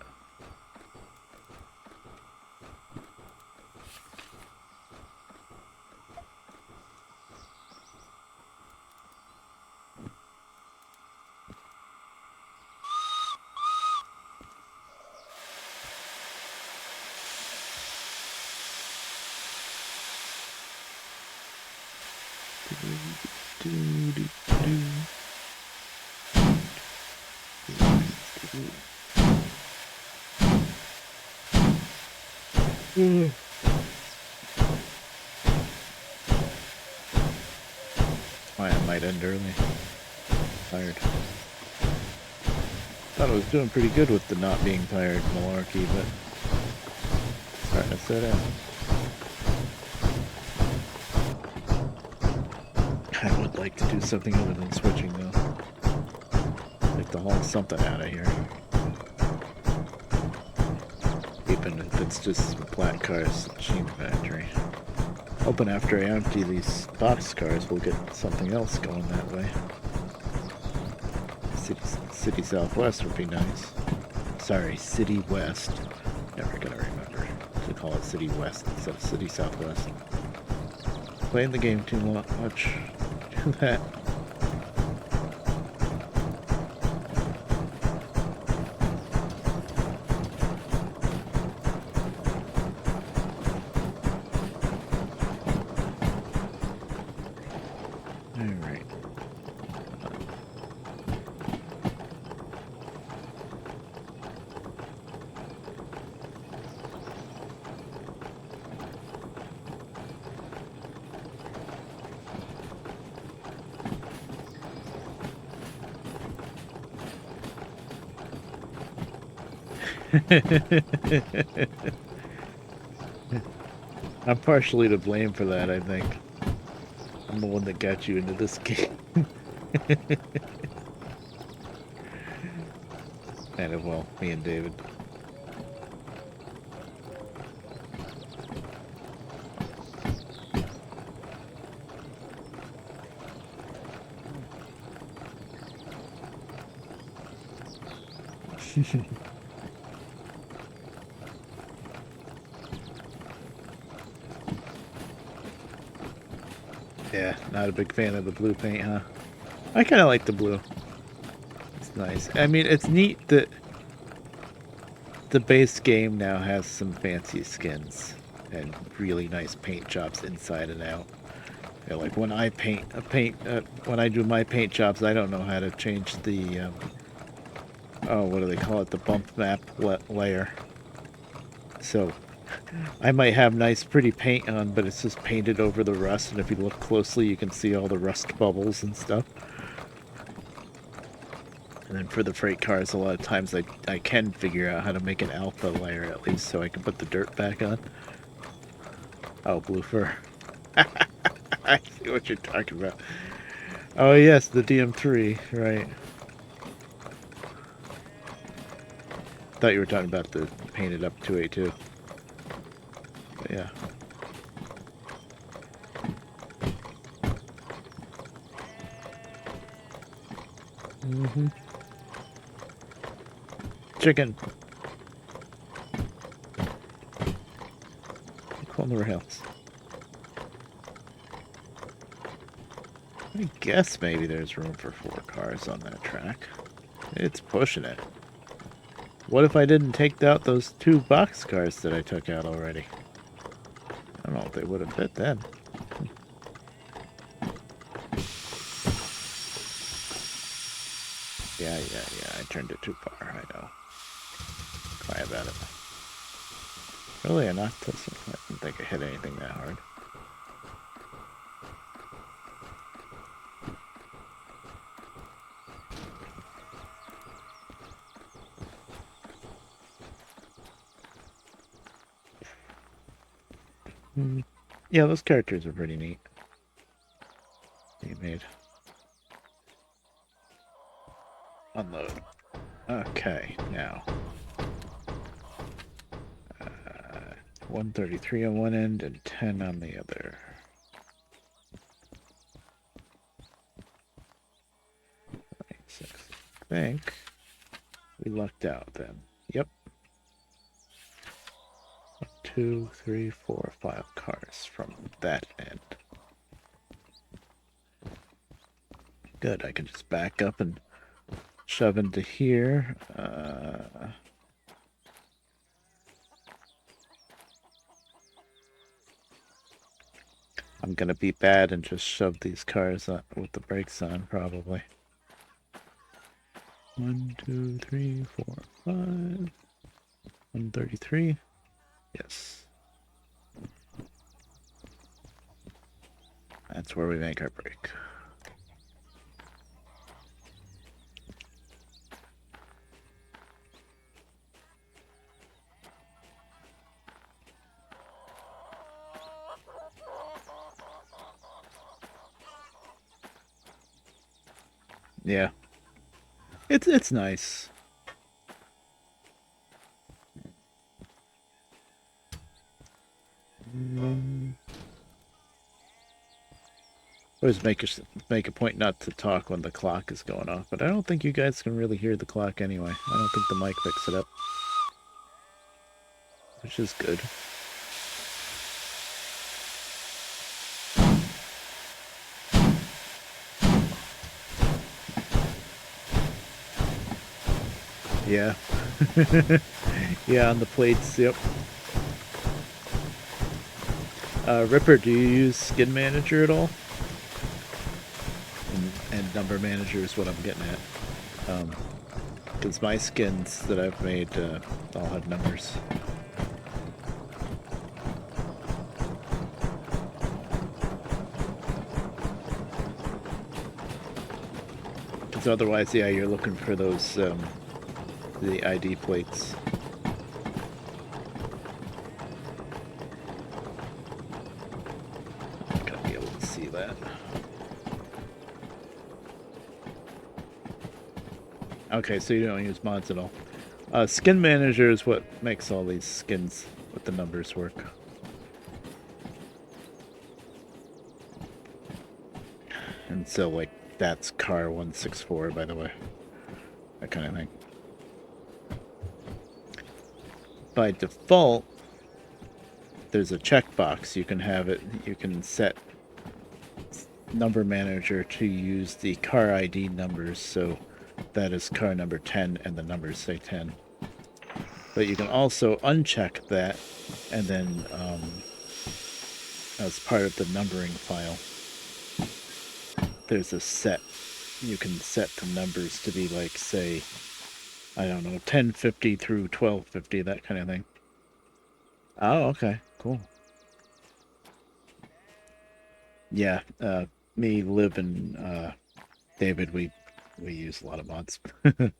Why I might end early. Tired. Thought I was doing pretty good with the not being tired malarkey, but starting to set in. I would like to do something other than switching though. I'd like to haul something out of here. Even if it's just flat cars, machine factory. Hoping after I empty these box cars, we'll get something else going that way. City Southwest would be nice. Sorry, City West. Never gonna remember to call it City West instead of City Southwest. Playing the game too much. Do that. I'm partially to blame for that, I think. I'm the one that got you into this game. And well, me and David. Yeah, not a big fan of the blue paint, huh? I kind of like the blue. It's nice. I mean, it's neat that the base game now has some fancy skins and really nice paint jobs inside and out. You know, like when I when I do my paint jobs, I don't know how to change the oh, what do they call it? The bump map layer. So I might have nice pretty paint on, but it's just painted over the rust, and if you look closely you can see all the rust bubbles and stuff. And then for the freight cars, a lot of times I can figure out how to make an alpha layer at least so I can put the dirt back on. Oh, blue fur. I see what you're talking about. Oh yes, the DM3, right. Thought you were talking about the painted up 2A2. But yeah. Mm-hmm. Chicken. On the rails. I guess maybe there's room for 4 cars on that track. It's pushing it. What if I didn't take out those 2 box cars that I took out already? I don't know if they would have fit then. Yeah, I turned it too far, I know. Cry about it. Really, I knocked this one? I didn't think I hit anything that hard. Yeah, those characters are pretty neat. You made. Unload. Okay, now. 133 on one end and 10 on the other. I think. We lucked out then. Yep. 2, 3, 4, 5 cars from that end. Good, I can just back up and shove into here. I'm gonna be bad and just shove these cars up with the brakes on, probably. 1, 2, 3, 4, 5. 133. Yes. That's where we make our break. Yeah. It's nice. Always make a point not to talk when the clock is going off, but I don't think you guys can really hear the clock anyway. I don't think the mic picks it up, which is good. Yeah. Yeah, on the plates, yep. Ripper, do you use Skin Manager at all? And Number Manager is what I'm getting at. Because my skins that I've made all have numbers. Because otherwise, yeah, you're looking for those, the ID plates. I'm not gonna be able to see that. Okay, so you don't use mods at all. Skin Manager is what makes all these skins with the numbers work. And so, like, that's car 164, by the way. That kind of thing. By default, there's a checkbox. You can have it, you can set Number Manager to use the car ID numbers, so that is car number 10 and the numbers say 10. But you can also uncheck that, and then as part of the numbering file, there's a set. You can set the numbers to be like, say, I don't know, 1050 through 1250, that kind of thing. Oh, okay, cool. Yeah, me, Liv, and David, we use a lot of mods. I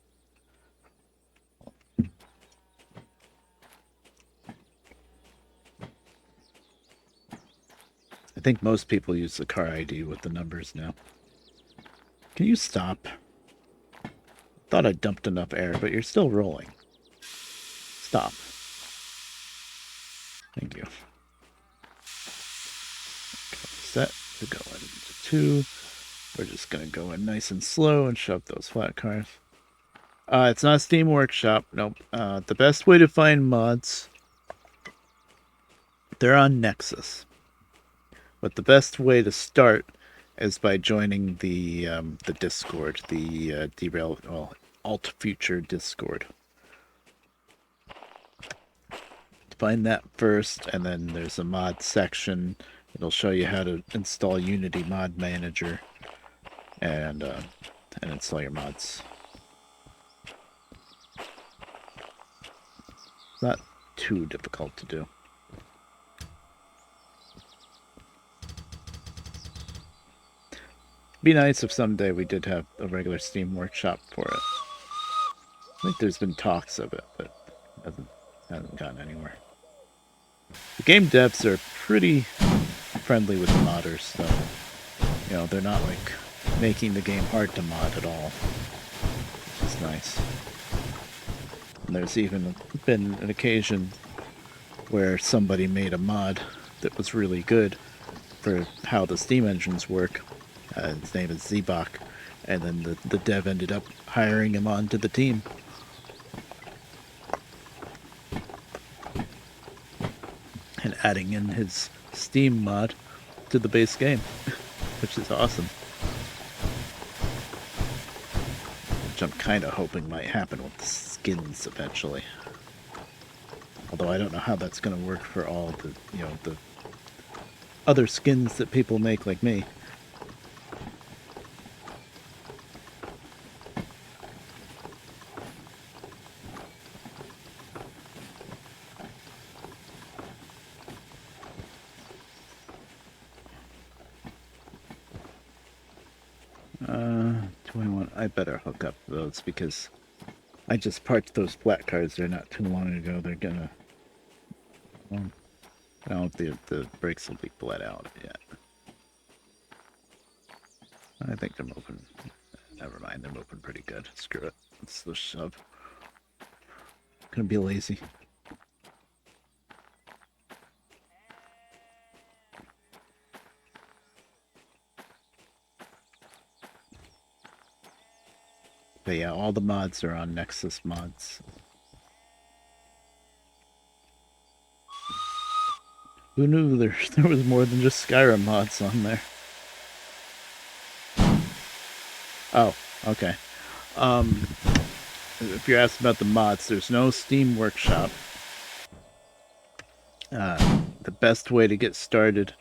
think most people use the car ID with the numbers now. Can you stop? Thought I dumped enough air, but you're still rolling. Stop. Thank you. Okay, set to go into 2. We're just gonna go in nice and slow and shove those flat cars. It's not Steam Workshop. Nope. The best way to find mods, they're on Nexus. But the best way to start is by joining the Discord, the Derail, well, Alt Future Discord. Find that first, and then there's a mod section. It'll show you how to install Unity Mod Manager and install your mods. It's not too difficult to do. Be nice if someday we did have a regular Steam Workshop for it. I think there's been talks of it, but hasn't gotten anywhere. The game devs are pretty friendly with the modders, so you know, they're not like making the game hard to mod at all, which is nice. And there's even been an occasion where somebody made a mod that was really good for how the Steam engines work. His name is Zebok, and then the dev ended up hiring him onto the team. adding in his Steam mod to the base game, which is awesome. Which I'm kind of hoping might happen with the skins eventually. Although I don't know how that's going to work for all the, the other skins that people make like me. I better hook up those because I just parked those flat cars there not too long ago. They're gonna, well, I don't think the brakes will be bled out yet. I think they're moving. Never mind, they're moving pretty good. Screw it. Let's just shove. Gonna be lazy. But yeah, all the mods are on Nexus Mods. Who knew there was more than just Skyrim mods on there? Oh, okay. If you're asking about the mods, there's no Steam Workshop. The best way to get started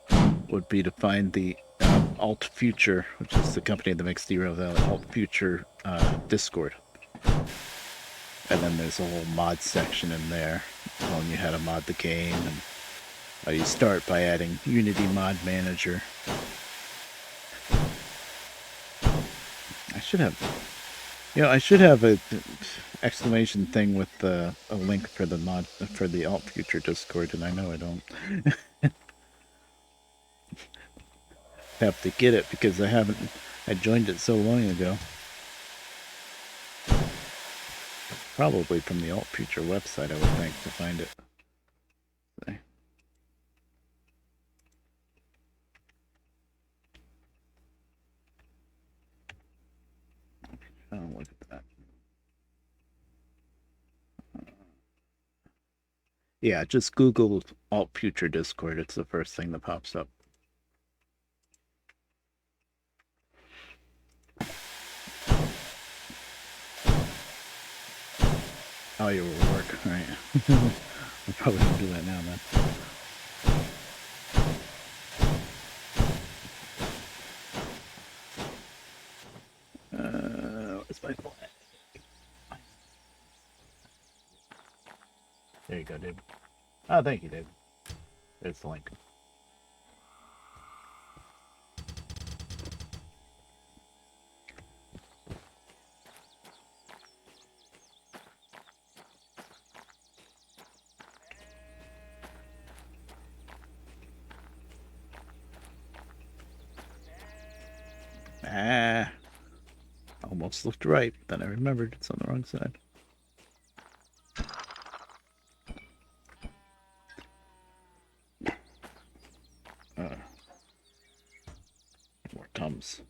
would be to find the Alt Future, which is the company that makes Derail Valley, Alt Future Discord. And then there's a whole mod section in there telling you how to mod the game. And you start by adding Unity Mod Manager. I should have a exclamation thing with a link for the mod for the Alt Future Discord, and I know I don't. Have to get it because I joined it so long ago. Probably from the Alt Future website, I would think, to find it. Okay. Oh, look at that. Yeah, just Google Alt Future Discord. It's the first thing that pops up. Oh, you were at work, right? I'll probably do that now, then. Where's my phone? There you go, Dave. Oh, thank you, Dave. There's the link. Ah, almost looked right, then I remembered it's on the wrong side. More Tums.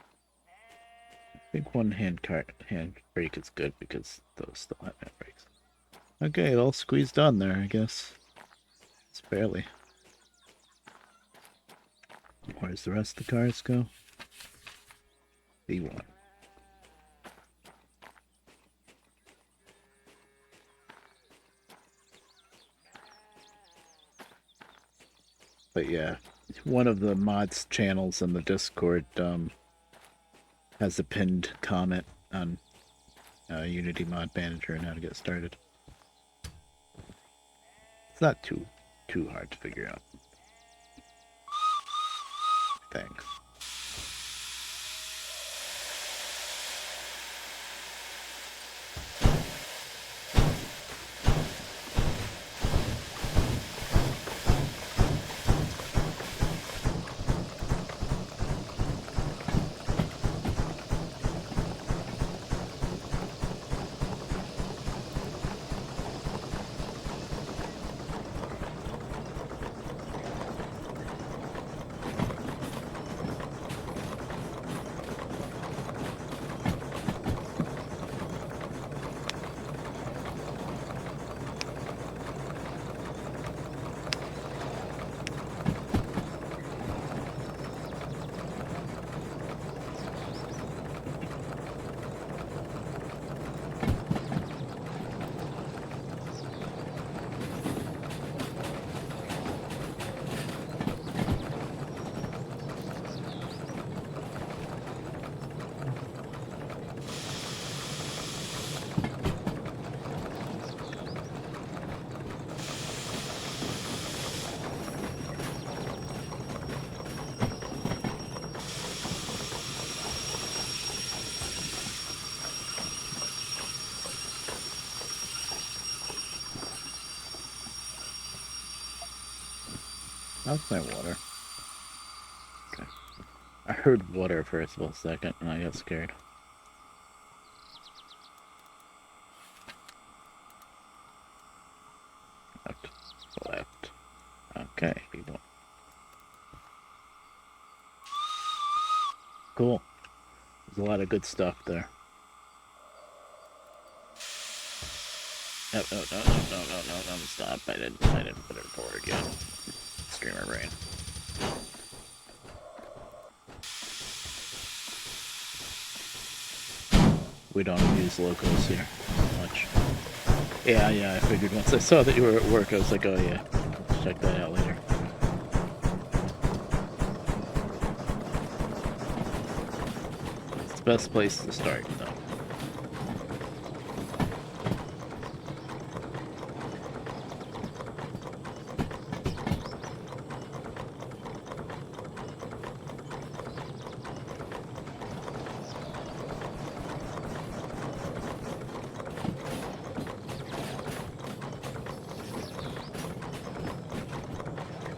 I think one hand brake is good because those still have hand brakes. Okay, all squeezed on there, I guess. It's barely. Where's the rest of the cars go? B1. But yeah, one of the mods channels in the Discord has a pinned comment on Unity Mod Manager and how to get started. It's not too hard to figure out. Thanks. How's my water? Okay. I heard water for a split second and I got scared. Left. Left. Okay, people. Cool. There's a lot of good stuff there. No, no, no, no, no, no, no, no, stop. I didn't put it forward yet. Streamer brain. We don't use locals here much. Yeah, I figured once I saw that you were at work, I was like, oh yeah, let's check that out later. It's the best place to start, though.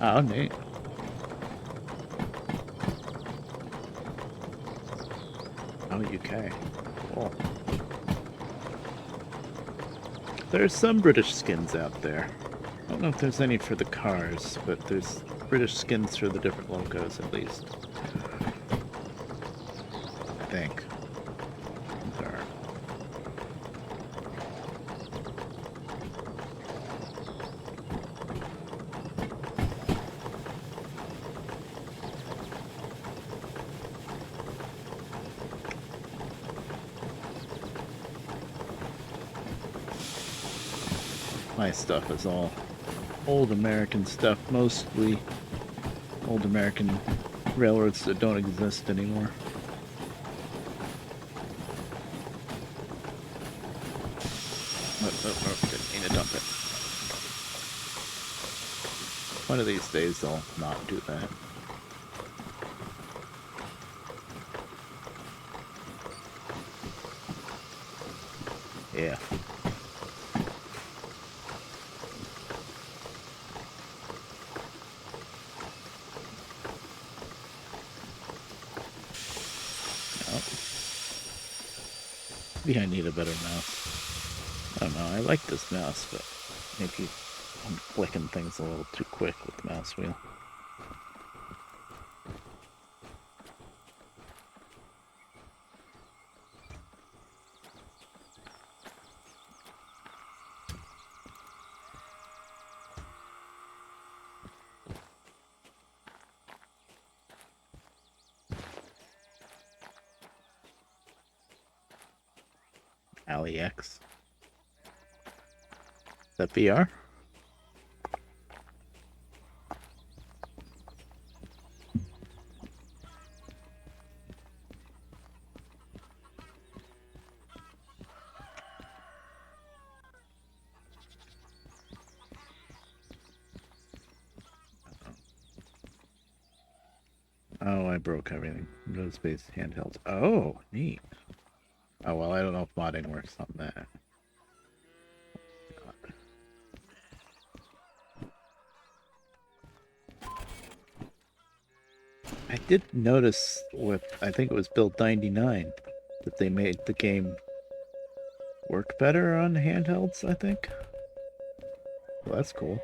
Oh, neat. Oh, UK. Cool. There's some British skins out there. I don't know if there's any for the cars, but there's British skins for the different locos at least. I think. There are. My stuff is all old American stuff, mostly old American railroads that don't exist anymore. Oh, didn't mean to dump it. One of these days I'll not do that. Yeah. Maybe I need a better mouse. I don't know, I like this mouse, but maybe I'm flicking things a little too quick with the mouse wheel. Alley X. Is that VR? Oh, I broke everything. Windows-based handhelds. Oh, neat. Oh, well, I don't know if modding works on that. I did notice with, I think it was build 99, that they made the game work better on handhelds, I think. Well, that's cool.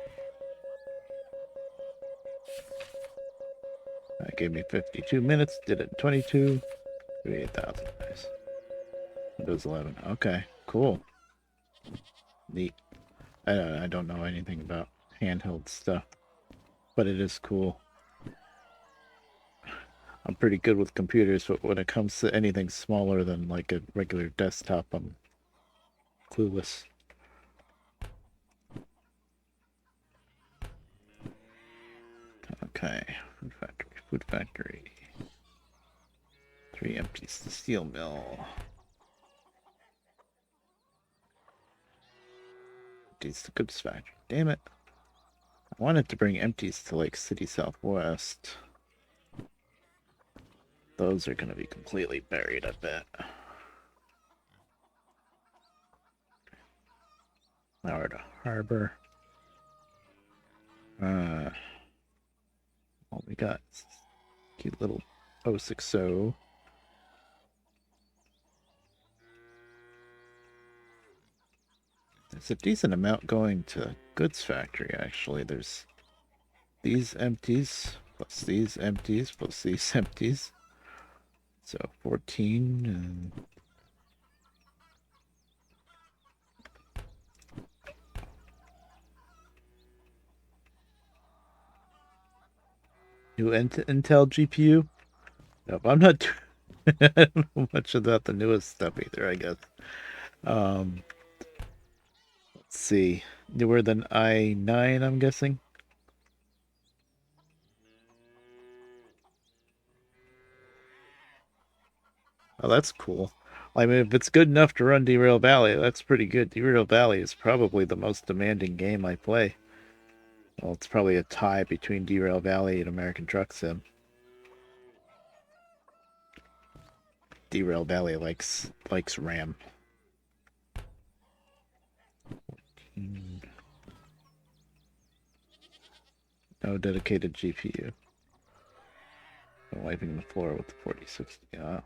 That gave me 52 minutes, did it in 22, 38,000. Nice. Windows 11. Okay, cool. Neat. I don't know anything about handheld stuff, but it is cool. I'm pretty good with computers, but when it comes to anything smaller than like a regular desktop, I'm clueless. Okay, food factory. 3 empties, the steel mill. Empties the goods factory. Damn it. I wanted to bring empties to Lake City Southwest. Those are going to be completely buried, I bet. Florida Harbor. All we got is this cute little 060. There's a decent amount going to goods factory, actually. There's these empties, plus these empties, plus these empties. So 14 and new Intel GPU. Nope, I'm not. I don't know much about the newest stuff either. I guess. Um, let's see, newer than i9, I'm guessing. Oh, that's cool. I mean, if it's good enough to run Derail Valley, that's pretty good. Derail Valley is probably the most demanding game I play. Well, it's probably a tie between Derail Valley and American Truck Sim. Derail Valley likes RAM. No dedicated GPU. Wiping the floor with the 4060. Ah.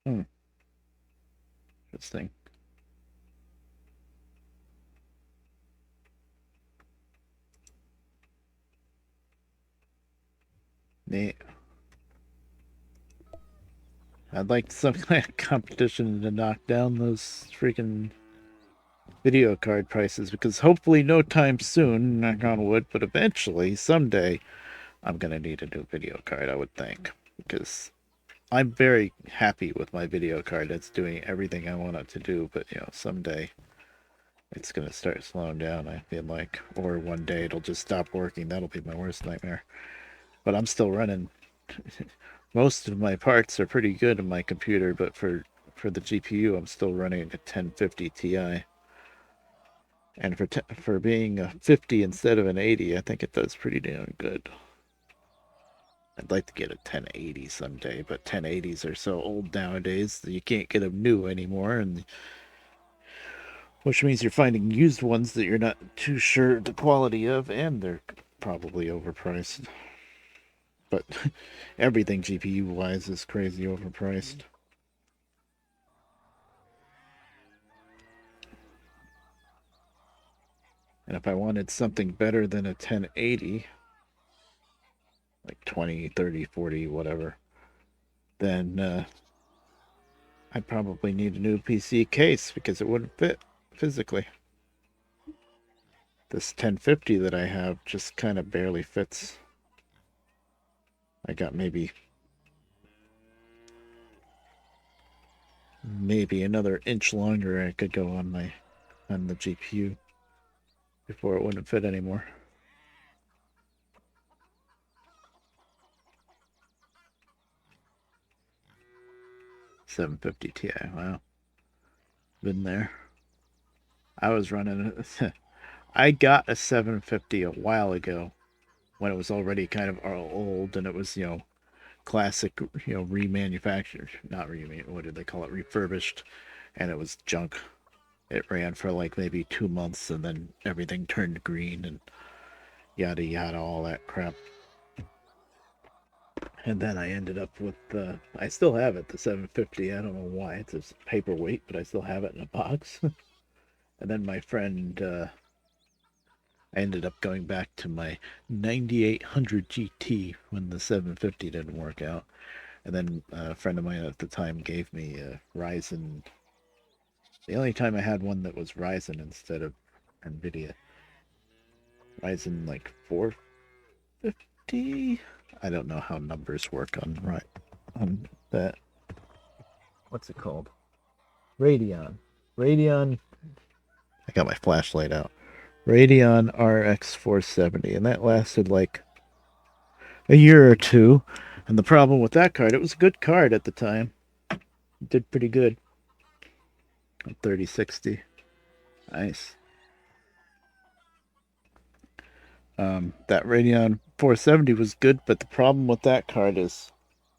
Hmm. Interesting. Neat. I'd like some kind of competition to knock down those freaking video card prices because hopefully no time soon, knock on wood, but eventually, someday, I'm gonna need a new video card, I would think. Because I'm very happy with my video card. It's doing everything I want it to do, but someday it's gonna start slowing down, I feel like. Or one day it'll just stop working. That'll be my worst nightmare. But I'm still running. Most of my parts are pretty good in my computer, but for the GPU, I'm still running a 1050 Ti. And for being a 50 instead of an 80, I think it does pretty damn good. I'd like to get a 1080 someday, but 1080s are so old nowadays that you can't get them new anymore, and which means you're finding used ones that you're not too sure the quality of, and they're probably overpriced. But everything GPU wise is crazy overpriced. And if I wanted something better than a 1080, like 20, 30, 40, whatever, then I'd probably need a new PC case because it wouldn't fit physically. This 1050 that I have just kind of barely fits. I got maybe another inch longer I could go on the GPU before it wouldn't fit anymore. $750 Ti. Wow, been there. I was running. I got a 750 a while ago when it was already kind of old and it was classic remanufactured, not reman. What did they call it? Refurbished, and it was junk. It ran for like maybe 2 months and then everything turned green and yada yada, all that crap. And then I ended up with I still have it, the 750. I don't know why. It's a paperweight, but I still have it in a box. And then my friend, I ended up going back to my 9800 GT when the 750 didn't work out. And then a friend of mine at the time gave me a Ryzen. The only time I had one that was Ryzen instead of NVIDIA. Ryzen like 450. I don't know how numbers work on that. What's it called? Radeon. Radeon. I got my flashlight out. Radeon RX 470, and that lasted like a year or two. And the problem with that card, it was a good card at the time. It did pretty good. 3060. Nice. That Radeon 470 was good, but the problem with that card is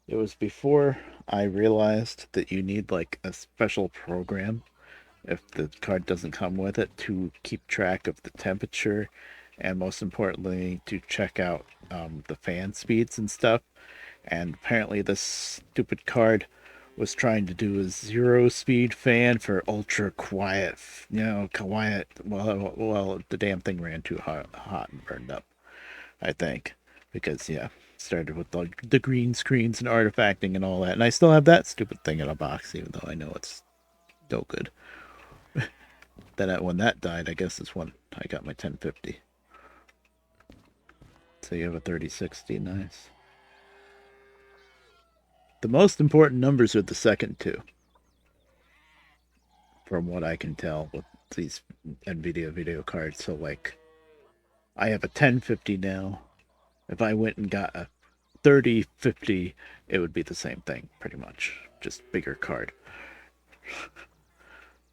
it was before I realized that you need like a special program if the card doesn't come with it to keep track of the temperature and most importantly to check out the fan speeds and stuff. And apparently this stupid card was trying to do a 0 speed fan for ultra quiet, quiet. Well, the damn thing ran too hot and burned up, I think, because yeah, started with the green screens and artifacting and all that, and I still have that stupid thing in a box, even though I know it's no good. Then when that died, I guess is when I got my 1050. So you have a 3060, nice. The most important numbers are the second two, from what I can tell with these NVIDIA video cards. So like, I have a 1050 now. If I went and got a 3050, it would be the same thing, pretty much. Just bigger card,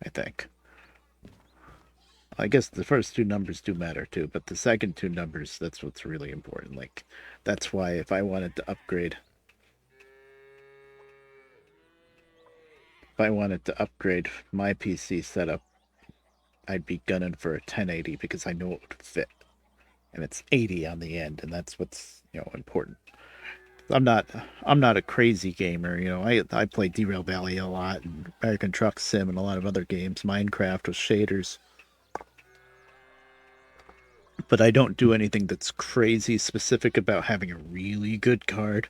I think. I guess the first two numbers do matter too, but the second two numbers, that's what's really important. Like, that's why if I wanted to upgrade, my PC setup, I'd be gunning for a 1080 because I know it would fit. And it's 80 on the end, and that's what's, important. I'm not a crazy gamer, I play Derail Valley a lot and American Truck Sim and a lot of other games, Minecraft with shaders. But I don't do anything that's crazy specific about having a really good card.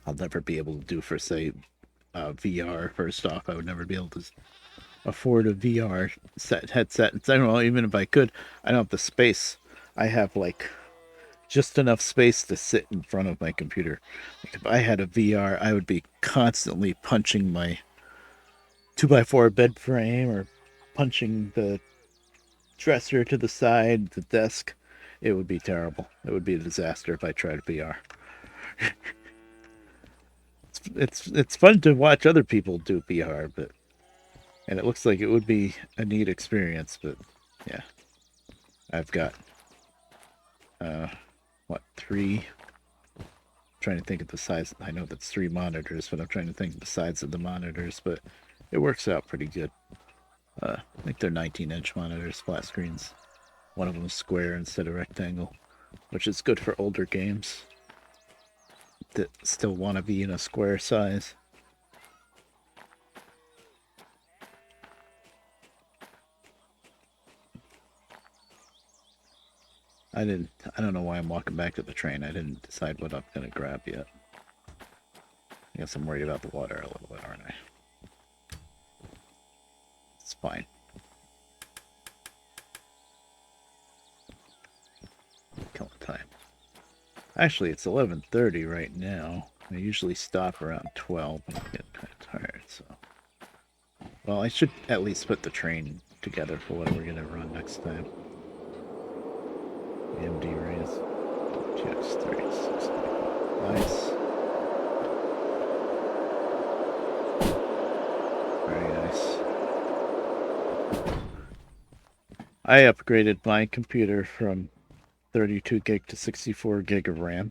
I'll never be able to do for, say, VR. First off, I would never be able to afford a VR headset. And second of all, even if I could, I don't have the space. I have like just enough space to sit in front of my computer. Like if I had a VR, I would be constantly punching my 2x4 bed frame or punching the dresser to the side, the desk. It would be terrible. It would be a disaster if I tried VR. It's fun to watch other people do VR, and it looks like it would be a neat experience, but yeah. I've got three. I'm trying to think of the size. I know that's 3 monitors, but I'm trying to think of the size of the monitors, but it works out pretty good. I think they're 19-inch monitors, flat screens. One of them is square instead of rectangle, which is good for older games that still want to be in a square size. I don't know why I'm walking back to the train. I didn't decide what I'm gonna grab yet. I guess I'm worried about the water a little bit, aren't I? It's fine. Killing time. Actually, it's 11:30 right now. I usually stop around 12 and I get kind of tired, so... Well, I should at least put the train together for what we're gonna run next time. AMD Rays. GX360. Nice. Very nice. I upgraded my computer from 32 gig to 64 gig of RAM.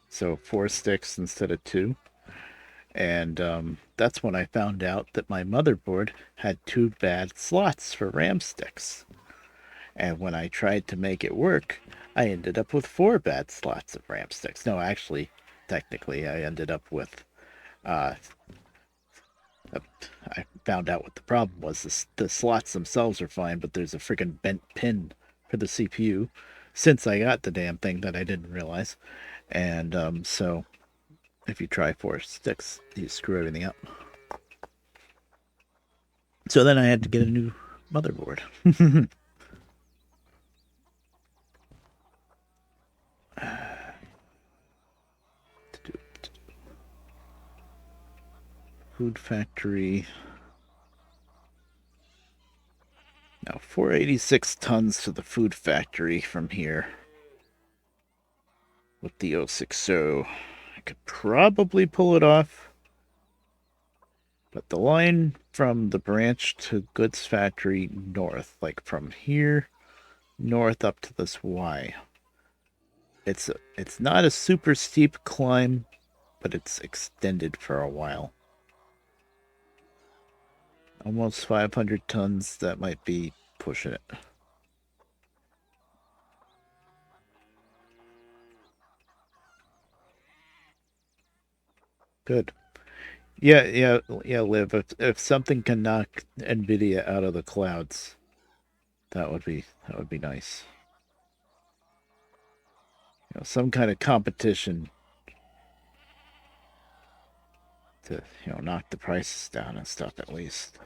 So 4 sticks instead of 2. And that's when I found out that my motherboard had 2 bad slots for RAM sticks. And when I tried to make it work, I ended up with 4 bad slots of RAM sticks. No, actually, technically, I ended up with... I found out what the problem was. The slots themselves are fine, but there's a freaking bent pin for the CPU since I got the damn thing that I didn't realize. And so if you try 4 sticks, you screw everything up. So then I had to get a new motherboard. Food factory. Now 486 tons to the food factory from here. With the 060. I could probably pull it off. But the line from the branch to goods factory north, like from here north up to this Y, it's not a super steep climb, but it's extended for a while. Almost 500 tons, that might be pushing it. Good. Yeah, Liv. If something can knock Nvidia out of the clouds, that would be nice. Some kind of competition to knock the prices down and stuff at least.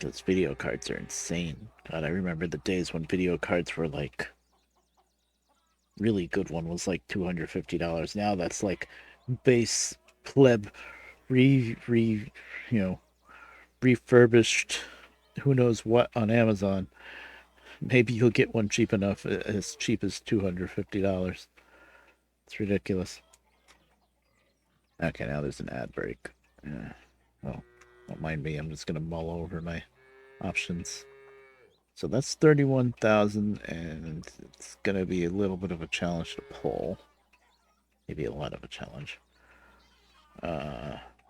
Those video cards are insane. God, I remember the days when video cards were like really good one was like $250. Now that's like base pleb you know refurbished who knows what on Amazon. Maybe you'll get one cheap enough as cheap as $250. It's ridiculous. Okay, now there's an ad break. Yeah. Oh, don't mind me. I'm just gonna mull over my options. So that's 31,000, and it's gonna be a little bit of a challenge to pull. Maybe a lot of a challenge.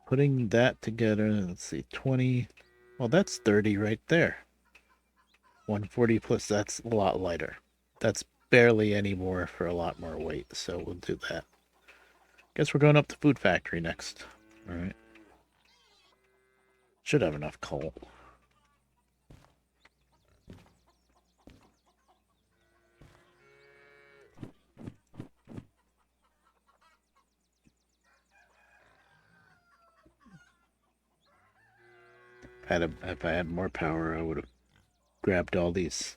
Putting that together, let's see, 20. Well, that's 30 right there. 140 plus, that's a lot lighter. That's barely any more for a lot more weight, so we'll do that. Guess we're going up to Food Factory next. All right. Should have enough coal. If I had more power, I would have grabbed all these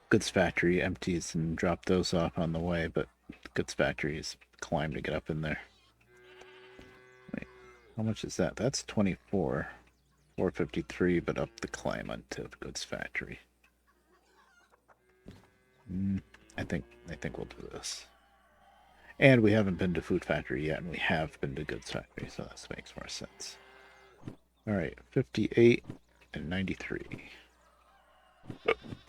Goods Factory empties and dropped those off on the way, but Goods Factory is climb to get up in there. Wait, how much is that? That's 24. 453, but up the climb onto the Goods Factory. I think we'll do this. And we haven't been to Food Factory yet, and we have been to Goods Factory, so this makes more sense. All right, 58 and 93.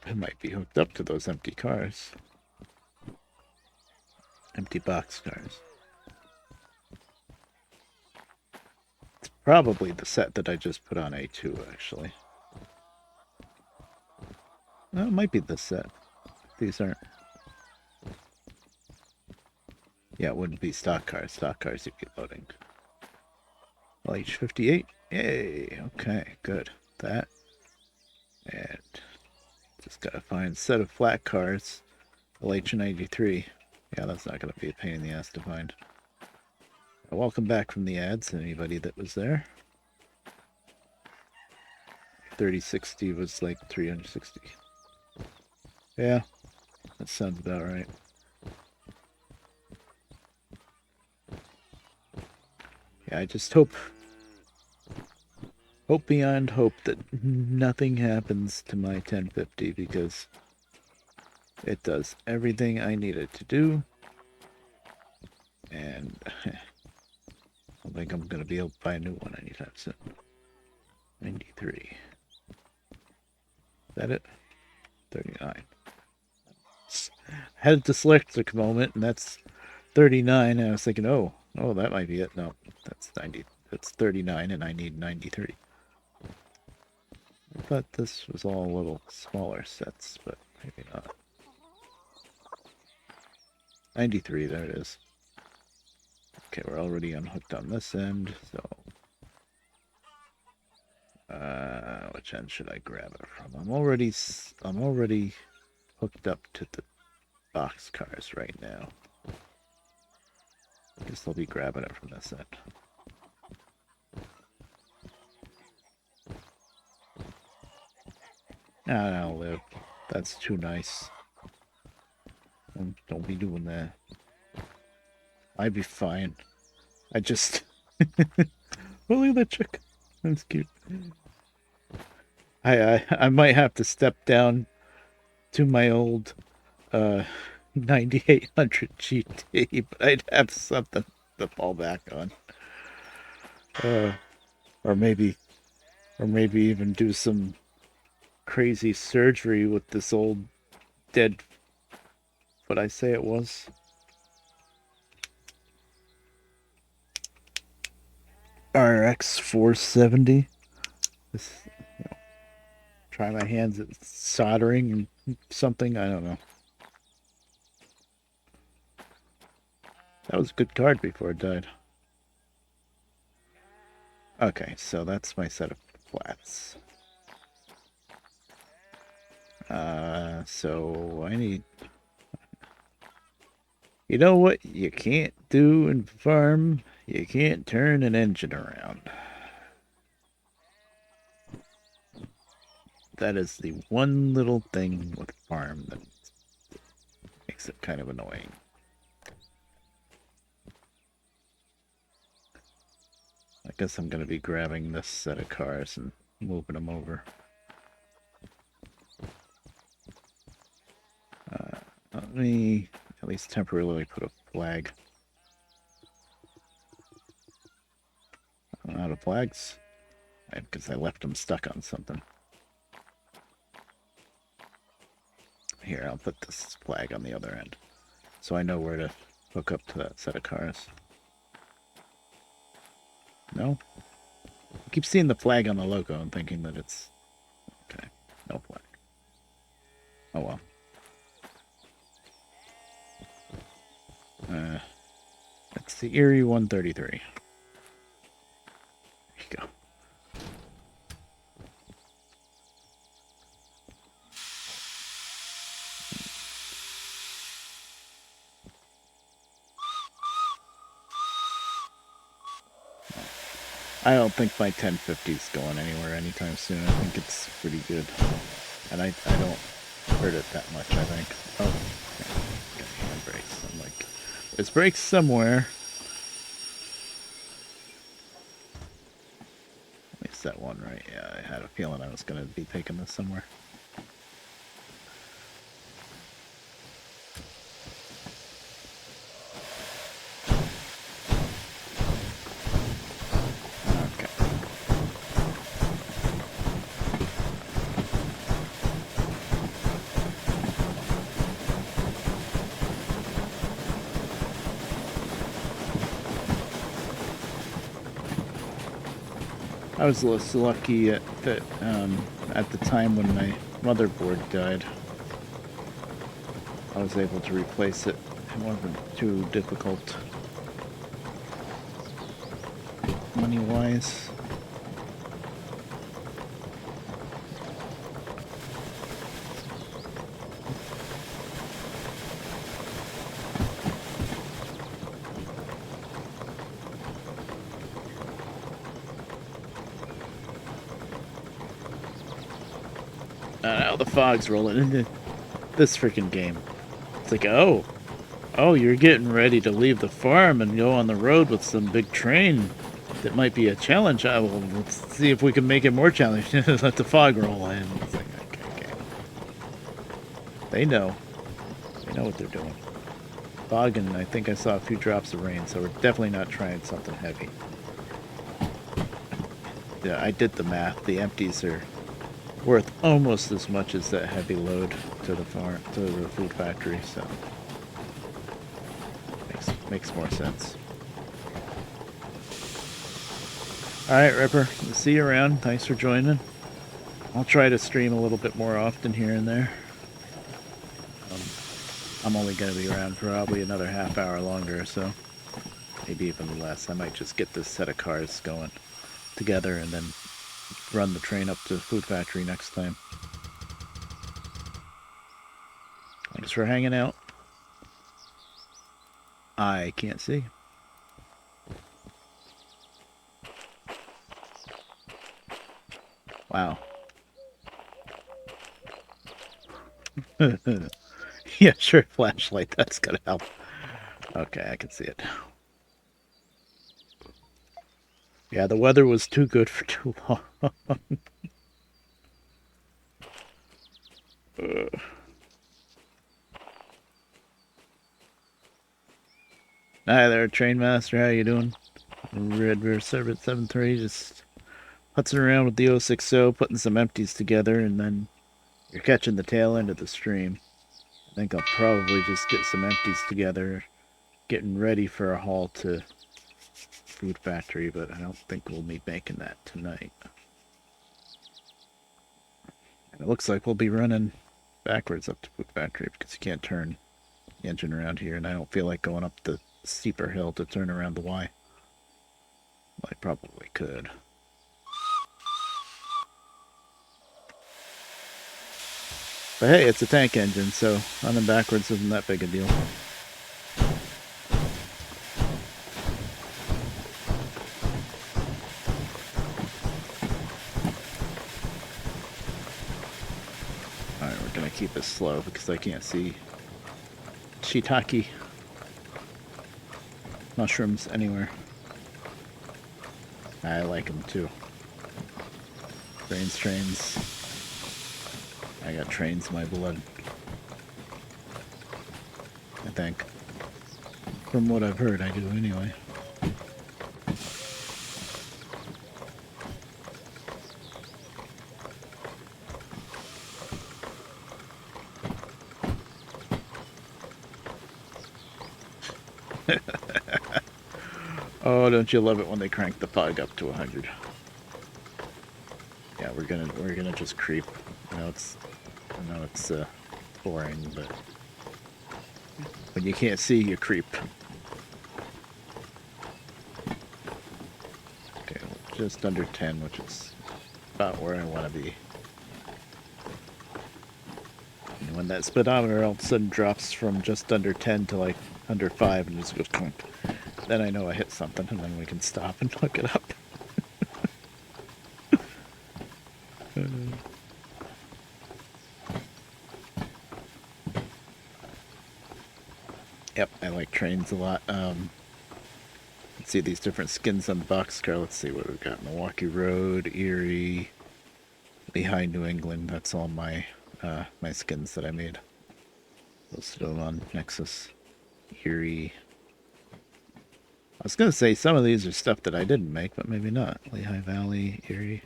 It might be hooked up to those empty cars. Empty box cars. It's probably the set that I just put on A2, actually. No, it might be this set. These aren't. Yeah, it wouldn't be stock cars. Stock cars you'd be loading. LH58. Yay. Okay, good. That. And just gotta find a set of flat cars. LH93. Yeah, that's not gonna be a pain in the ass to find. Welcome back from the ads, anybody that was there. 3060 was like 360. Yeah, that sounds about right. Yeah, I just hope beyond hope that nothing happens to my 1050 because it does everything I need it to do. And I don't think I'm going to be able to buy a new one anytime soon. 93. Is that it? 39. I had a dyslexic moment, and that's 39. And I was thinking, oh, that might be it. No, that's 90. That's 39, and I need 93. I thought this was all a little smaller sets, but maybe not. 93, there it is. Okay, we're already unhooked on this end, so which end should I grab it from? I'm already hooked up to the box cars right now. I guess I'll be grabbing it from this end. No, Liv. That's too nice. Don't be doing that. I'd be fine. I just... Oh, look at that chick. That's cute. I might have to step down to my old 9800 GT, but I'd have something to fall back on. Or maybe even do some crazy surgery with this old dead what I say it was. RX 470. This, try my hands at soldering and something. I don't know. That was a good card before it died. Okay, so that's my set of flats. So I need... You know what you can't do in farm? You can't turn an engine around. That is the one little thing with farm that makes it kind of annoying. I guess I'm going to be grabbing this set of cars and moving them over. Let me at least temporarily put a flag. I'm out of flags. Because I left them stuck on something. Here, I'll put this flag on the other end. So I know where to hook up to that set of cars. No? I keep seeing the flag on the logo and thinking that it's... Okay, no flag. Oh well. That's the Erie 133. There you go. I don't think my 1050 is going anywhere anytime soon. I think it's pretty good. And I don't hurt it that much, I think. Oh, okay. Got hand brakes. I'm like, there's brakes somewhere. At least that one, right? Yeah, I had a feeling I was going to be taking this somewhere. I was less lucky that at the time when my motherboard died, I was able to replace it. It wasn't too difficult money-wise. Now the fog's rolling into this freaking game. It's like, oh, you're getting ready to leave the farm and go on the road with some big train that might be a challenge. Well, let's see if we can make it more challenging. Let the fog roll in. It's like, okay. They know what they're doing. Fog, and I think I saw a few drops of rain, so we're definitely not trying something heavy. Yeah, I did the math. The empties are worth almost as much as that heavy load to the farm, to the food factory, so makes more sense. Alright, Ripper, see you around. Thanks for joining. I'll try to stream a little bit more often here and there. I'm only going to be around for probably another half hour longer or so. Maybe even less. I might just get this set of cars going together and then run the train up to the food factory next time. Thanks for hanging out. I can't see. Wow. Yeah, sure, flashlight, that's gonna help. Okay, I can see it. Yeah, the weather was too good for too long. Hi there, Trainmaster. How you doing? Red Bear Service 7-3, just putzing around with the 060, putting some empties together, and then you're catching the tail end of the stream. I think I'll probably just get some empties together, getting ready for a haul to Food Factory, but I don't think we'll be making that tonight. And it looks like we'll be running backwards up to Food Factory because you can't turn the engine around here, and I don't feel like going up the steeper hill to turn around the Y. Well, I probably could. But hey, it's a tank engine, so running backwards isn't that big a deal. Alright, we're gonna keep it slow because I can't see shiitake mushrooms anywhere. I like them too. Trains. I got trains in my blood. I think. From what I've heard, I do anyway. Oh, don't you love it when they crank the fog up to 100? Yeah, we're gonna just creep. I know it's boring, but when you can't see, you creep. Okay, just under 10, which is about where I want to be. And when that speedometer all of a sudden drops from just under 10 to like under 5 and just goes clunk, then I know I hit something, and then we can stop and look it up. Yep, I like trains a lot. Let's see these different skins on the boxcar. Let's see what we've got. Milwaukee Road, Erie, Lehigh, New England. That's all my my skins that I made. Listed them on Nexus. Erie. I was gonna say some of these are stuff that I didn't make, but maybe not. Lehigh Valley, Erie.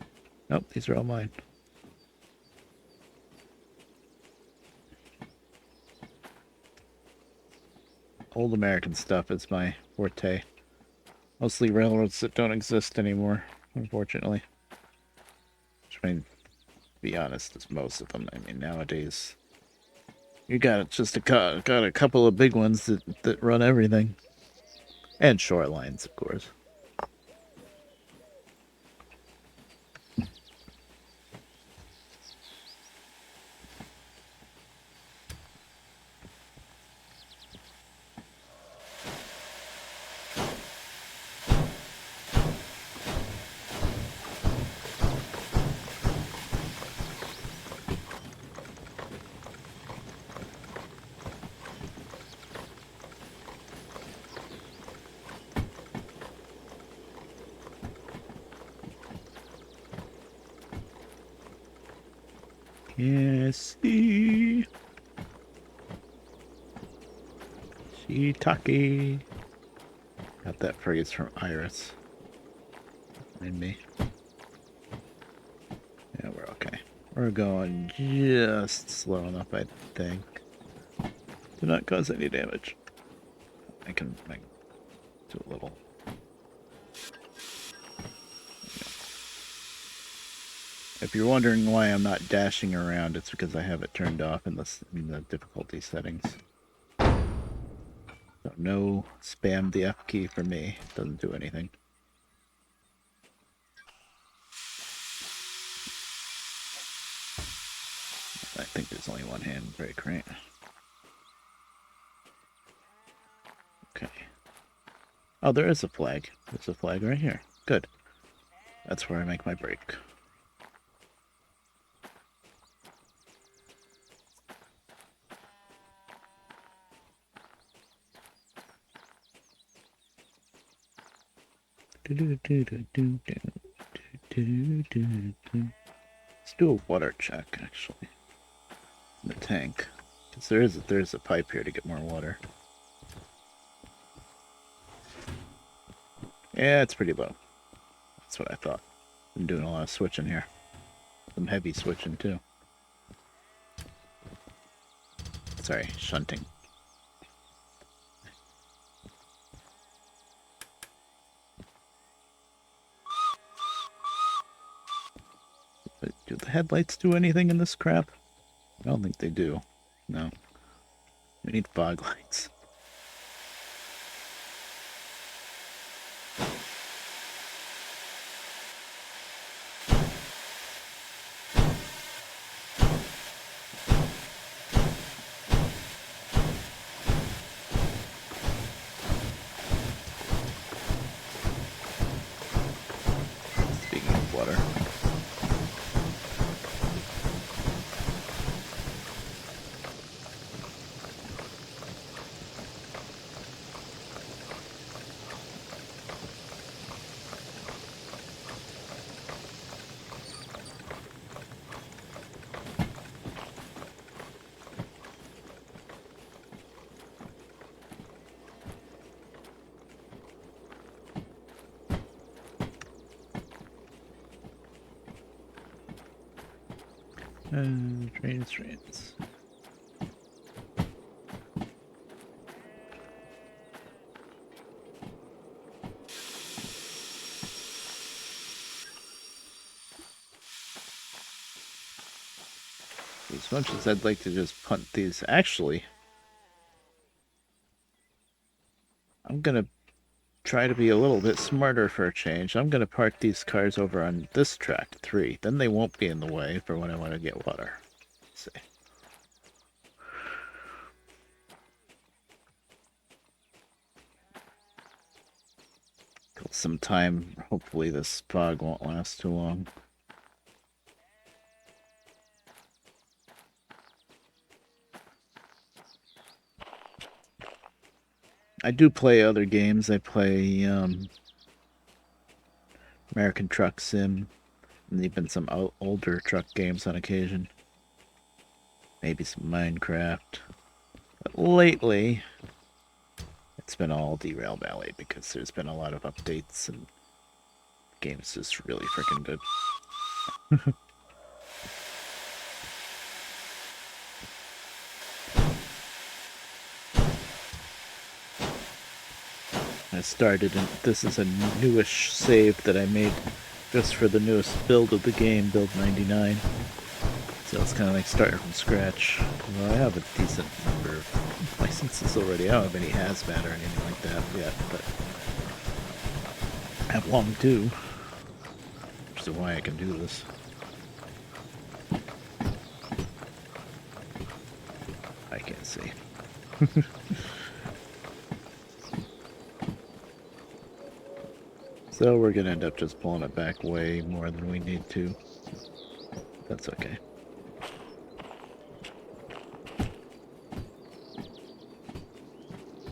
Nope, these are all mine. Old American stuff is my forte. Mostly railroads that don't exist anymore, unfortunately. Which, I mean, to be honest, is most of them. I mean, nowadays, you got just got a couple of big ones that run everything. And shorelines, of course. Yes, shiitake. Got that phrase from Iris. And me. Yeah, we're okay. We're going just slow enough, I think. Do not cause any damage. I can do a little. If you're wondering why I'm not dashing around, it's because I have it turned off in the difficulty settings. So no spam the F key for me. Doesn't do anything. I think there's only one hand brake, right? Okay. Oh, there is a flag. There's a flag right here. Good. That's where I make my brake. Let's do a water check, actually. In the tank. Because there's a pipe here to get more water. Yeah, it's pretty low. That's what I thought. I'm doing a lot of switching here. Some heavy switching, too. Sorry, shunting. But do the headlights do anything in this crap? I don't think they do. No. We need fog lights. Speaking of water. Trains. As much as I'd like to just punt these, actually, I'm gonna try to be a little bit smarter for a change. I'm gonna park these cars over on this track 3. Then they won't be in the way for when I want to get water. Let's see. Kill some time. Hopefully this fog won't last too long. I do play other games. I play American Truck Sim, and even some older truck games on occasion. Maybe some Minecraft. But lately, it's been all Derail Valley because there's been a lot of updates and the game's just really freaking good. I started, and this is a newish save that I made just for the newest build of the game, build 99. So it's kind of like starting from scratch. Well, I have a decent number of licenses already. I don't have any hazmat or anything like that yet, but I have long too, which is why I can do this. I can't see. So we're gonna end up just pulling it back way more than we need to. That's okay.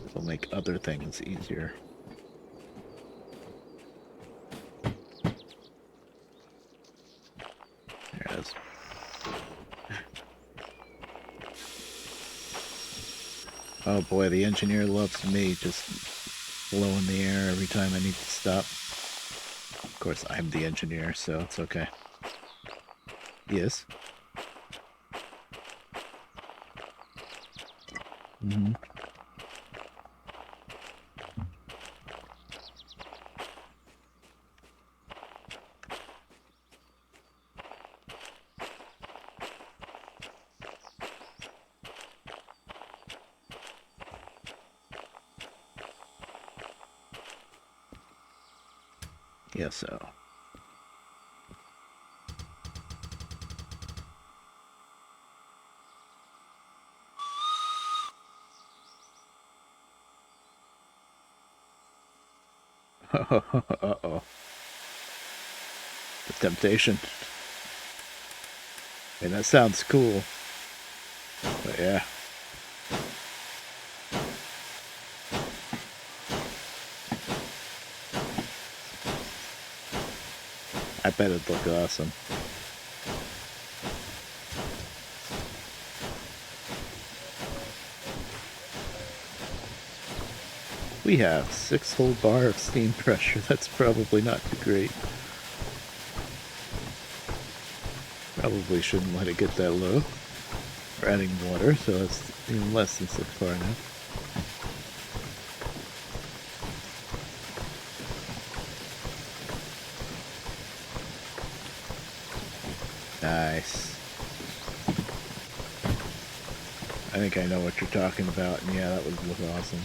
It'll make other things easier. There it is. Oh boy, the engineer loves me just blowing the air every time I need to stop. Of course, I'm the engineer, so it's okay. Yes. Mm-hmm. Yes, so. Uh-oh. The temptation. Hey, that sounds cool. But yeah. I bet it'd look awesome. We have 6 whole bar of steam pressure. That's probably not too great. Probably shouldn't let it get that low. We're adding water, so let's Even less than 6 far now. Nice. I think I know what you're talking about, and yeah, that would look awesome.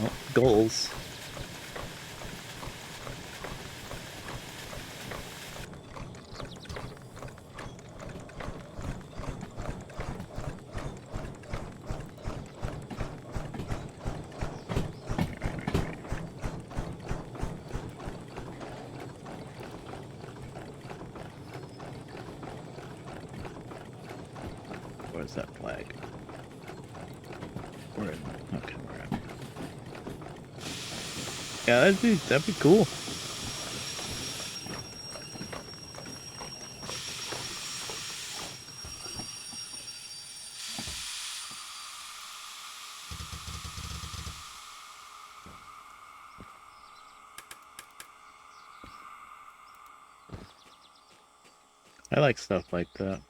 Oh, goals. Where's that flag? We're in. Okay, we're in. Yeah, that'd be cool. I like stuff like that.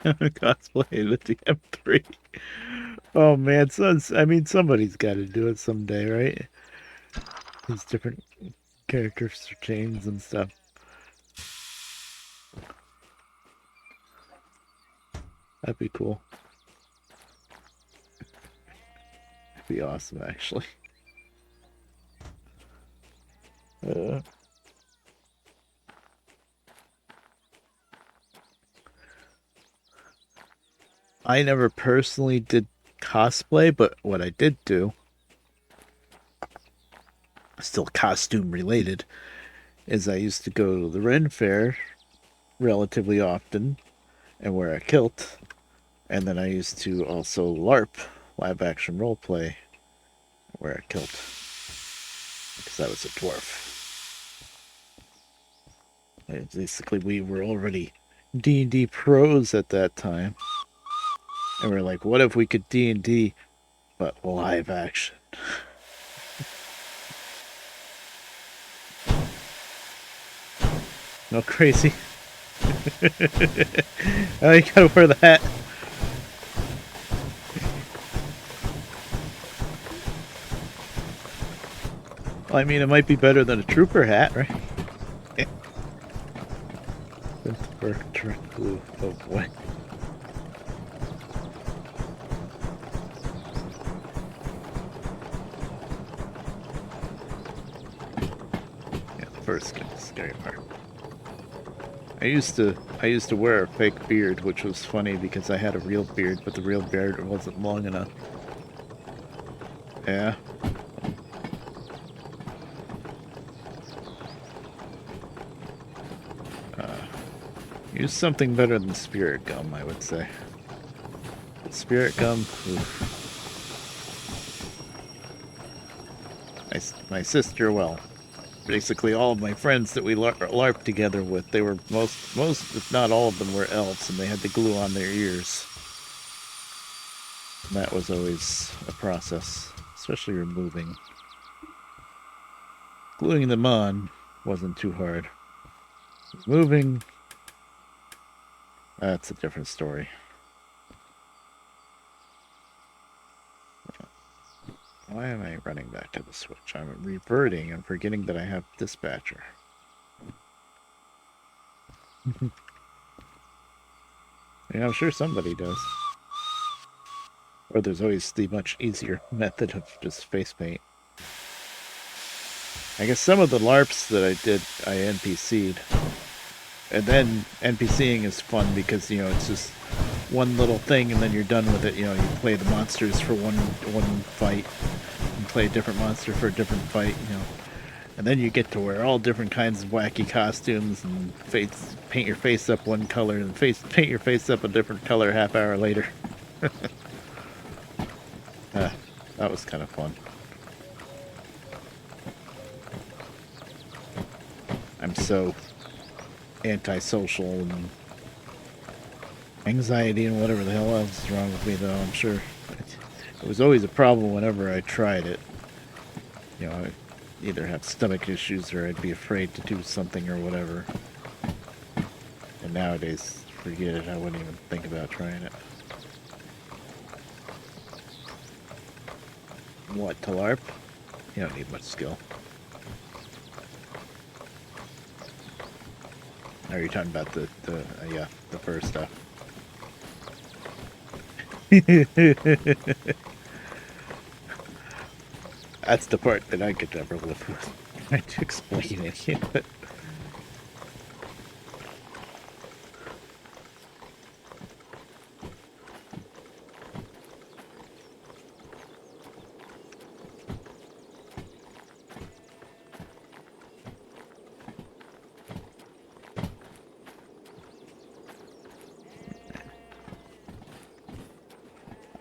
Cosplay with the M3. Oh man, I mean, somebody's got to do it someday, right? These different characters for chains and stuff. That'd be cool. That'd be awesome, actually. Uh, I never personally did cosplay, but what I did do, still costume related, is I used to go to the Ren Fair relatively often and wear a kilt. And then I used to also LARP, live action roleplay, wear a kilt. Because I was a dwarf. Basically, we were already D&D pros at that time. And we're like, what if we could D&D, but live action? No crazy. Oh, you gotta wear the hat. Well, I mean, it might be better than a trooper hat, right? Oh boy. Yeah, the first skin is the scary part. I used to wear a fake beard, which was funny because I had a real beard, but the real beard wasn't long enough. Yeah. Use something better than spirit gum, I would say. Spirit gum. Oof. My sister, well, basically all of my friends that we LARPed together with, they were most, if not all of them, were elves, and they had the glue on their ears. And that was always a process, especially removing. Gluing them on wasn't too hard. Removing, that's a different story. Why am I running back to the switch? I'm reverting and forgetting that I have dispatcher. Yeah, I'm sure somebody does. Or there's always the much easier method of just face paint. I guess some of the LARPs that I did, I NPC'd. And then NPCing is fun because, you know, it's just one little thing and then you're done with it. You know, you play the monsters for one fight. You play a different monster for a different fight, you know. And then you get to wear all different kinds of wacky costumes and paint your face up one color and paint your face up a different color half hour later. That was kind of fun. I'm so antisocial anxiety and whatever the hell else is wrong with me, though. I'm sure it was always a problem whenever I tried it. You know, I'd either have stomach issues or I'd be afraid to do something or whatever. And nowadays, forget it. I wouldn't even think about trying it. What, to LARP? You don't need much skill. Are you talking about yeah, the first stuff? That's the part that I could never live with. Trying to explain it, but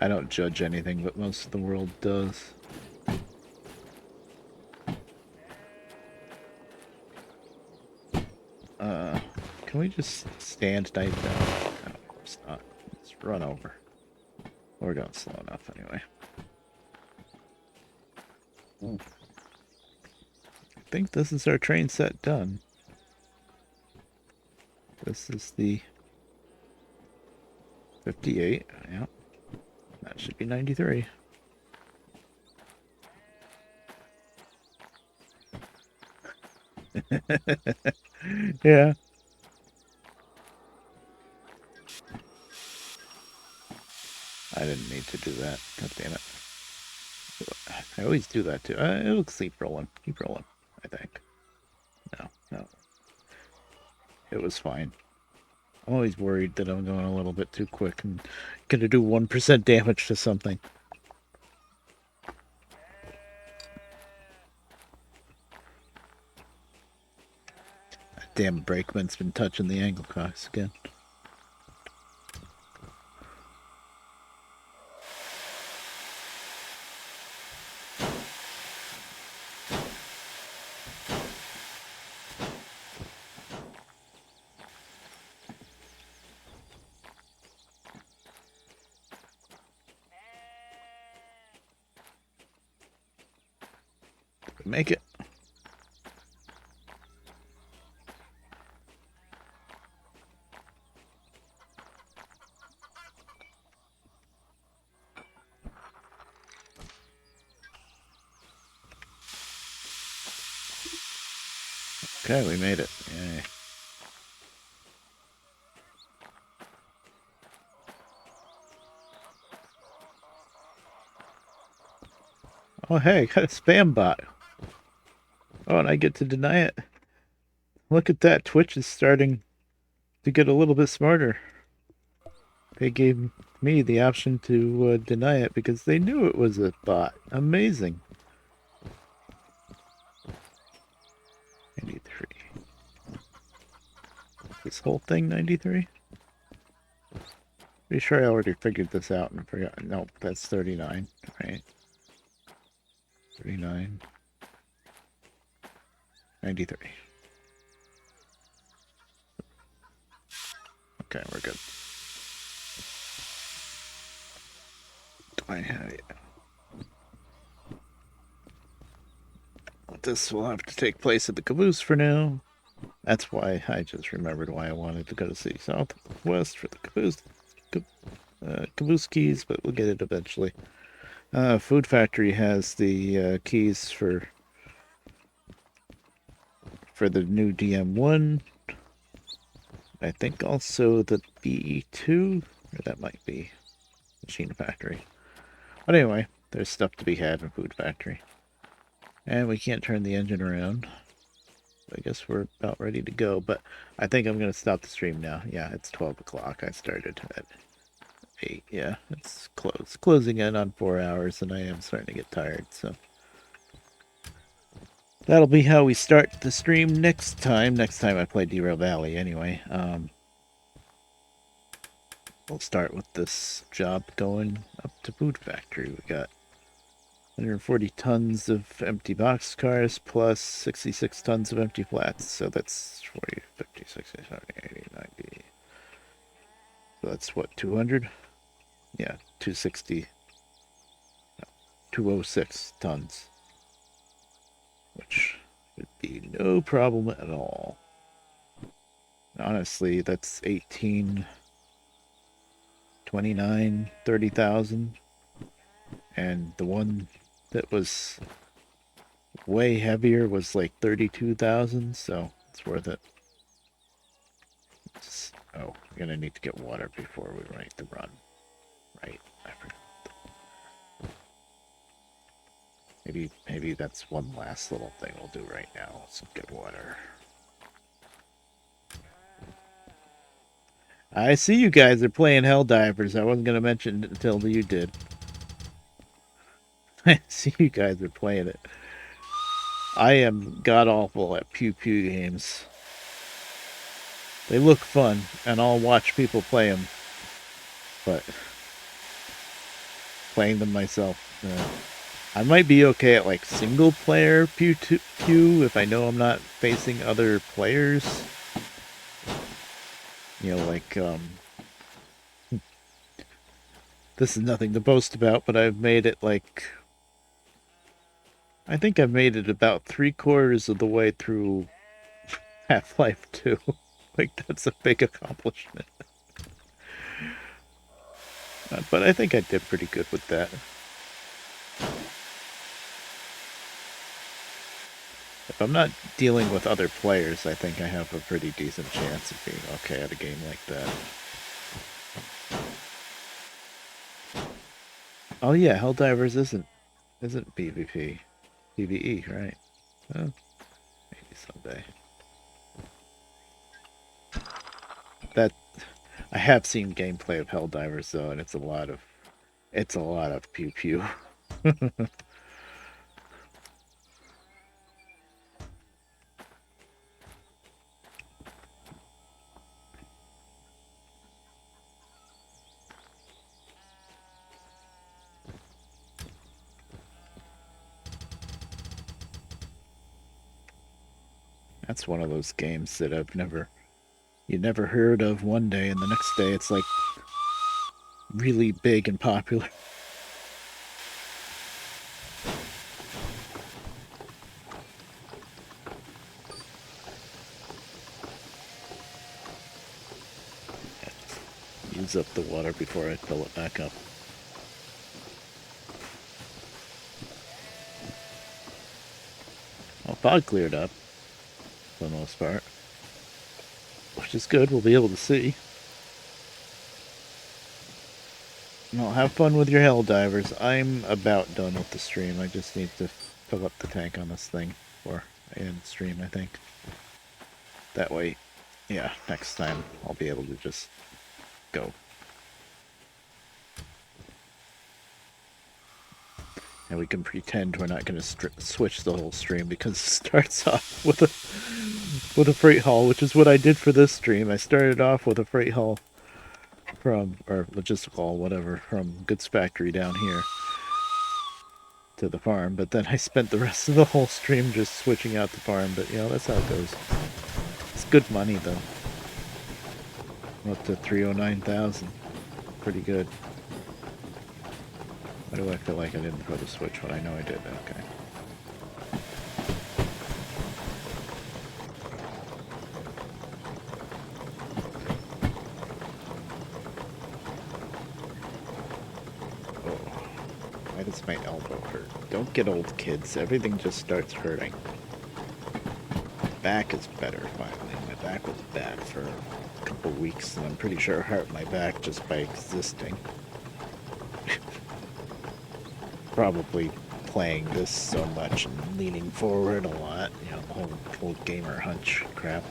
I don't judge anything, but most of the world does. Can we just stand knife down? No, of course not. Let's run over. We're going slow enough anyway. I think this is our train set done. This is the 58. Yeah. That should be 93. Yeah. I didn't need to do that. God damn it. I always do that too. It'll keep rolling. Keep rolling, I think. No. It was fine. I'm always worried that I'm going a little bit too quick and gonna do 1% damage to something. That damn brakeman's been touching the angle cocks again. Make it. Okay, we made it. Yay. Oh, hey, got a spam bot. Oh, and I get to deny it. Look at that. Twitch is starting to get a little bit smarter. They gave me the option to deny it because they knew it was a bot. Amazing. 93. This whole thing 93? Pretty sure I already figured this out and forgot. Nope, that's 39, right? 39. 93. Okay, we're good. I have it. This will have to take place at the caboose for now. That's why I just remembered why I wanted to go to City Southwest for the caboose keys, but we'll get it eventually. Food Factory has the keys for the new DM1. I think also the BE2, or that might be Machine Factory. But anyway, there's stuff to be had in Food Factory. And we can't turn the engine around. I guess we're about ready to go, but I think I'm going to stop the stream now. Yeah, it's 12 o'clock. I started at 8. Yeah, it's closing in on 4 hours, and I am starting to get tired, so. That'll be how we start the stream next time. Next time I play Derail Valley, anyway. We'll start with this job going up to Food Factory. We got 140 tons of empty box cars plus 66 tons of empty flats. So that's 40, 50, 60, 70, 80, 90. So So that's what, 200? Yeah, 260, 206 tons, which would be no problem at all. Honestly, that's 18, 29, 30,000. And the one that was way heavier was like 32,000, so it's worth it. Oh, we're gonna need to get water before we make the run. Right. I forgot. Maybe that's one last little thing we'll do right now. Let's get water. I see you guys are playing Helldivers. I wasn't gonna mention it until you did. I see you guys are playing it. I am god awful at pew pew games. They look fun, and I'll watch people play them, but playing them myself, I might be okay at like single player pew if I know I'm not facing other players. You know, like this is nothing to boast about, but I've made it like I think I've made it about 3/4 of the way through Half-Life 2. Like that's a big accomplishment. But I think I did pretty good with that. If I'm not dealing with other players, I think I have a pretty decent chance of being okay at a game like that. Oh yeah, Helldivers isn't PvP. PvE, right? Oh, maybe someday. That I have seen gameplay of Helldivers though, and it's a lot of pew pew. That's one of those games that you never heard of one day, and the next day it's like really big and popular. Use up the water before I fill it back up. Well, fog cleared up for the most part, which is good. We'll be able to see. Well, have fun with your Helldivers. I'm about done with the stream. I just need to fill up the tank on this thing before I end stream, I think. That way, yeah, next time I'll be able to just go. And we can pretend we're not going to switch the whole stream because it starts off with a freight haul, which is what I did for this stream. I started off with a freight haul or logistical, whatever, from Goods Factory down here to the farm, but then I spent the rest of the whole stream just switching out the farm, but you know, that's how it goes. It's good money though. I'm up to 309,000. Pretty good. Why do I feel like I didn't throw the switch when I know I did? Okay. Why does my elbow hurt? Don't get old, kids. Everything just starts hurting. My back is better, finally. My back was bad for a couple weeks, and I'm pretty sure I hurt my back just by existing. Probably playing this so much and leaning forward a lot. You know, the whole gamer hunch crap.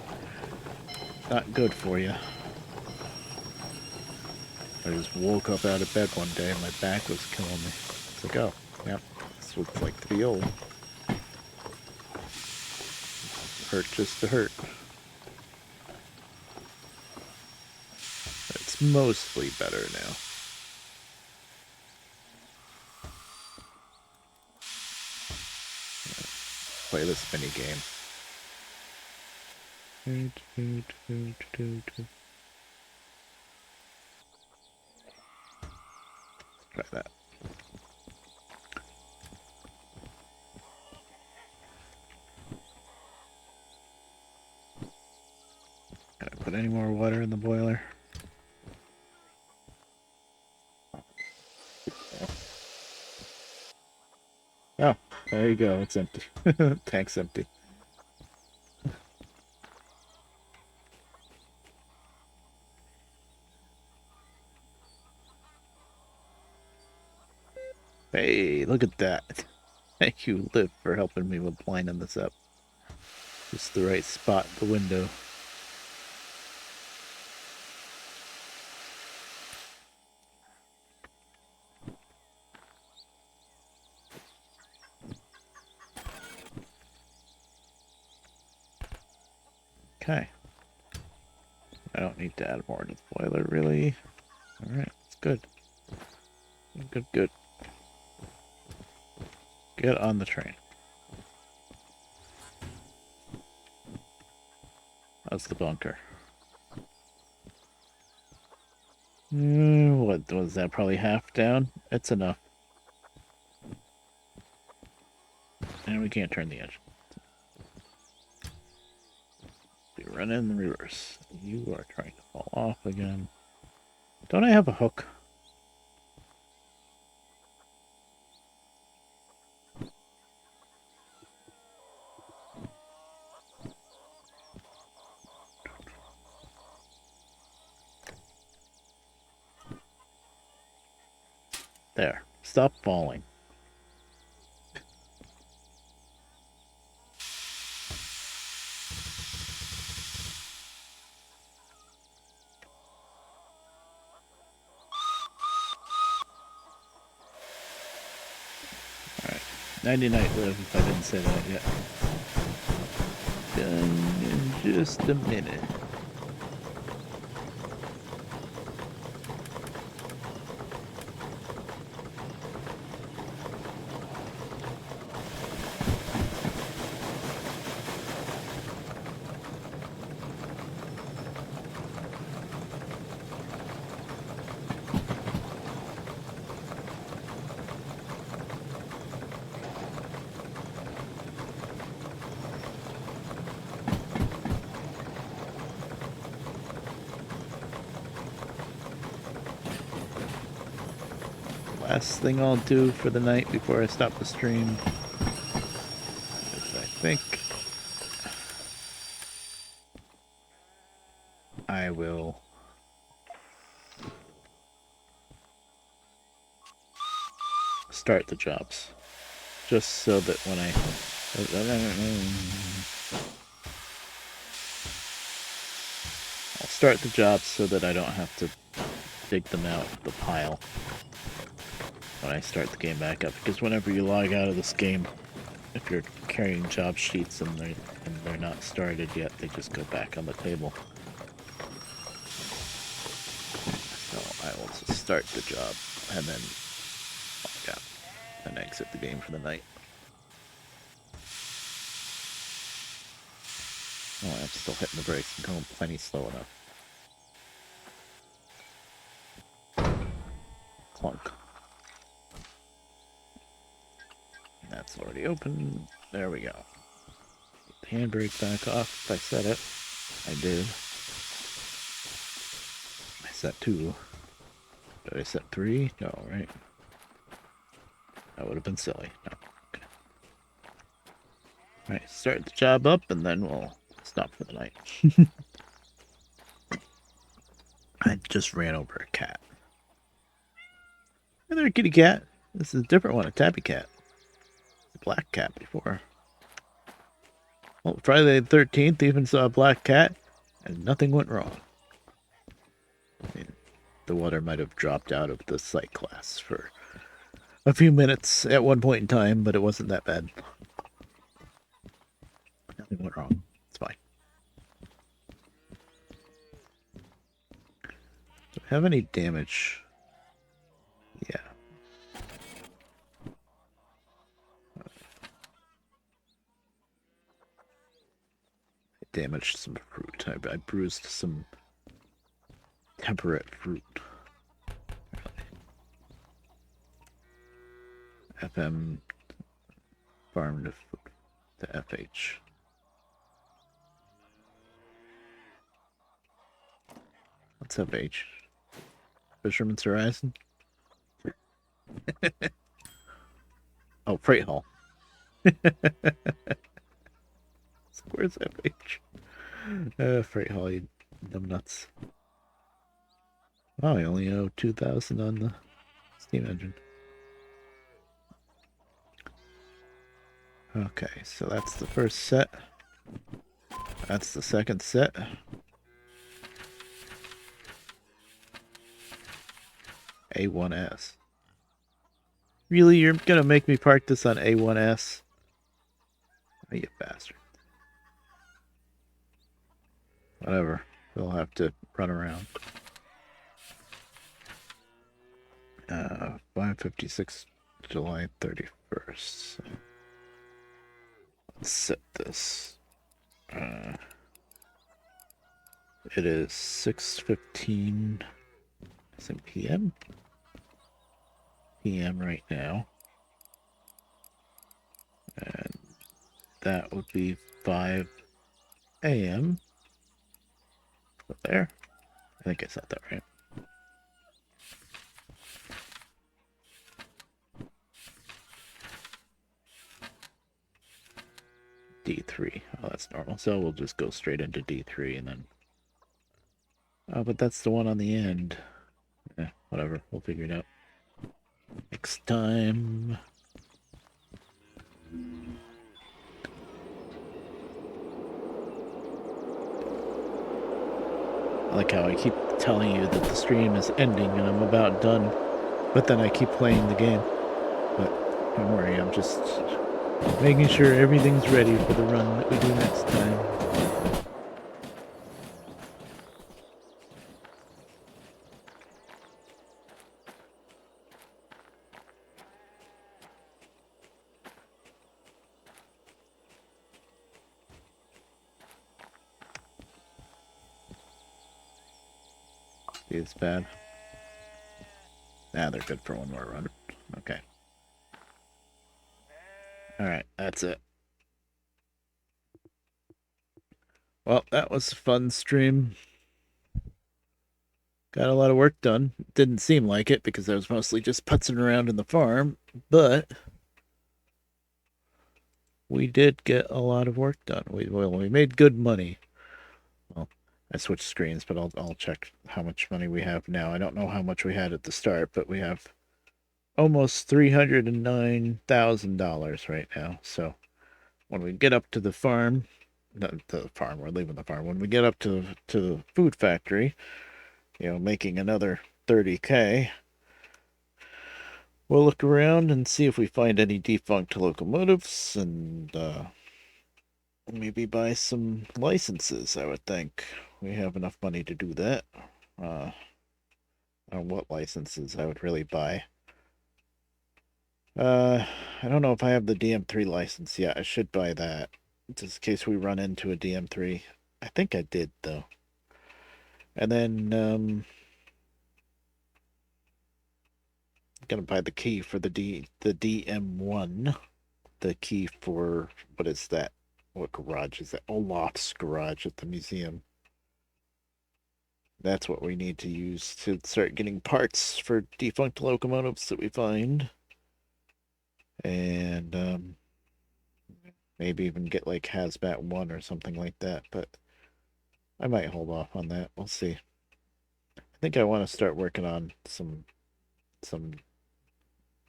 Not good for you. I just woke up out of bed one day and my back was killing me. It's like, oh, yep, this looks like to be old. Hurt just to hurt. It's mostly better now. Play this mini game. Try that. Can I put any more water in the boiler? Oh, there you go. It's empty. Tank's empty. Hey, look at that. Thank you, Liv, for helping me with lining this up. Just the right spot, the window. Okay. I don't need to add more to the boiler, really. Alright, it's good. Good, good. Get on the train. That's the bunker. What was that? Probably half down? It's enough. And we can't turn the engine. We run in the reverse. You are trying to fall off again. Don't I have a hook? There. Stop falling. Alright. 90-night live if I didn't say that yet. Done in just a minute. Last thing I'll do for the night before I stop the stream is I think I will start the jobs. Just so that when I'll start the jobs so that I don't have to dig them out of the pile when I start the game back up, because whenever you log out of this game, if you're carrying job sheets and they're not started yet, they just go back on the table. So I will just start the job and then log out and exit the game for the night. Oh, I'm still hitting the brakes. I'm going plenty slow enough. Clunk. That's already open. There we go. Get the handbrake back off if I set it. I did. I set 2. Did I set 3? No, right? That would have been silly. No. Okay. Alright, start the job up and then we'll stop for the night. I just ran over a cat. Hey there, kitty cat. This is a different one, a tabby cat. A black cat before. Well, Friday the 13th even saw a black cat and nothing went wrong. I mean, the water might have dropped out of the site class for a few minutes at one point in time, but it wasn't that bad. Nothing went wrong. It's fine. Do I have any damage? Yeah. I damaged some fruit. I bruised some temperate fruit. FM farm to FH. What's FH? Fisherman's Horizon? Oh, Freight Hall. Where's FH? Freight Hall, you dumb nuts. Oh, I only owe 2,000 on the steam engine. Okay, so that's the first set. That's the second set. A1S. Really? You're gonna make me park this on A1S? Oh, you bastard. Whatever. We'll have to run around. 5:56, July 31st. Let's set this. It is 6:15. Is it PM? PM right now. And that would be 5 a.m. There. I think I said that right. D3. Oh, that's normal. So we'll just go straight into D3 and then... Oh, but that's the one on the end. Yeah, whatever. We'll figure it out next time. I like how I keep telling you that the stream is ending and I'm about done, but then I keep playing the game. But don't worry, I'm just making sure everything's ready for the run that we do next time. It's bad. Nah, they're good for one more run. Okay. Alright, that's it. Well, that was a fun stream. Got a lot of work done. Didn't seem like it because I was mostly just putzing around in the farm, but we did get a lot of work done. We made good money. Well, I switched screens, but I'll check how much money we have now. I don't know how much we had at the start, but we have almost $309,000 right now. So when we get up to the farm, not the farm, we're leaving the farm. When we get up to the food factory, you know, making another 30K, we'll look around and see if we find any defunct locomotives and maybe buy some licenses, I would think. We have enough money to do that. I don't know what licenses I would really buy. I don't know if I have the DM3 license yet. I should buy that, just in case we run into a DM3. I think I did, though. And then, gonna buy the key for the DM1. The key for, what is that? What garage is that? Oh, Lott's garage at the museum. That's what we need to use to start getting parts for defunct locomotives that we find. And maybe even get like Hazmat 1 or something like that, but I might hold off on that. We'll see. I think I want to start working on some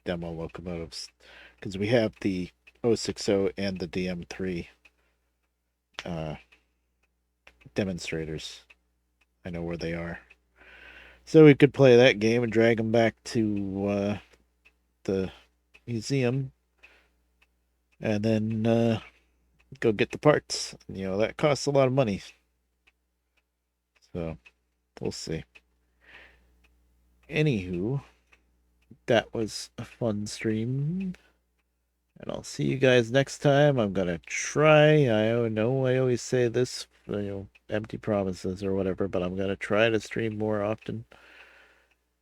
demo locomotives because we have the 060 and the DM3 demonstrators. I know where they are. So we could play that game and drag them back to the museum and then go get the parts. You know, that costs a lot of money. So we'll see. Anywho, that was a fun stream. And I'll see you guys next time. I'm gonna try. I know I always say this, you know, empty promises or whatever, but I'm gonna try to stream more often.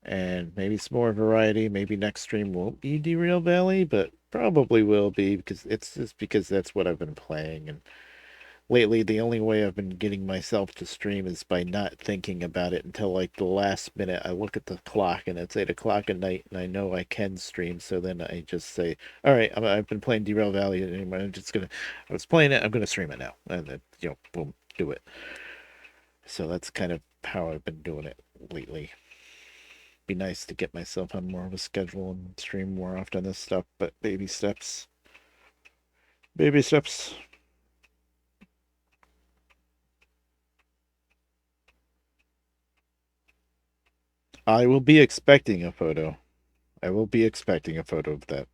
and maybe some more variety. Maybe next stream won't be Derail Valley, but probably will be because it's just because that's what I've been playing. And lately, the only way I've been getting myself to stream is by not thinking about it until like the last minute. I look at the clock and it's 8 o'clock at night, and I know I can stream. So then I just say, "All right, I've been playing Derail Valley, and I'm just gonna. I was playing it. I'm gonna stream it now, and then boom, do it." So that's kind of how I've been doing it lately. Be nice to get myself on more of a schedule and stream more often this stuff, but baby steps. Baby steps. I will be expecting a photo. I will be expecting a photo of that.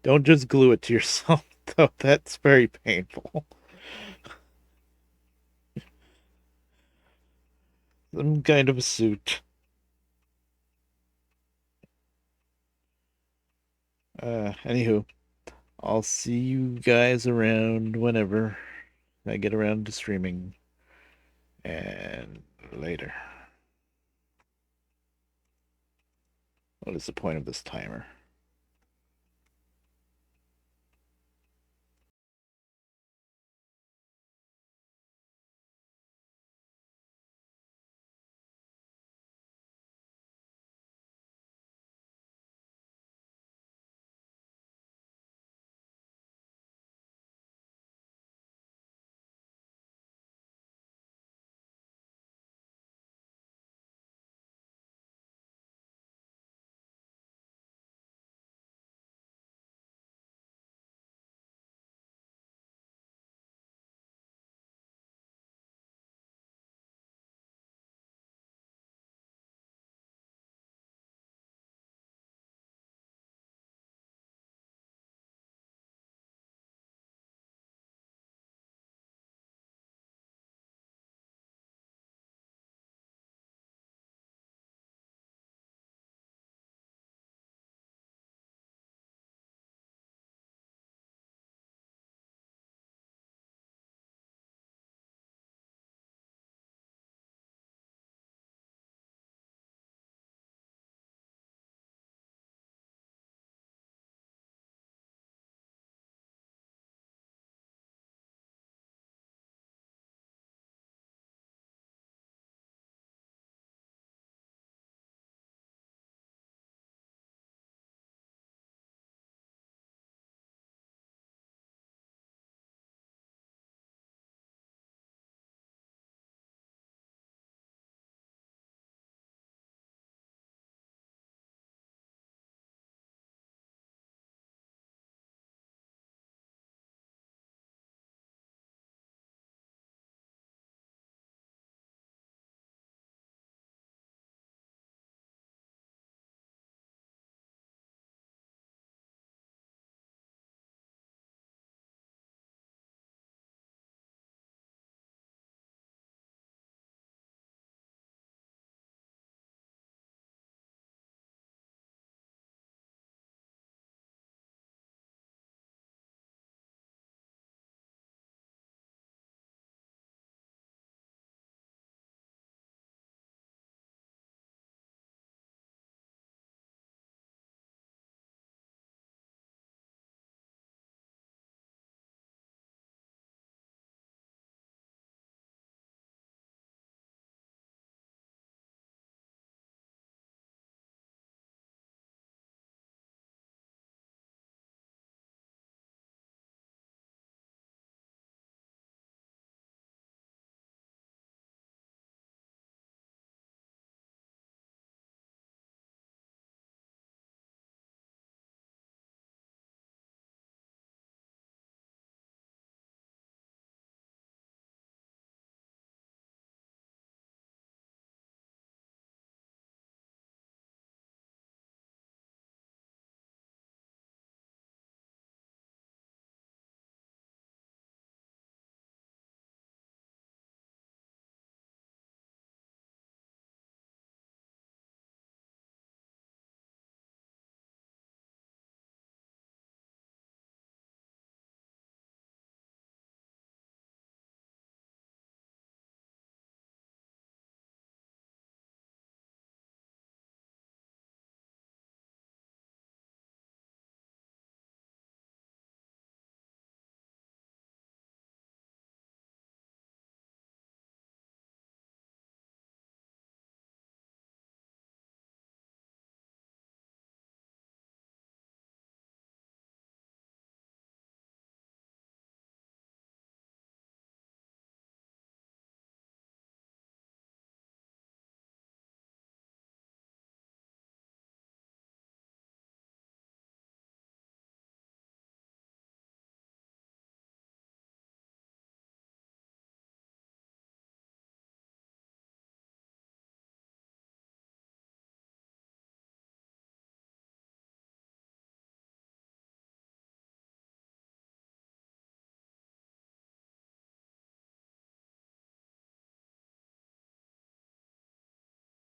Don't just glue it to yourself, though. That's very painful. Some kind of a suit. Anywho, I'll see you guys around whenever I get around to streaming. And later. What is the point of this timer?